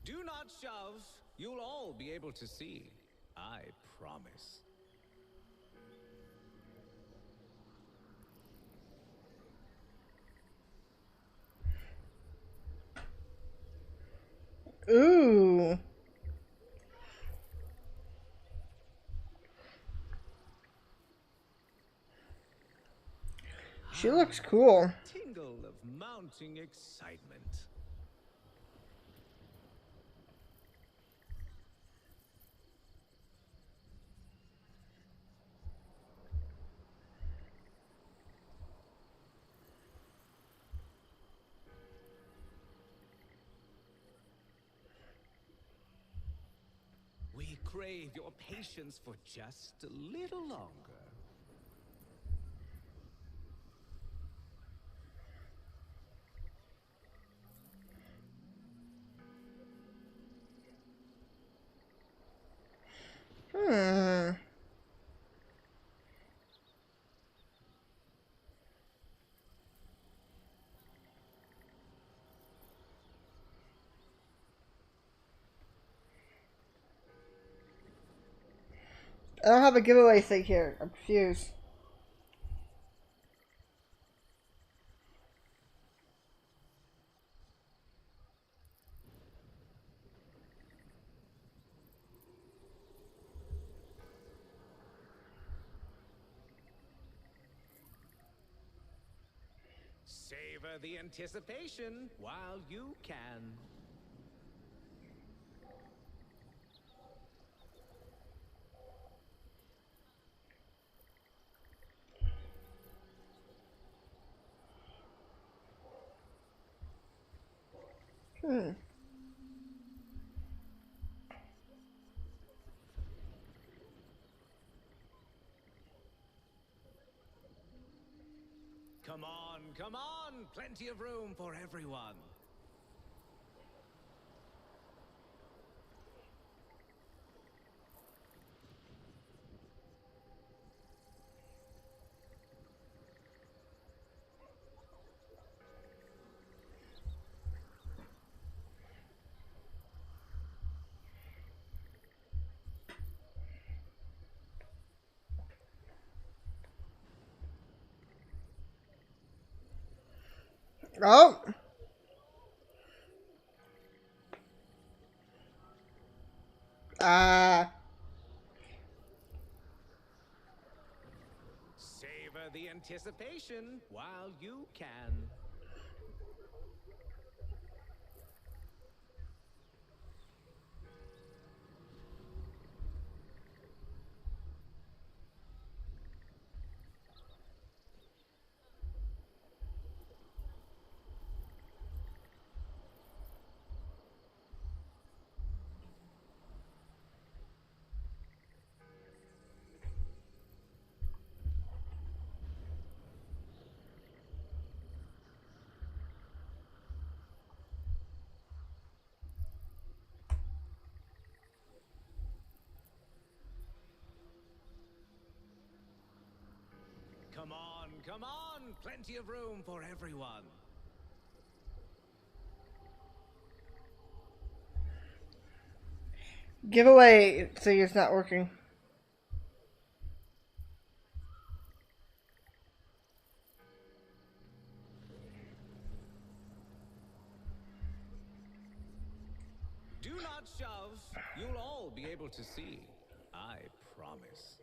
Do not shove. You'll all be able to see. I promise. Ooh. She looks cool. Tingle of mounting excitement. We crave your patience for just a little longer. I don't have a giveaway thing here. I'm confused. Savor the anticipation while you can. Come on, come on! Plenty of room for everyone. Oh. Savor the anticipation while you can. Come on, come on! Plenty of room for everyone. Giveaway thing is not working. Do not shove. You'll all be able to see. I promise.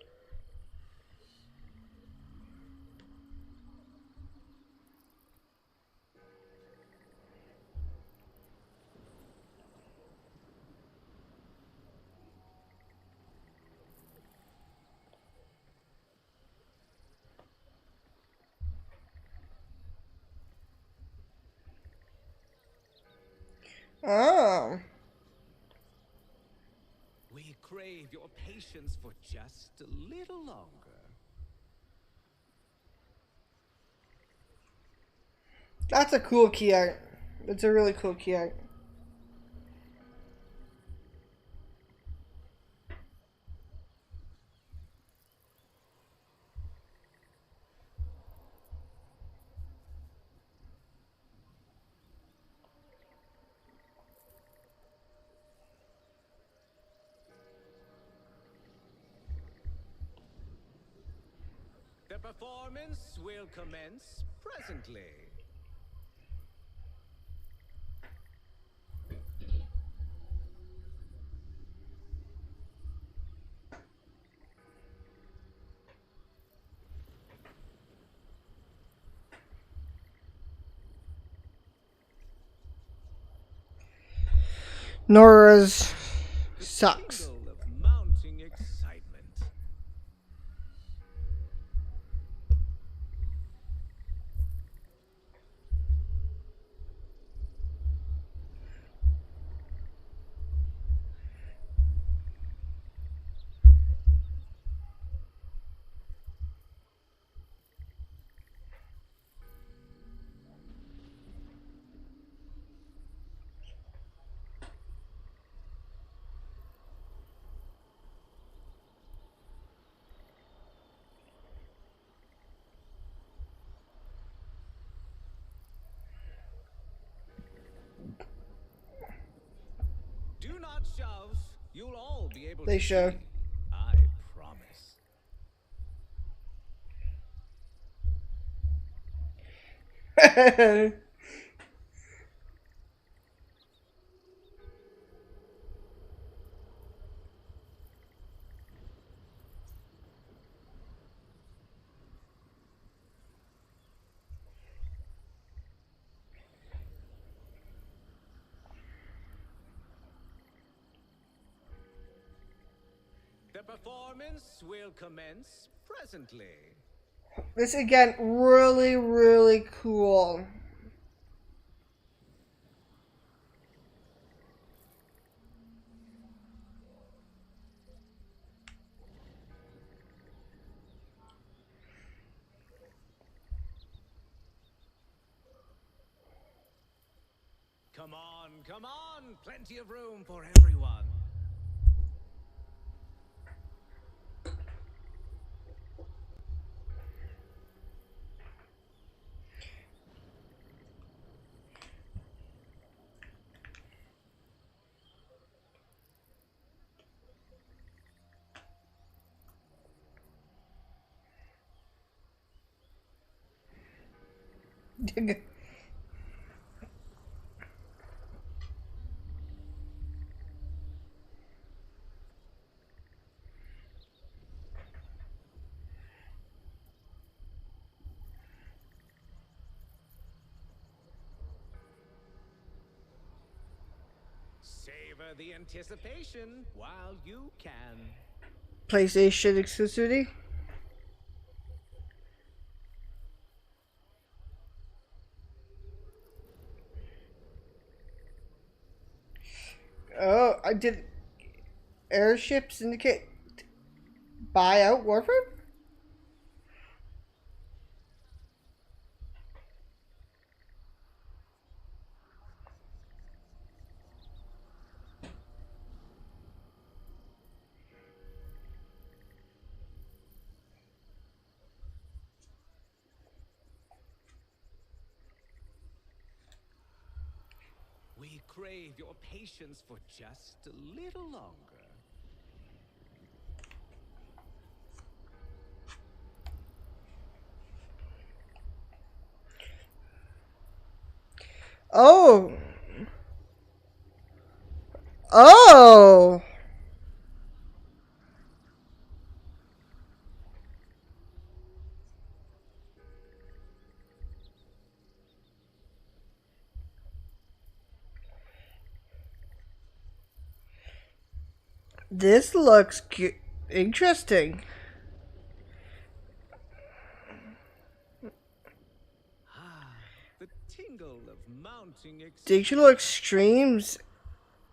Oh. We crave your patience for just a little longer. That's a cool key art. It's a really cool key art. The performance will commence presently. Nora's sucks. Mounting excitement. Do not shove. You'll all be able to show. see. I promise. performance will commence presently. This again, really, really cool. Come on, plenty of room for everyone. Savor the anticipation while you can. PlayStation exclusivity. Oh, I did. Airship Syndicate buy out Warframe? We crave your patience for just a little longer. Oh. Oh. This looks interesting. The tingle of mounting Digital Extremes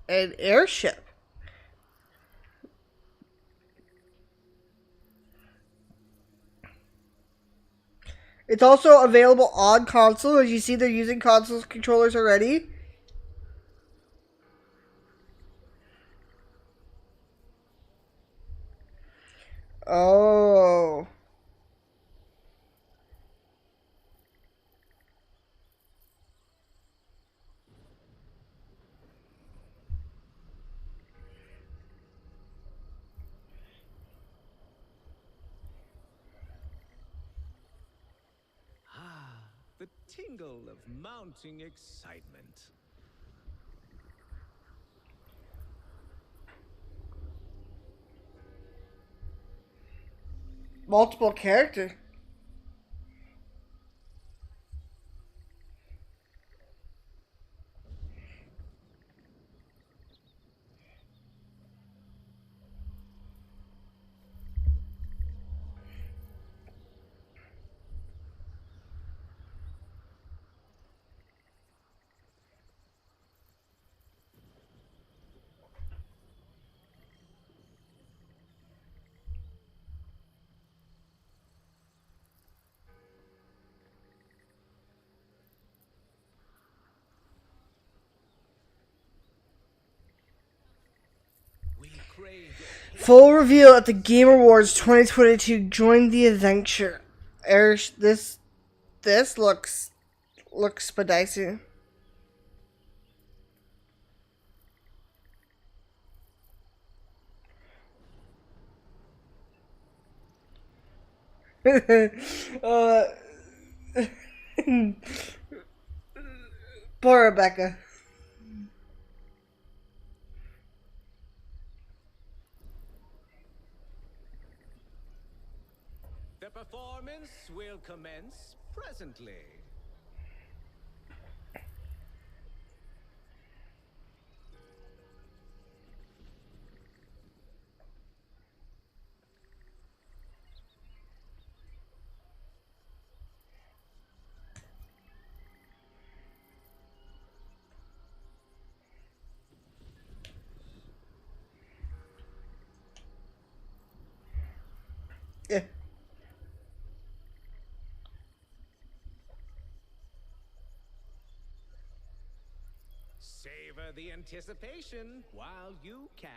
and Airship. It's also available on console. As you see, they're using console controllers already. Oh. The tingle of mounting excitement. Multiple character. Full reveal at the Game Awards 2022. Join the adventure. This looks spicy. Poor Rebecca. The performance will commence presently. Savor the anticipation while you can.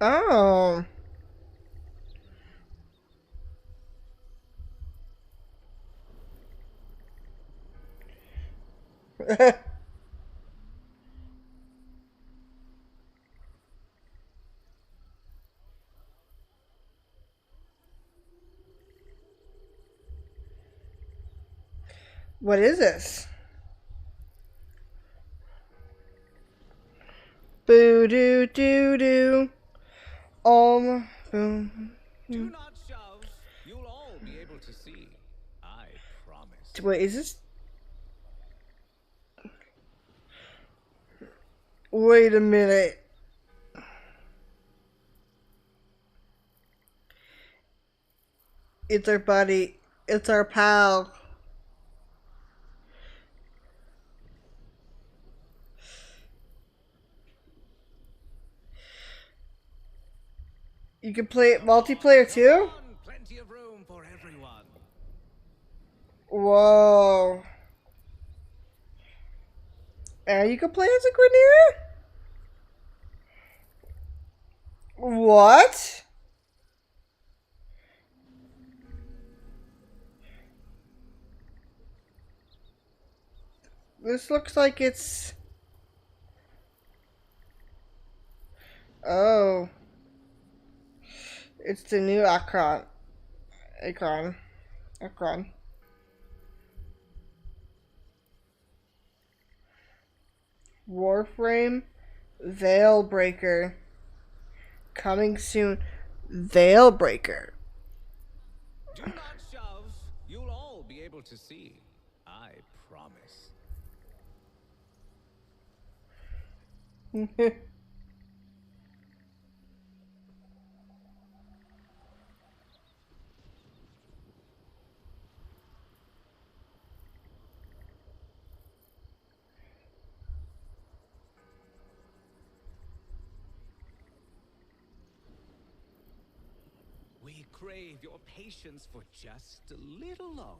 Oh. What is this? Boo doo doo doo. Boom. Do not shove. You'll all be able to see. I promise. Wait, is this? Wait a minute. It's our buddy. It's our pal. You can play it multiplayer too? Plenty of room for everyone. Whoa. And you can play as a Grenier? What? This looks like it's... Oh. It's the new Akron. Warframe Veilbreaker. Coming soon. Veilbreaker. Do not shove. You'll all be able to see. I promise. We crave your patience for just a little longer.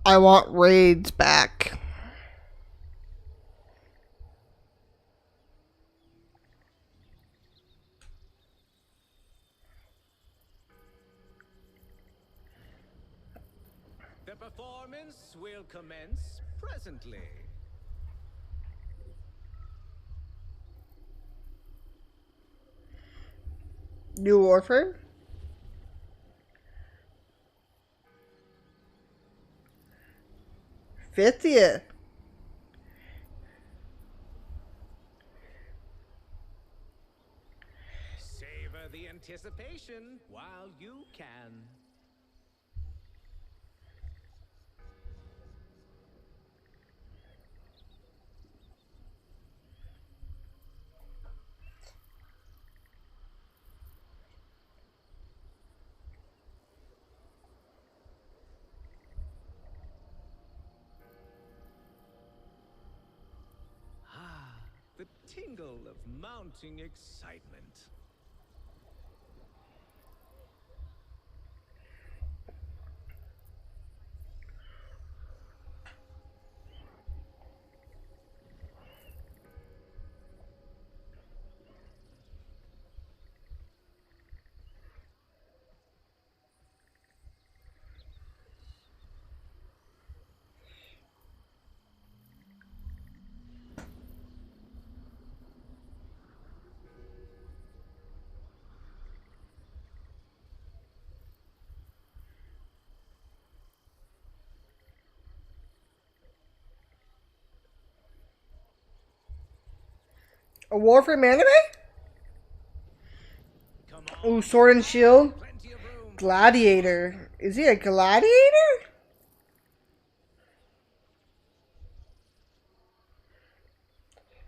I want raids back. The performance will commence presently. New Warframe? '50th. Savor the anticipation while you can. The tingle of mounting excitement. A Warframe anime? Ooh, Sword and Shield. Gladiator. Is he a gladiator?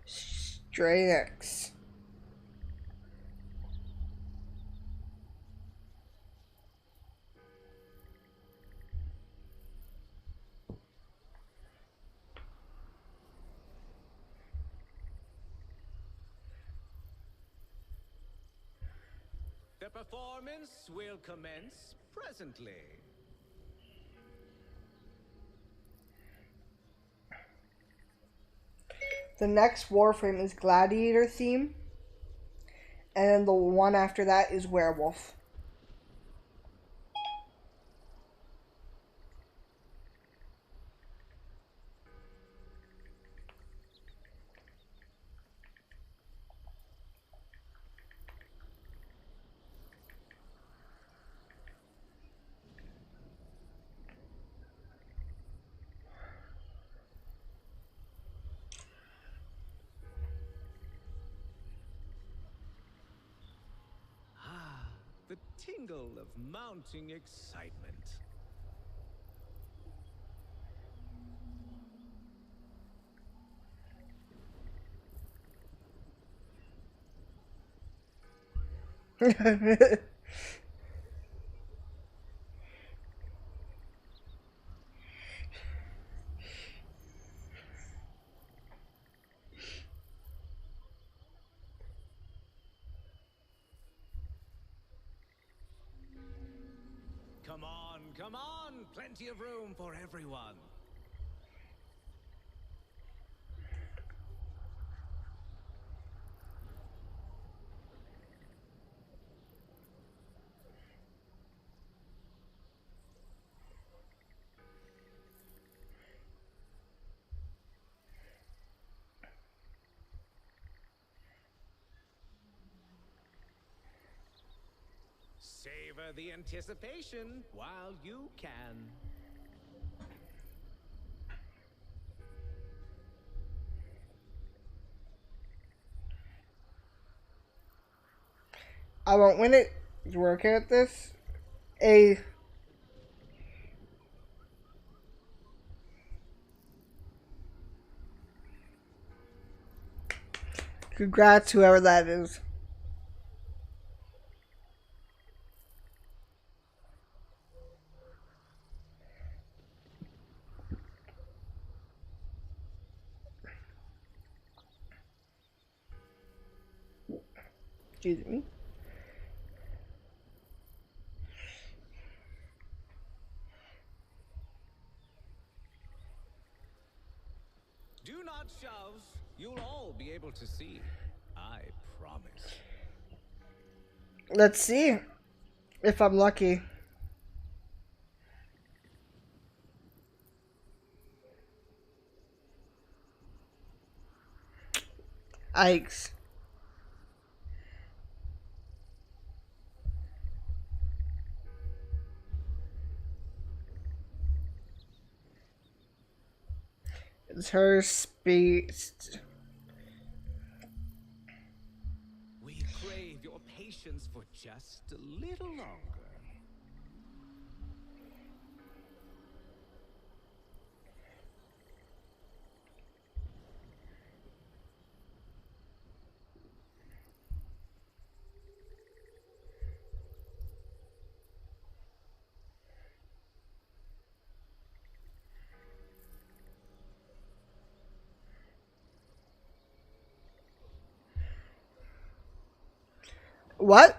Stranex. The performance will commence presently. The next Warframe is Gladiator theme. And then the one after that is Werewolf. The tingle of mounting excitement. Come on, plenty of room for everyone. Savor the anticipation while you can. I won't win it. Working at this. Congrats, whoever that is. Excuse me. Do not shove. You'll all be able to see. I promise. Let's see if I'm lucky. Yikes. It's her space. We crave your patience for just a little longer. What?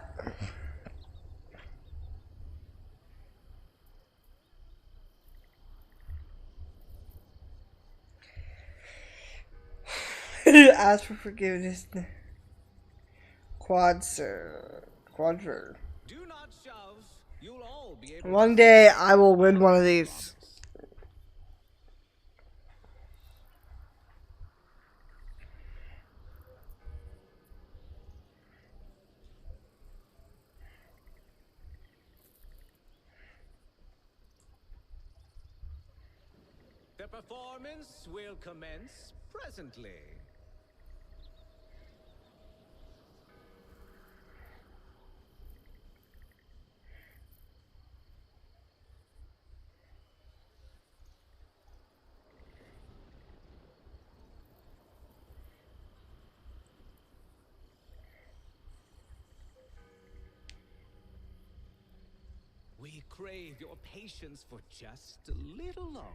Ask for forgiveness. Quadver. Do not shove. You'll all be able One day I will win one of these. The performance will commence presently. We crave your patience for just a little longer.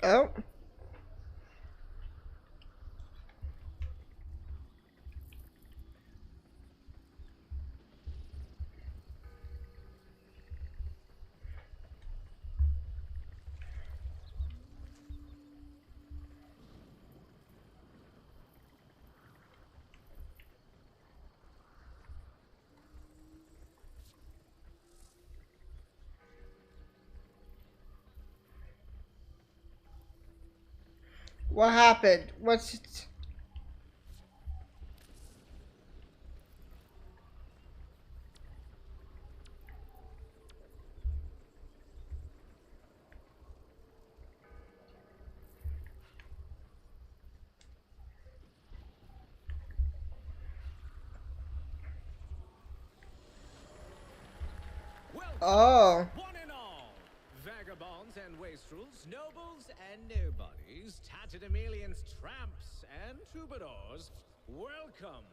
Oh. What happened? What's it? Oh. One and all, vagabonds and wastrels, nobles and nobodies, tatterdemalions, tramps and troubadours, welcome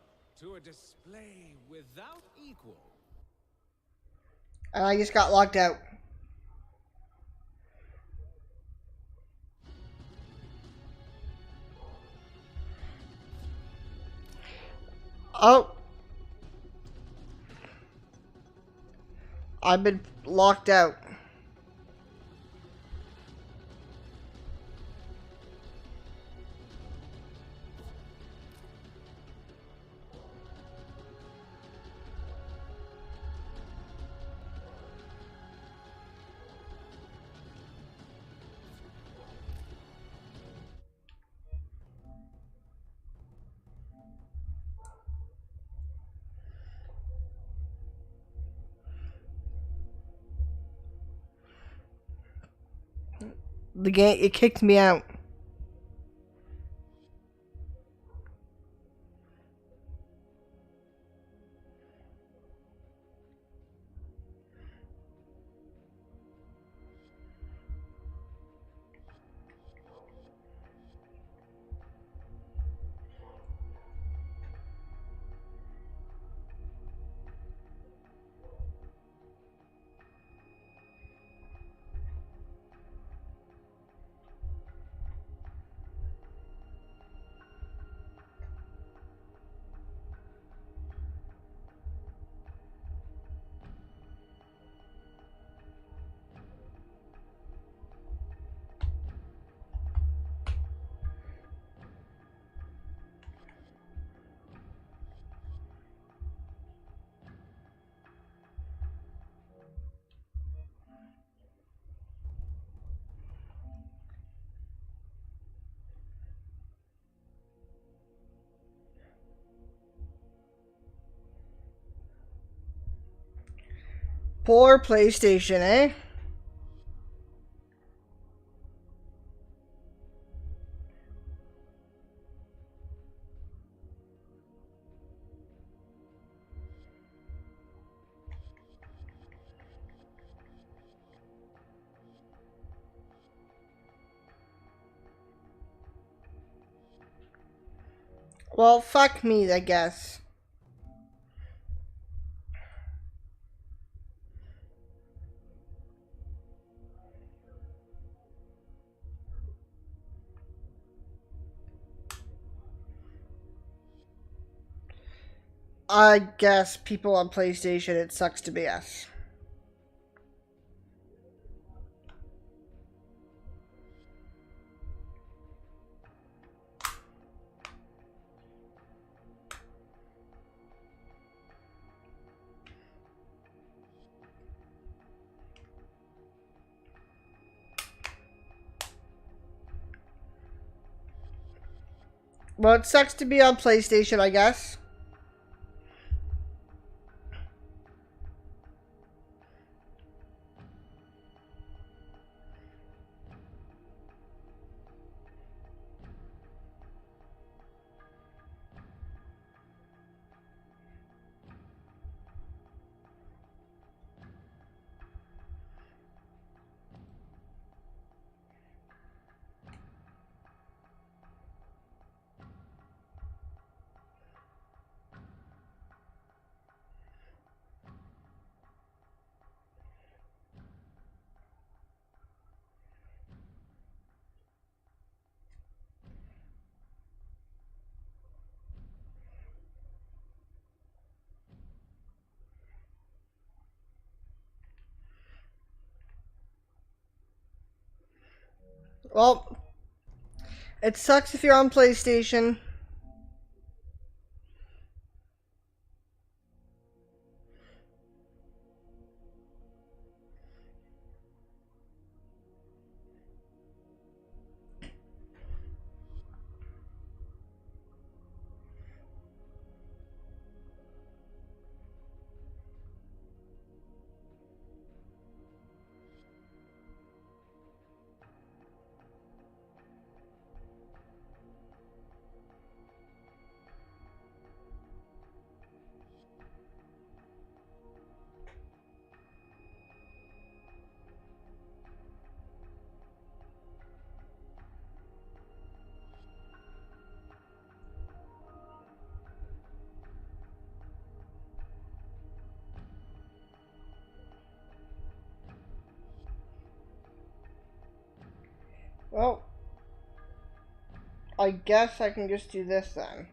to a display without equal. And I just got locked out. Oh. I've been locked out. The game, it kicked me out. Poor PlayStation, eh? Well, fuck me, I guess. I guess people on PlayStation, it sucks to be us. Well, it sucks to be on PlayStation, I guess. Well, it sucks if you're on PlayStation. Well, I guess I can just do this then.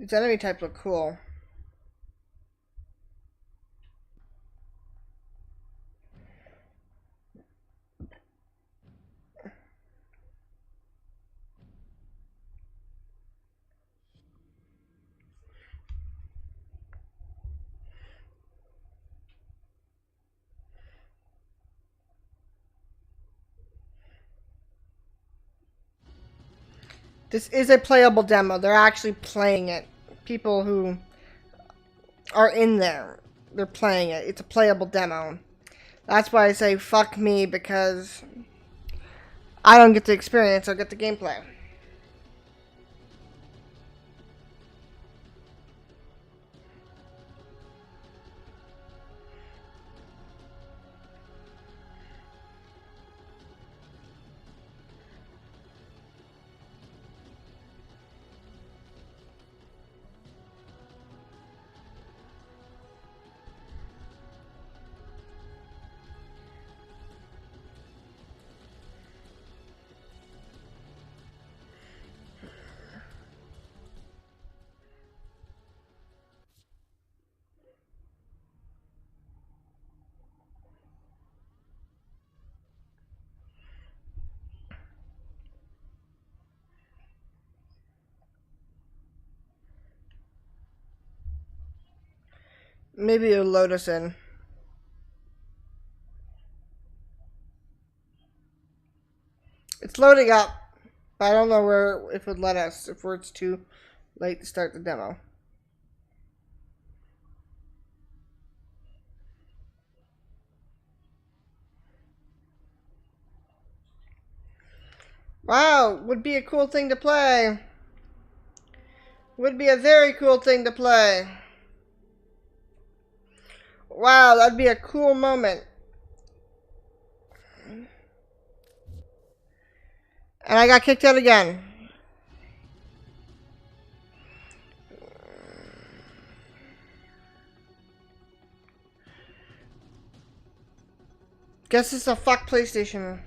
These enemy types look cool. This is a playable demo. They're actually playing it. People who are in there, they're playing it. It's a playable demo. That's why I say fuck me, because I don't get the experience, I get the gameplay. Maybe it'll load us in. It's loading up, but I don't know where, if it would let us, if it's too late to start the demo. Wow, would be a cool thing to play. Would be a very cool thing to play. Wow, that'd be a cool moment. And I got kicked out again. Guess it's a fuck PlayStation.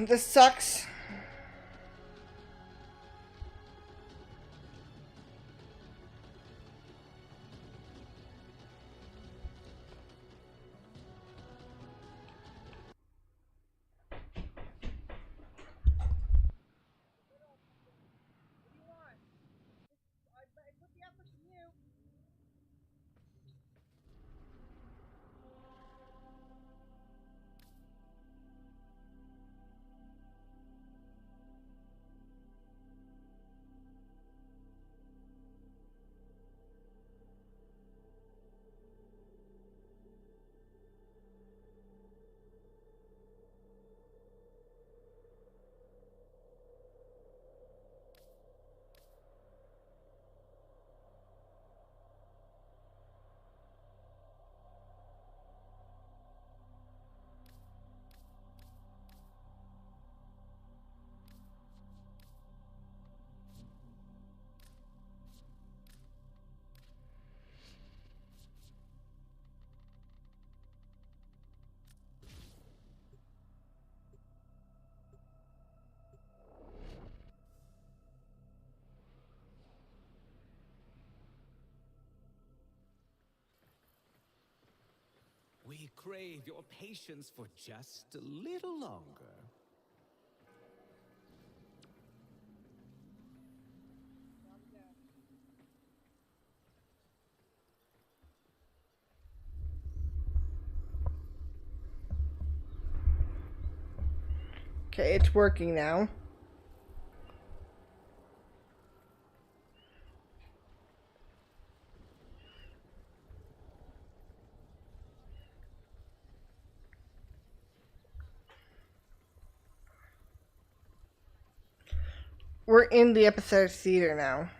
This sucks. crave your patience for just a little longer. Okay, it's working now. We're in the episodic theater now.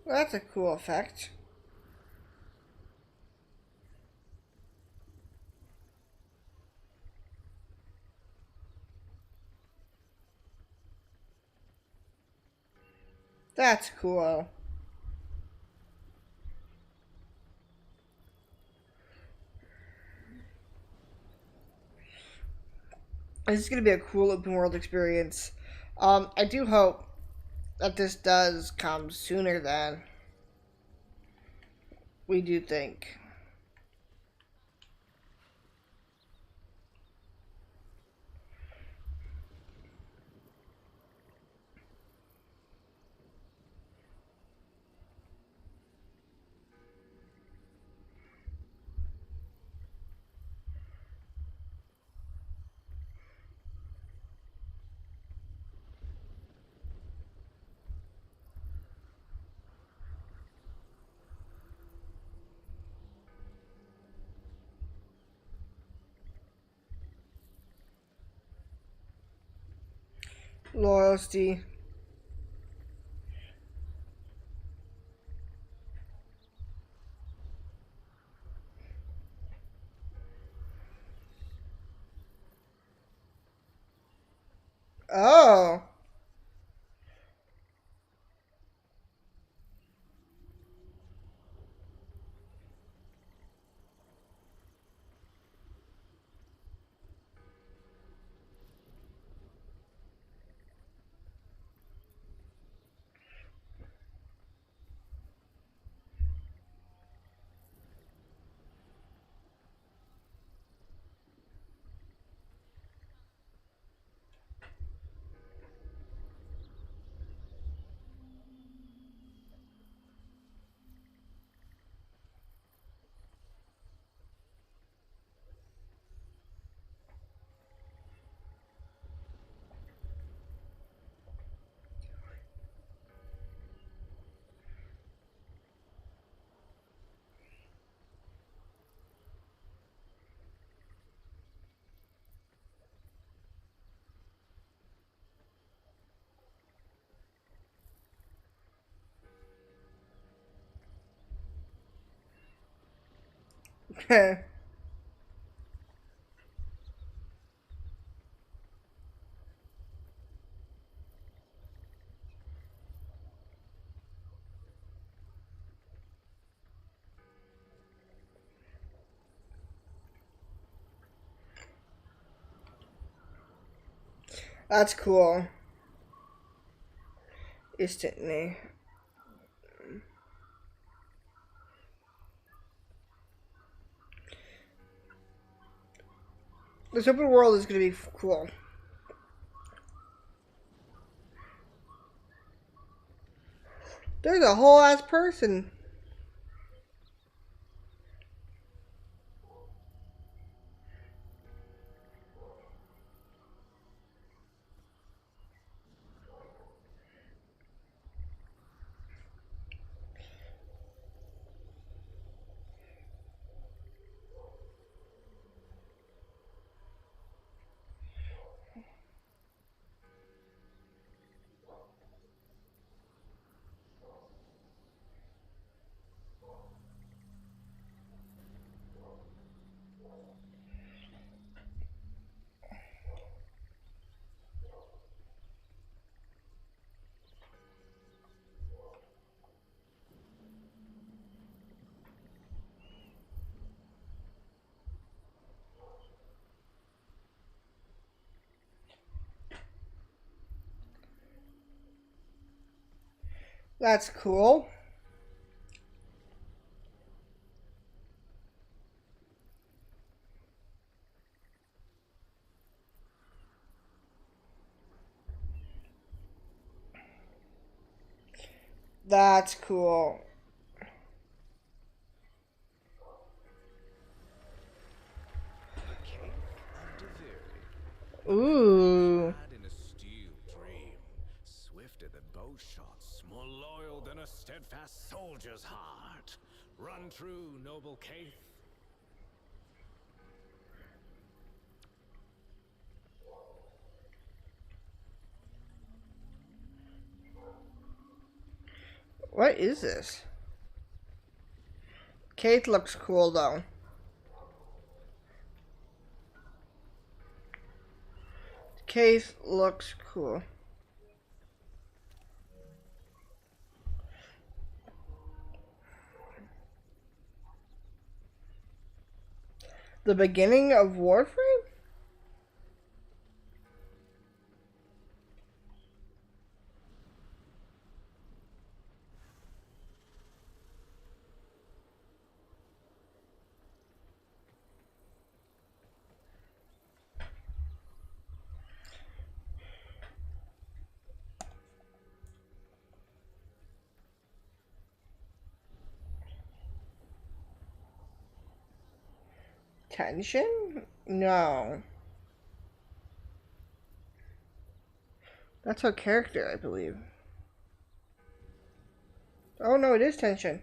Well, that's a cool effect. That's cool. This is going to be a cool open world experience. I do hope that this does come sooner than we do think. Loyalty. Oh. Okay. That's cool. Instantly. This open world is going to be cool. There's a whole ass person. That's cool. That's cool. Ooh. In a steel dream, swifter than bow shots, more loyal than a steadfast soldier's heart. Run true, noble Caith. What is this? Kate looks cool though. Kate looks cool. The beginning of Warframe? Tension? No. That's her character, I believe. Oh no, it is tension.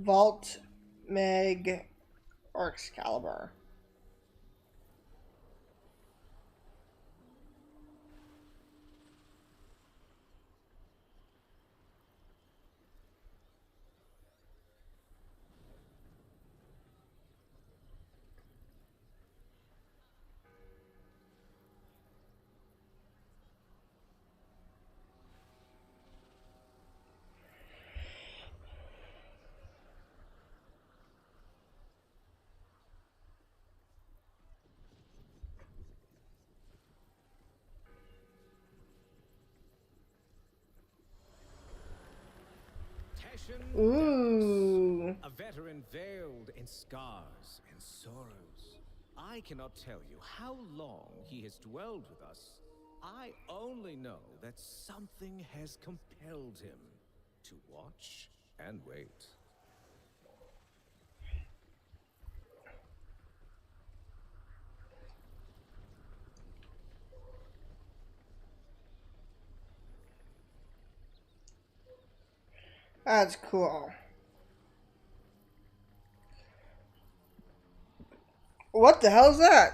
Vault, Meg, or Excalibur. Ooh. A veteran veiled in scars and sorrows. I cannot tell you how long he has dwelled with us. I only know that something has compelled him to watch and wait. That's cool. What the hell is that?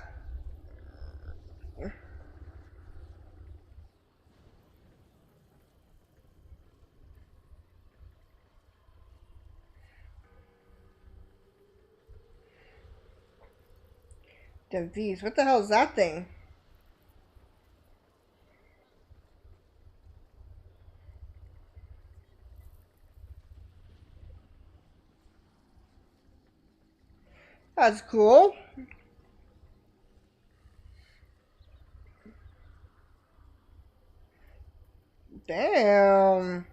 Device. What the hell is that thing? That's cool. Damn.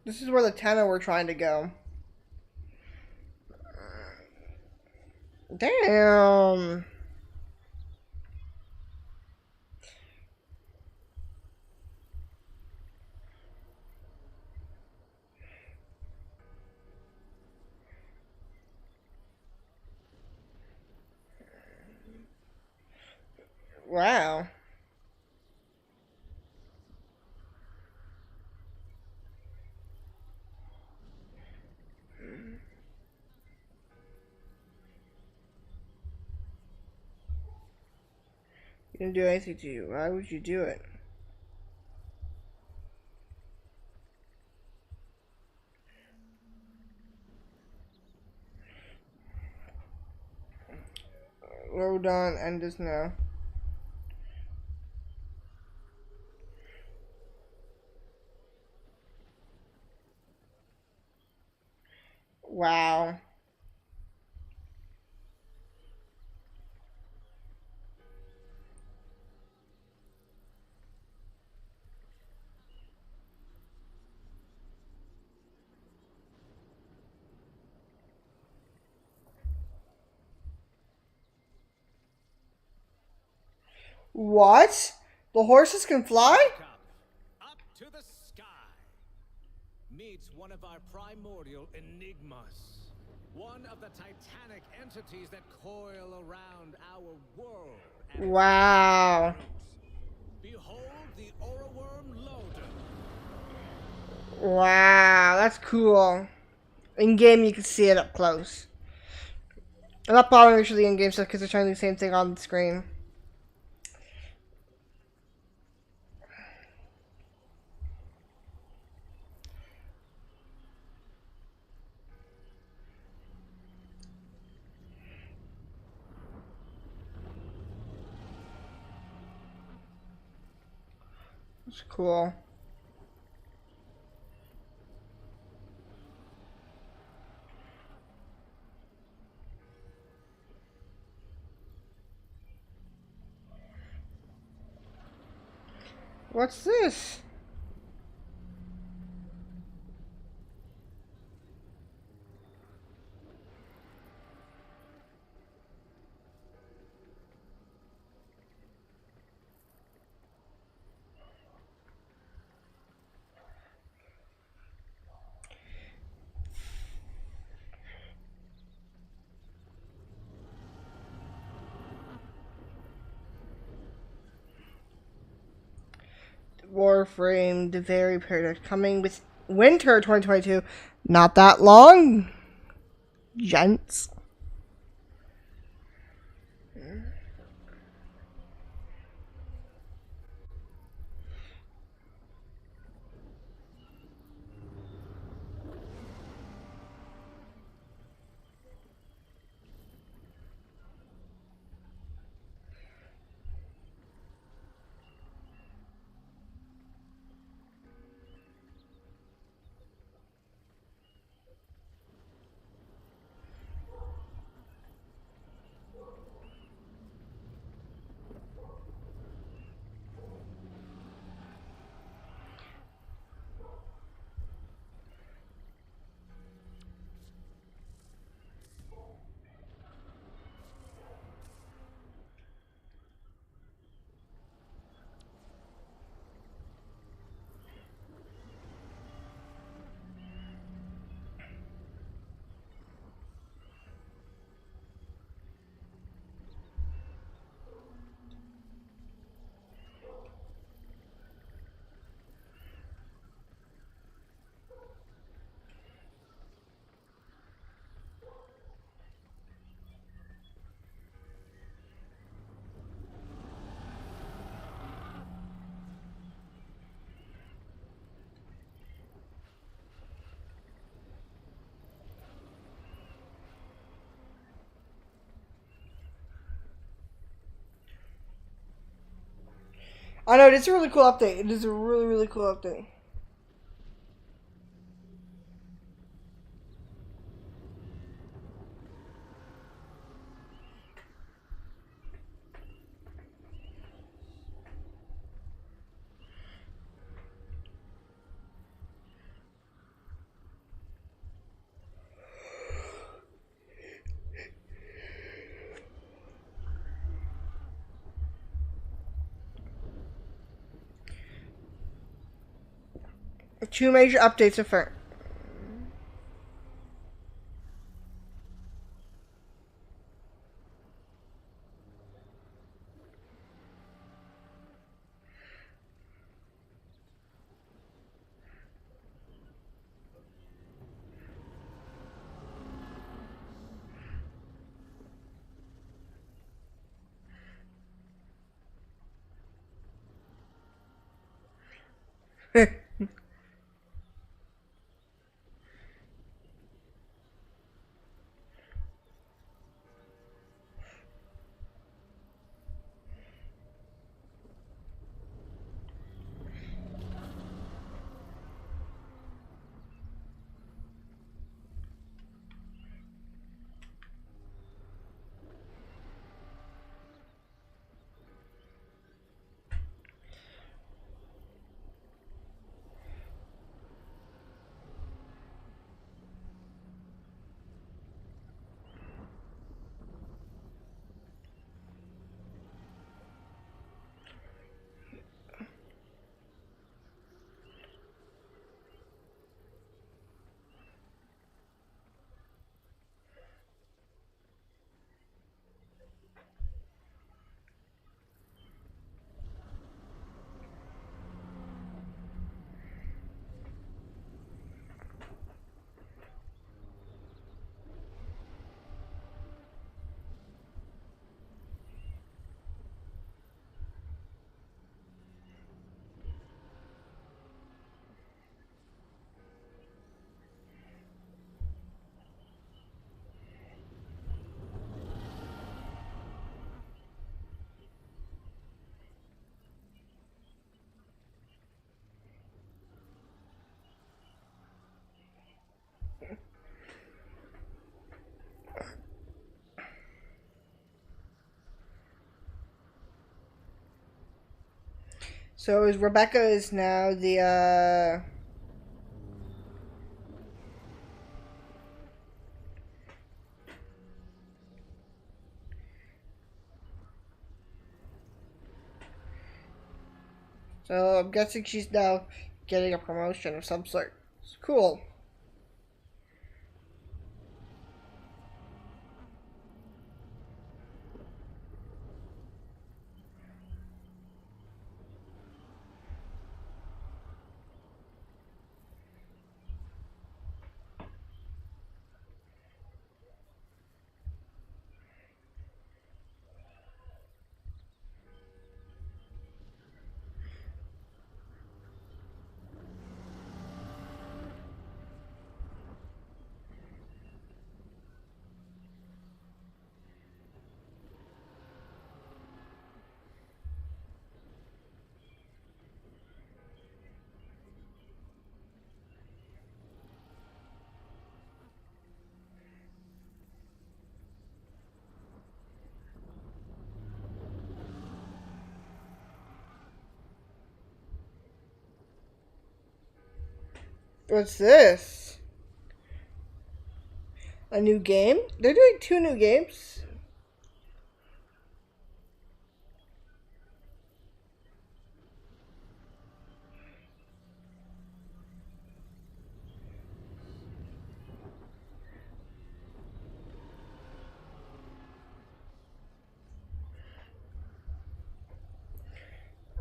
This is where the Tenno were trying to go. Damn. Wow. You didn't do anything to you. Why would you do it? Load on and just now. Wow. What? The horses can fly? Up to the sky. Meets one of our primordial enigmas. One of the titanic entities that coil around our world. Wow. Behold the Oraworm Loader. Wow, that's cool. In game, you can see it up close. I'm not bothering actually in game stuff because they're trying to do the same thing on the screen. That's cool. What's this? Warframe, the very period coming with winter 2022. Not that long, gents. I know, it's a really cool update. It is a really, really cool update. 2 major updates are So is Rebecca is now the so I'm guessing she's now getting a promotion of some sort. It's cool. What's this? A new game? They're doing 2 new games?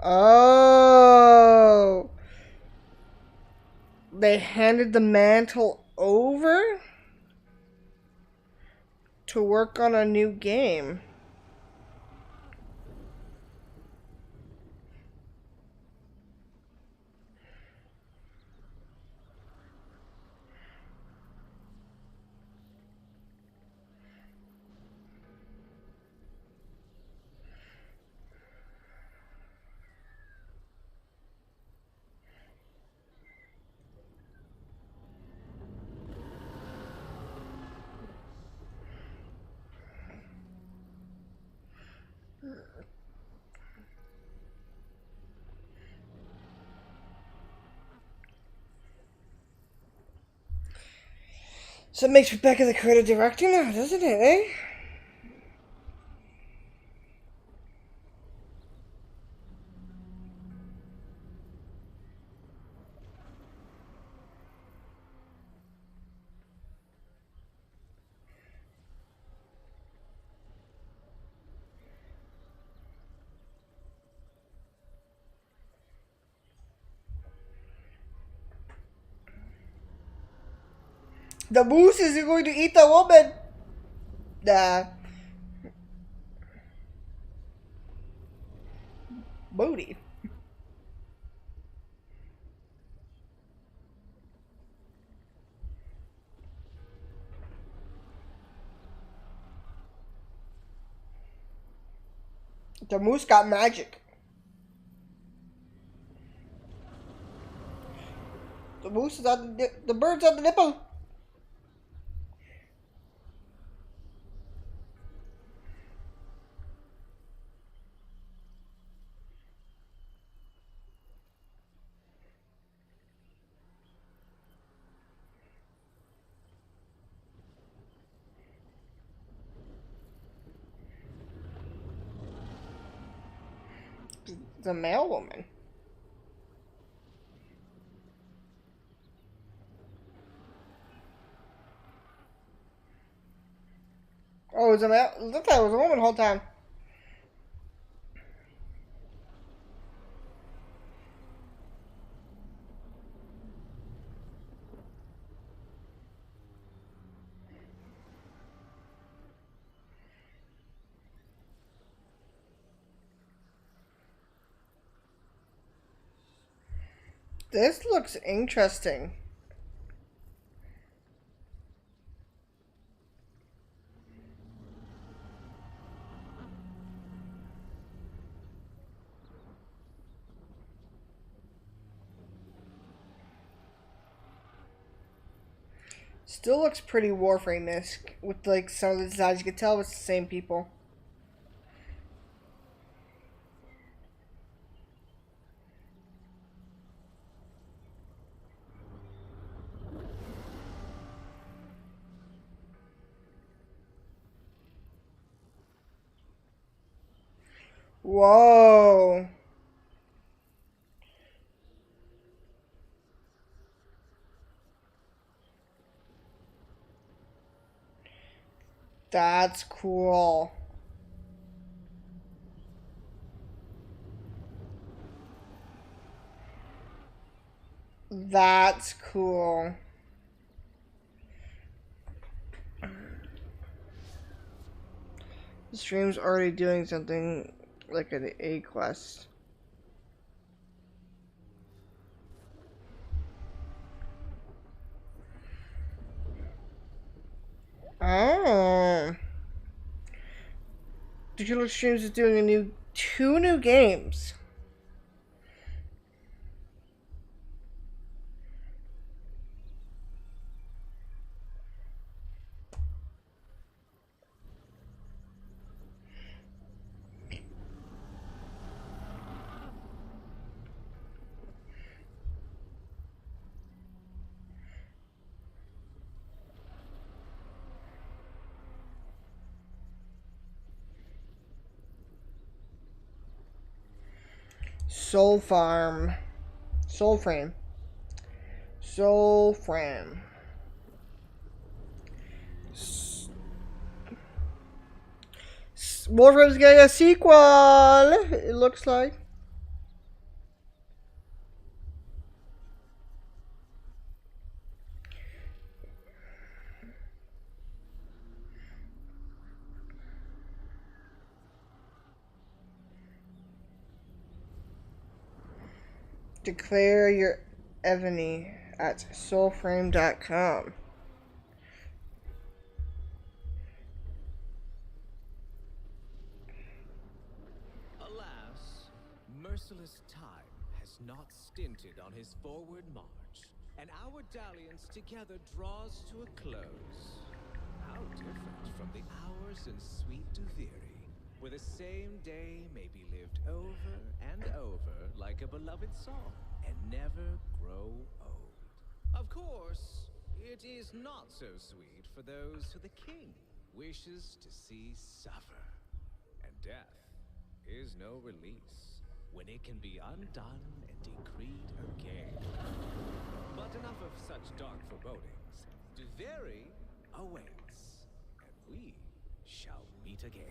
Oh. They handed the mantle over to work on a new game. So it makes Rebecca the creative director now, doesn't it, eh? The moose is going to eat the woman. Nah. Booty. The moose got magic. The moose is on the bird's on the nipple. The male woman. Oh, it was a male. I thought it was a woman the whole time. This looks interesting. Still looks pretty Warframe-esque with like some of the designs. You can tell it's the same people. Whoa. That's cool. That's cool. The stream's already doing something like an A quest. Oh. The Killer Streams is doing two new games. Soulframe. Warframe's getting a sequel, it looks like. Declare your Evany at soulframe.com. Alas, merciless time has not stinted on his forward march, and our dalliance together draws to a close. How different from the hours in sweet Duviri, where the same day may be lived over and over like a beloved song, and never grow old. Of course, it is not so sweet for those who the king wishes to see suffer. And death is no release when it can be undone and decreed again. But enough of such dark forebodings. Duviri awaits, and we shall meet again.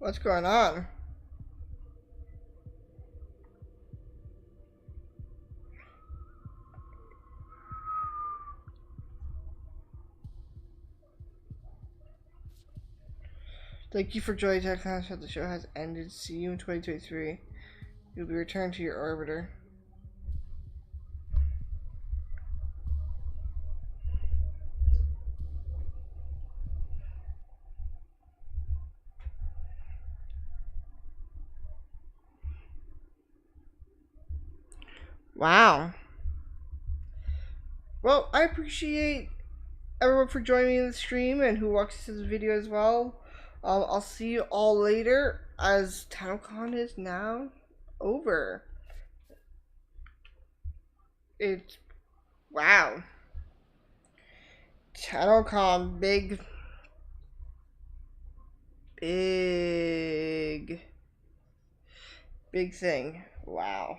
What's going on? Thank you for joining Tennocon. The show has ended. See you in 2023. You'll be returned to your orbiter. Wow. Well, I appreciate everyone for joining me in the stream and who watches this video as well. I'll see you all later as Tennocon is now over. It's wow. Tennocon, big thing. Wow.